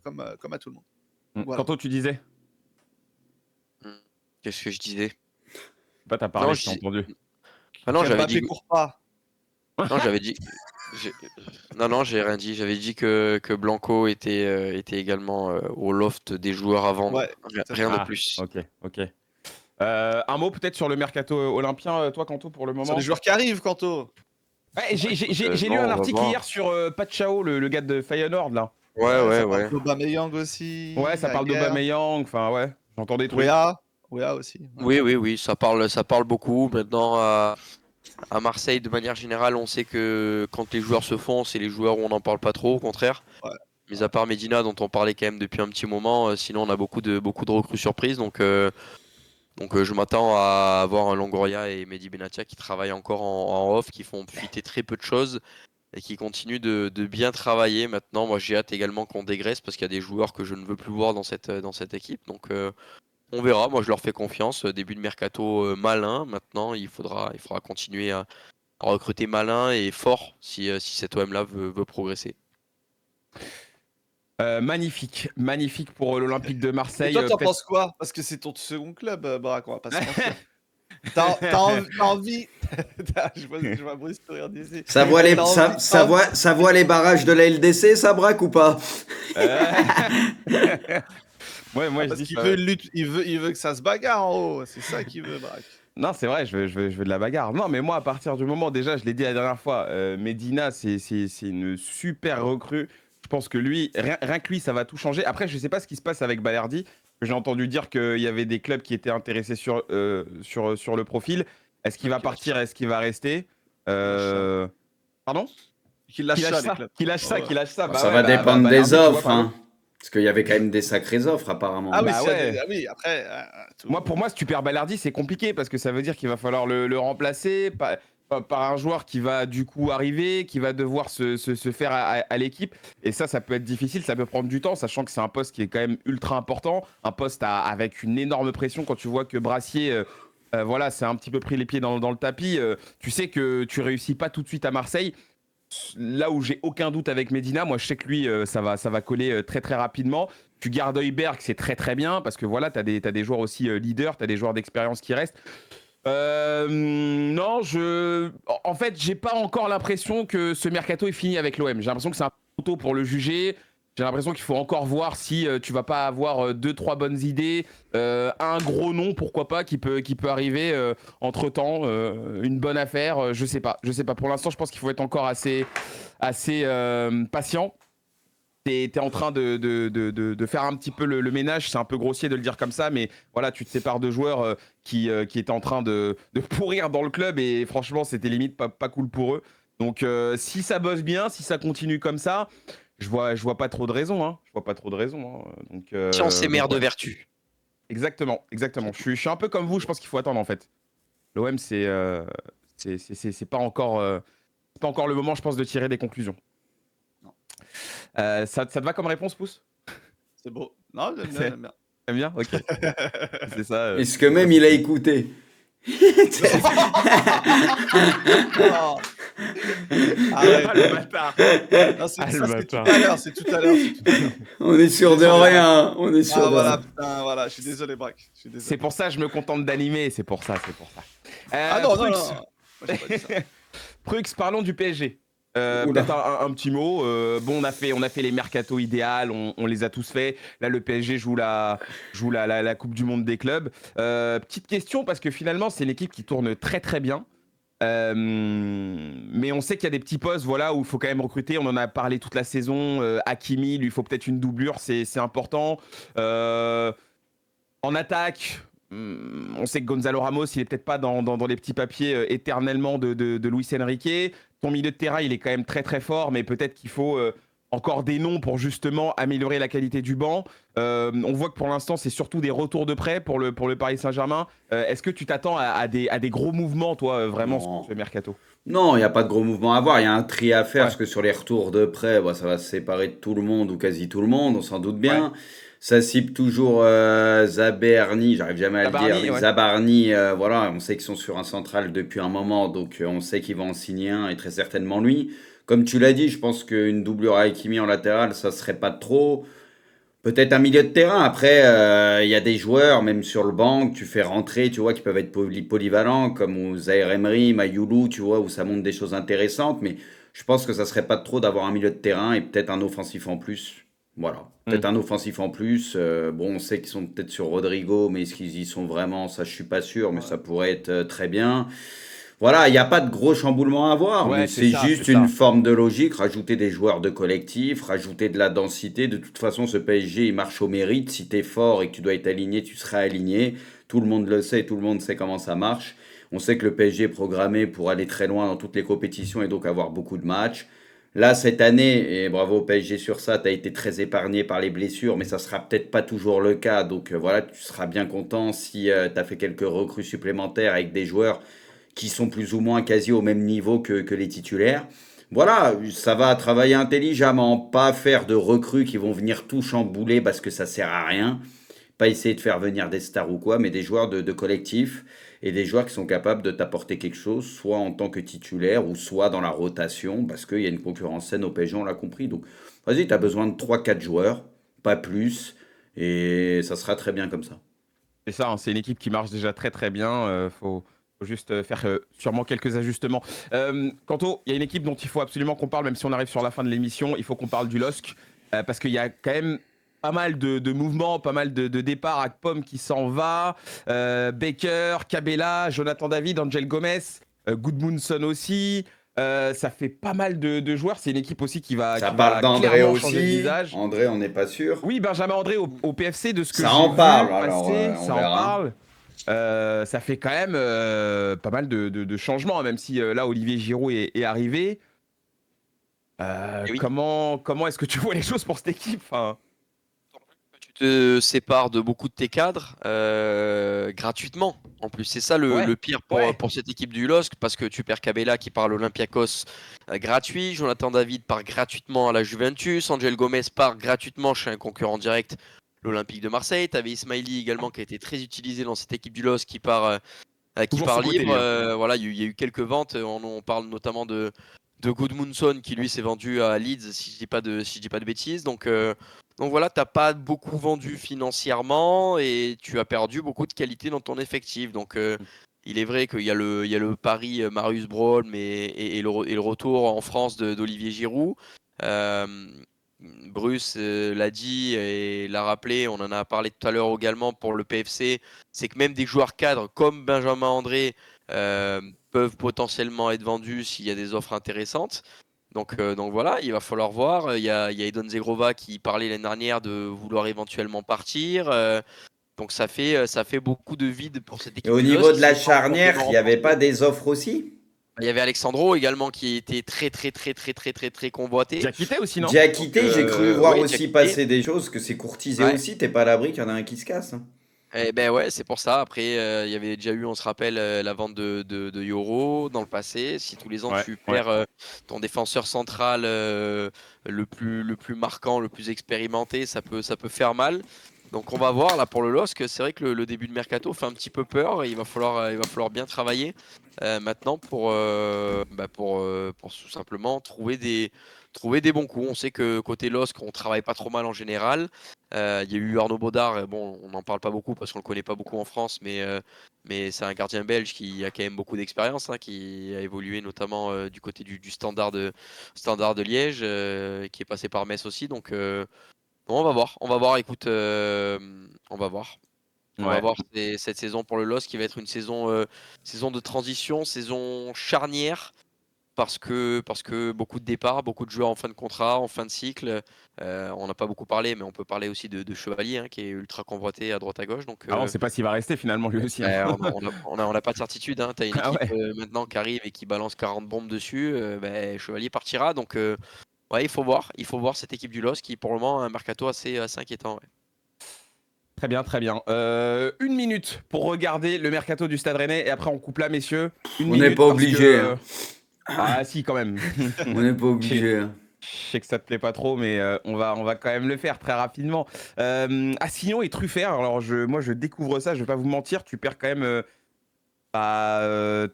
comme à tout le monde. Voilà. Kanto, tu disais? Qu'est-ce que je disais? Pas t'as parlé, Non, je t'ai entendu. Ah non, j'avais Mbappé dit. court pas. Non, j'avais dit. j'ai- Non, j'ai rien dit. J'avais dit que Blanco était également au loft des joueurs à vendre. Ouais, Rien de Ah, plus. ok. Un mot peut-être sur le mercato olympien, toi Kanto, pour le Sur moment? les joueurs qui arrivent, Kanto. Ouais, j'ai lu Non, un on va article voir. hier sur Pachao, le gars de Feyenoord, là. Ça Ouais. parle d'Aubameyang aussi. Ouais, ça parle Aguerd, d'Aubameyang, enfin ouais, j'entends des trucs. Wea aussi. Ouais. Oui, ça parle beaucoup. Maintenant, à Marseille, de manière générale, on sait que quand les joueurs se font, c'est les joueurs où on n'en parle pas trop, au contraire. Ouais. Mis à part Medina, dont on parlait quand même depuis un petit moment, sinon on a beaucoup de recrues surprises. Donc je m'attends à avoir un Longoria et Mehdi Benatia qui travaillent encore en off, qui font fuiter très peu de choses et qui continuent de bien travailler. Maintenant, moi j'ai hâte également qu'on dégraisse parce qu'il y a des joueurs que je ne veux plus voir dans cette équipe. Donc on verra, moi je leur fais confiance. Début de mercato malin. Maintenant, il faudra continuer à recruter malin et fort si cet OM-là veut progresser. Magnifique pour l'Olympique de Et Marseille. toi, t'en Peut-être- penses quoi? Parce que c'est ton second club, Barak, on va pas se mentir. T'as envie. Je vois Brice sourire d'ici. Ça voit les, T'as ça, envie- ça voit, ça voit les barrages de la LDC, ça braque ou pas? Euh, moi je Parce dis qu'il ça. veut lutte, il veut que ça se bagarre en haut. C'est ça qu'il veut, Barak. Non, c'est vrai, je veux de la bagarre. Non, mais moi, à partir du moment, déjà, je l'ai dit la dernière fois, Medina, c'est une super recrue. Je pense que lui, rien que lui, ça va tout changer. Après, je sais pas ce qui se passe avec Balerdi. J'ai entendu dire qu'il y avait des clubs qui étaient intéressés sur le profil. Est-ce qu'il va partir? Est-ce qu'il va rester? Pardon? Qu'il lâche ça, les ça, clubs. qu'il lâche ça, qu'il lâche ça. Ça va dépendre des offres, hein. Parce qu'il y avait quand même des sacrées offres, apparemment. Ah oui, Bah ouais. oui, après. Pour moi, si tu perds Balerdi, c'est compliqué parce que ça veut dire qu'il va falloir le remplacer par un joueur qui va du coup arriver, qui va devoir se faire à l'équipe. Et ça peut être difficile, ça peut prendre du temps, sachant que c'est un poste qui est quand même ultra important, un poste avec une énorme pression. Quand tu vois que Brassier, voilà, c'est un petit peu pris les pieds dans le tapis, tu sais que tu réussis pas tout de suite à Marseille. Là où j'ai aucun doute avec Medina, moi je sais que lui, ça va coller très très rapidement. Tu gardes Heuberg, c'est très très bien parce que voilà, t'as des joueurs aussi leaders, t'as des joueurs d'expérience qui restent. Non, en fait, j'ai pas encore l'impression que ce mercato est fini avec l'OM. J'ai l'impression que c'est un peu tôt pour le juger. J'ai l'impression qu'il faut encore voir si tu vas pas avoir 2-3 bonnes idées, un gros nom, pourquoi pas, qui peut arriver entre temps, une bonne affaire. Je sais pas. Pour l'instant, je pense qu'il faut être encore assez patient. T'es en train de faire un petit peu le ménage, c'est un peu grossier de le dire comme ça, mais voilà, tu te sépares de joueurs qui étaient en train de pourrir dans le club et franchement, c'était limite pas cool pour eux. Donc, si ça bosse bien, si ça continue comme ça, je vois pas trop de raison. Hein. Donc, Si on s'émère de ouais. vertu. Exactement. Je suis un peu comme vous, je pense qu'il faut attendre en fait. L'OM, c'est pas encore le moment, je pense, de tirer des conclusions. Ça te va comme réponse, Pouce? C'est beau. Non, j'aime bien. T'aimes bien? Ok. C'est ça. Est-ce que même il a écouté? Arrête. Le bâtard. Non, c'est le ça, c'est tout bâtard. à l'heure. C'est tout à l'heure. On est sûr de rien. On est sûr de Voilà, rien. putain, voilà. Je suis désolé, Braque. C'est pour ça que je me contente d'animer, c'est pour ça. Ah non. Prux. Moi, j'ai pas dit ça. Prux, parlons du PSG. Oula. Peut-être un petit mot. Bon, on a fait les mercatos idéal, on les a tous faits. Là, le PSG joue la Coupe du Monde des clubs. Petite question, parce que finalement, c'est une équipe qui tourne très très bien. Mais on sait qu'il y a des petits postes, voilà, où il faut quand même recruter. On en a parlé toute la saison. Hakimi, lui, il faut peut-être une doublure, c'est important. En attaque, on sait que Gonzalo Ramos, il est peut-être pas dans les petits papiers éternellement de Luis Enrique. Ton milieu de terrain, il est quand même très très fort, mais peut-être qu'il faut encore des noms pour justement améliorer la qualité du banc. On voit que pour l'instant, c'est surtout des retours de prêt pour le Paris Saint-Germain. Est-ce que tu t'attends à des gros mouvements, toi, vraiment, Non. sur ce mercato? Non, il n'y a pas de gros mouvement à voir. Il y a un tri à faire Ouais. parce que sur les retours de prêt, bah, ça va se séparer de tout le monde ou quasi tout le monde, on s'en doute bien. Ouais. Ça cible toujours Zabarni, j'arrive jamais à le Zabarni, dire. ouais. Zabarni, voilà, on sait qu'ils sont sur un central depuis un moment, donc on sait qu'ils vont en signer un et très certainement lui. Comme tu l'as dit, je pense qu'une doublure à Hakimi en latéral, ça serait pas trop. Peut-être un milieu de terrain. Après, il y a des joueurs, même sur le banc, que tu fais rentrer, tu vois, qui peuvent être polyvalents, comme Zaïre Emery, Mayoulou, tu vois, où ça montre des choses intéressantes. Mais je pense que ça serait pas trop d'avoir un milieu de terrain et peut-être un offensif en plus. Voilà. Peut-être un offensif en plus. Bon, on sait qu'ils sont peut-être sur Rodrigo, mais est-ce qu'ils y sont vraiment? Ça, je suis pas sûr, mais ça pourrait être très bien. Voilà, il n'y a pas de gros chamboulement à voir, Ouais, mais c'est c'est ça, juste c'est une ça. forme de logique, rajouter des joueurs de collectif, rajouter de la densité. De toute façon, ce PSG, il marche au mérite. Si tu es fort et que tu dois être aligné, tu seras aligné. Tout le monde le sait, tout le monde sait comment ça marche. On sait que le PSG est programmé pour aller très loin dans toutes les compétitions et donc avoir beaucoup de matchs. Là, cette année, et bravo au PSG sur ça, tu as été très épargné par les blessures, mais ça sera peut-être pas toujours le cas. Donc voilà, tu seras bien content si tu as fait quelques recrues supplémentaires avec des joueurs qui sont plus ou moins quasi au même niveau que les titulaires. Voilà, ça va travailler intelligemment, pas faire de recrues qui vont venir tout chambouler parce que ça sert à rien. Pas essayer de faire venir des stars ou quoi, mais des joueurs de collectif et des joueurs qui sont capables de t'apporter quelque chose, soit en tant que titulaire ou soit dans la rotation, parce qu'il y a une concurrence saine au PSG, on l'a compris. Donc, vas-y, tu as besoin de 3-4 joueurs, pas plus, et ça sera très bien comme ça. C'est ça, hein, c'est une équipe qui marche déjà très très bien. Faut juste faire sûrement quelques ajustements. Quanto, il y a une équipe dont il faut absolument qu'on parle, même si on arrive sur la fin de l'émission, il faut qu'on parle du LOSC, parce qu'il y a quand même pas mal de mouvements, pas mal de départs. Akpom qui s'en va, Baker, Cabella, Jonathan David, Angel Gomez, Gudmundsson aussi. Ça fait pas mal de joueurs. C'est une équipe aussi Ça qui parle va d'André clairement changer de aussi. visage. André, on n'est pas sûr. Oui, Benjamin André au PFC, de ce que Ça j'ai en parle, vu alors passer, on ça en verra. parle. Ça fait quand même pas mal de changements, hein, même si là, Olivier Giroud est arrivé. Et oui. Comment est-ce que tu vois les choses pour cette équipe? Enfin, Tu te sépares de beaucoup de tes cadres gratuitement. En plus, c'est ça ouais, le pire ouais. pour cette équipe du LOSC, parce que tu perds Cabella qui part à l'Olympiakos gratuit, Jonathan David part gratuitement à la Juventus, Angel Gomez part gratuitement chez un concurrent direct, l'Olympique de Marseille. Tu avais Ismaili également qui a été très utilisé dans cette équipe du LOSC qui Toujours part sous-coté, libre. lui, hein. Voilà, il y a eu quelques ventes. On parle notamment de Goodmunson qui lui s'est vendu à Leeds, si je dis pas de bêtises. Donc voilà, t'as pas beaucoup vendu financièrement et tu as perdu beaucoup de qualité dans ton effectif. Donc il est vrai qu'il y a il y a le pari Marius Braun et le retour en France d'Olivier Giroud. Euh, Bruce l'a dit et l'a rappelé, on en a parlé tout à l'heure également pour le PFC, c'est que même des joueurs cadres comme Benjamin André peuvent potentiellement être vendus s'il y a des offres intéressantes. Donc voilà, il va falloir voir. Il y a Edon Zegrova qui parlait l'année dernière de vouloir éventuellement partir. Donc ça fait beaucoup de vide pour cette Et équipe au du LOS niveau de qui la s'est pas charnière, forcément il n'y avait renforcée. pas des offres aussi? Il y avait Alexandro également qui était très convoité. Diakité aussi, non? Diakité, j'ai cru voir Ouais, aussi Diakité. passer des choses, que c'est courtisé Ouais. aussi. T'es pas à l'abri qu'il y en a un qui se casse, hein. Eh ben ouais, c'est pour ça. Après, il y avait déjà eu, on se rappelle, la vente de Yoro dans le passé. Si tous les ans Ouais, tu ouais. perds ton défenseur central le plus marquant, le plus expérimenté, ça peut faire mal. Donc on va voir là pour le LOSC. C'est vrai que le début de mercato fait un petit peu peur. Et il va falloir bien travailler maintenant pour tout simplement trouver des bons coups. On sait que côté LOSC, on travaille pas trop mal en général. Il y a eu Arnaud Baudard, bon, on n'en parle pas beaucoup parce qu'on le connaît pas beaucoup en France, mais c'est un gardien belge qui a quand même beaucoup d'expérience, hein, qui a évolué notamment du côté du Standard de Liège, qui est passé par Metz aussi. Donc, bon, on va voir, écoute, on va voir. On va Ouais. voir cette saison pour le LOS qui va être une saison de transition, saison charnière parce que beaucoup de départs, beaucoup de joueurs en fin de contrat, en fin de cycle. On n'a pas beaucoup parlé, mais on peut parler aussi de Chevalier, hein, qui est ultra convoité à droite à gauche. Donc, Ah, on sait pas s'il va rester finalement, lui aussi, hein. on a pas de certitude. Hein. Tu as une Ah équipe ouais. maintenant qui arrive et qui balance 40 bombes dessus. Chevalier partira. Donc, ouais, il faut voir. Il faut voir cette équipe du LOS qui, pour le moment, a un mercato assez inquiétant. Ouais. Très bien, très bien. Une minute pour regarder le mercato du Stade Rennais et après on coupe là, messieurs. Une On n'est minute pas parce obligé, que... hein. Ah si, quand même. On n'est pas Je sais obligé, hein. je sais que ça te plaît pas trop, mais on va quand même le faire très rapidement. Assignon et Truffert, alors moi je découvre ça, je vais pas vous mentir, tu perds quand même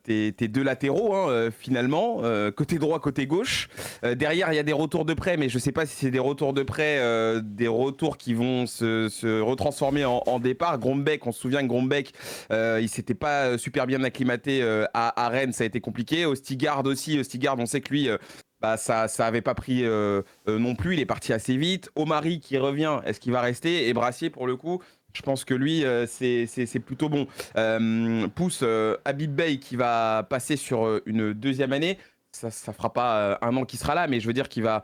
tes deux latéraux, hein, finalement, côté droit, côté gauche. Derrière, il y a des retours de prêt, mais je sais pas si c'est des retours de prêt, des retours qui vont se retransformer en départ. Grombeck, on se souvient que Grombeck, il s'était pas super bien acclimaté à Rennes, ça a été compliqué. Ostigard aussi, Ostigard, on sait que lui, ça avait pas pris non plus, il est parti assez vite. Omari qui revient, est-ce qu'il va rester? Et Brassier, pour le coup, je pense que lui, c'est plutôt bon. Pousse Habib Bey qui va passer sur une deuxième année. Ça fera pas un an qu'il sera là, mais je veux dire qu'il va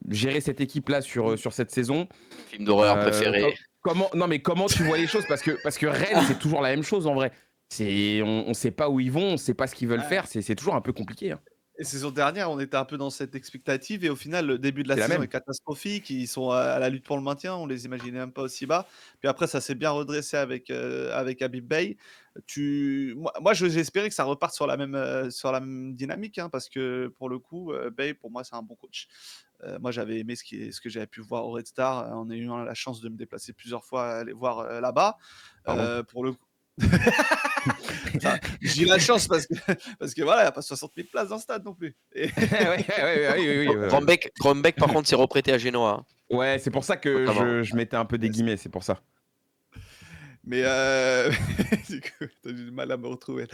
gérer cette équipe-là sur cette saison. Film d'horreur Euh, préféré. com- non, mais comment tu vois les choses? Parce que Rennes, c'est toujours la même chose en vrai. On sait pas où ils vont, on sait pas ce qu'ils veulent faire. C'est toujours un peu compliqué, hein. Et saison dernière, on était un peu dans cette expectative et au final, le début de la C'est la saison même. est catastrophique. Ils sont à la lutte pour le maintien, on les imaginait même pas aussi bas. Puis après, ça s'est bien redressé avec Habib Bey. Moi, j'espérais que ça reparte sur la même dynamique, hein, parce que pour le coup, Bey, pour moi, c'est un bon coach. Moi, j'avais aimé ce que j'avais pu voir au Red Star. On a eu la chance de me déplacer plusieurs fois, aller voir là-bas. Pardon. Pour le coup. Enfin, j'ai eu la chance parce que voilà, il n'y a pas 60 000 places dans le stade non plus. Oui. Grombeck, par contre, s'est reprêté à Genoa, hein, Ouais, c'est pour ça que notamment. je mettais un peu des guillemets, c'est pour ça. Mais du coup, t'as du mal à me retrouver.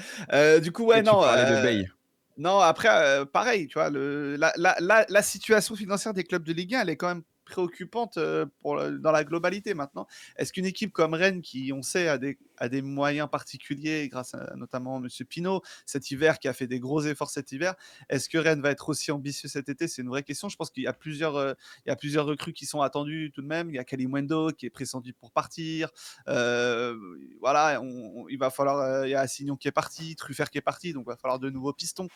Du coup, ouais, Et tu non. parlais de Bey. Non, après, pareil, tu vois, la situation financière des clubs de Ligue 1, elle est quand même préoccupante dans la globalité maintenant. Est-ce qu'une équipe comme Rennes, qui, on sait, a des moyens particuliers, grâce à notamment Monsieur Pinault cet hiver, qui a fait des gros efforts cet hiver. Est-ce que Rennes va être aussi ambitieux cet été? C'est une vraie question. Je pense qu'il y a plusieurs recrues qui sont attendues tout de même. Il y a Kalimundo qui est pressenti pour partir. Voilà, il va falloir. Il y a Assignon qui est parti, Truffert qui est parti, donc il va falloir de nouveaux pistons.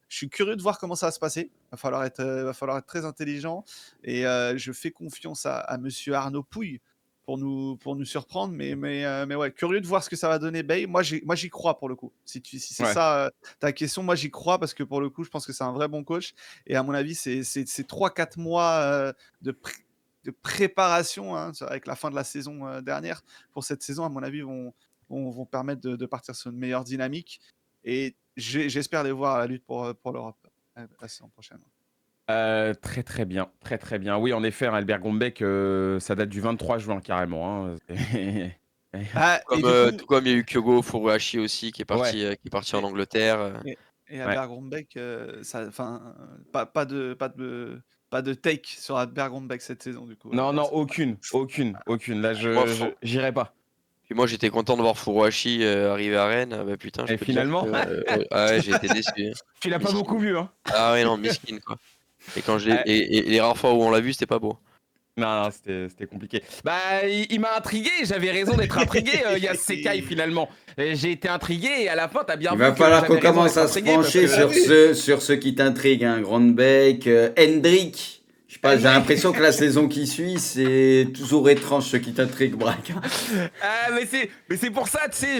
Je suis curieux de voir comment ça va se passer. Va falloir être très intelligent. Et je fais confiance à Monsieur Arnaud Pouille pour nous surprendre. Mais ouais, curieux de voir ce que ça va donner. Bay, moi j'y crois pour le coup. Si c'est Ouais. ça ta question, moi j'y crois parce que pour le coup, je pense que c'est un vrai bon coach. Et à mon avis, c'est 3-4 mois de préparation, hein, avec la fin de la saison dernière. Pour cette saison, à mon avis, vont permettre de partir sur une meilleure dynamique. Et j'espère les voir à la lutte pour l'Europe la saison prochaine. Très très bien, très très bien. Oui, en effet, Albert Gombeck, ça date du 23 juin carrément. Hein. Ah, et du coup, Tout comme il y a eu Kyogo Furuhashi aussi qui est parti, en Angleterre. et Albert Grombeck, pas de take sur Albert Grombeck cette saison du coup. Non, aucune. Là, j'irai pas. Puis moi j'étais content de voir Furuhashi arriver à Rennes. Bah putain, je Et peux te dire finalement, ouais, j'ai été déçu. tu l'as pas beaucoup vu, hein. Ah ouais, non, miskin quoi. Et quand et les rares fois où on l'a vu, c'était pas beau. Non, c'était compliqué. Bah, il m'a intrigué, j'avais raison d'être intrigué, Yas Sekai, finalement. J'ai été intrigué et à la fin, t'as bien Il vu va que falloir j'avais qu'on raison commence d'être à se intrigué parce pencher que- sur ceux qui t'intriguent. Hein. Grandbeck, Hendrick. Je sais pas, j'ai l'impression que la saison qui suit, c'est toujours étrange ceux qui t'intriguent, Braque. Ah, mais c'est pour ça, tu sais,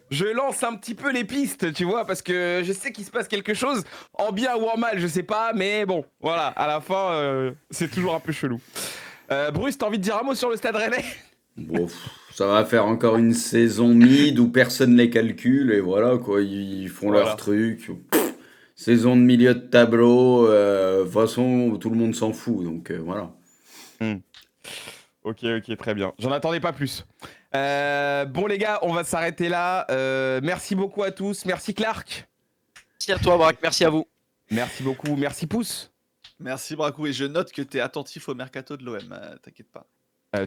je lance un petit peu les pistes, tu vois, parce que je sais qu'il se passe quelque chose, en bien ou en mal, je sais pas, mais bon, voilà, à la fin, c'est toujours un peu chelou. Bruce, t'as envie de dire un mot sur le Stade Rennais? Bon, ça va faire encore une saison mid où personne les calcule et voilà quoi, ils font Voilà. leur truc. Saison de milieu de tableau, de toute façon tout le monde s'en fout donc voilà. Ok, très bien. J'en attendais pas plus. Bon les gars, on va s'arrêter là. Merci beaucoup à tous. Merci Clark. Merci à toi, Braque, merci à vous. Merci beaucoup. Merci Pouce. Merci Bracou, et je note que tu es attentif au mercato de l'OM, t'inquiète pas.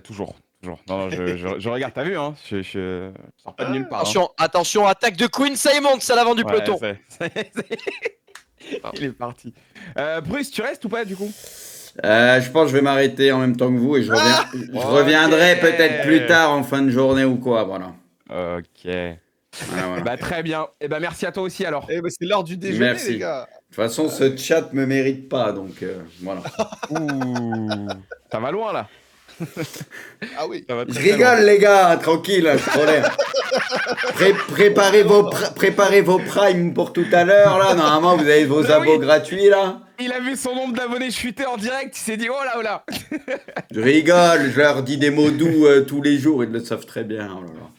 Toujours. Non, je regarde, t'as vu, hein. Je sors pas de nulle part. Attention, attaque de Queen Simon, c'est à l'avant du peloton. Il est parti. Bruce, tu restes ou pas du coup? Je pense que je vais m'arrêter en même temps que vous et je reviendrai peut-être plus tard en fin de journée ou quoi, voilà. Ok. Voilà. Bah très bien. Et bah merci à toi aussi alors. Eh ben, c'est l'heure du déjeuner, Merci. les gars. De toute façon, ce chat me mérite pas, donc voilà. Ouh, ça va loin là. Ah oui. Ça va Je très, très loin. rigole les gars, tranquille, je tolère. Préparez vos primes pour tout à l'heure là. Normalement, vous avez vos Bah abos oui. gratuits là. Il a vu son nombre d'abonnés chuter en direct, il s'est dit oh là. Je rigole, je leur dis des mots doux tous les jours, ils le savent très bien. Oh là là.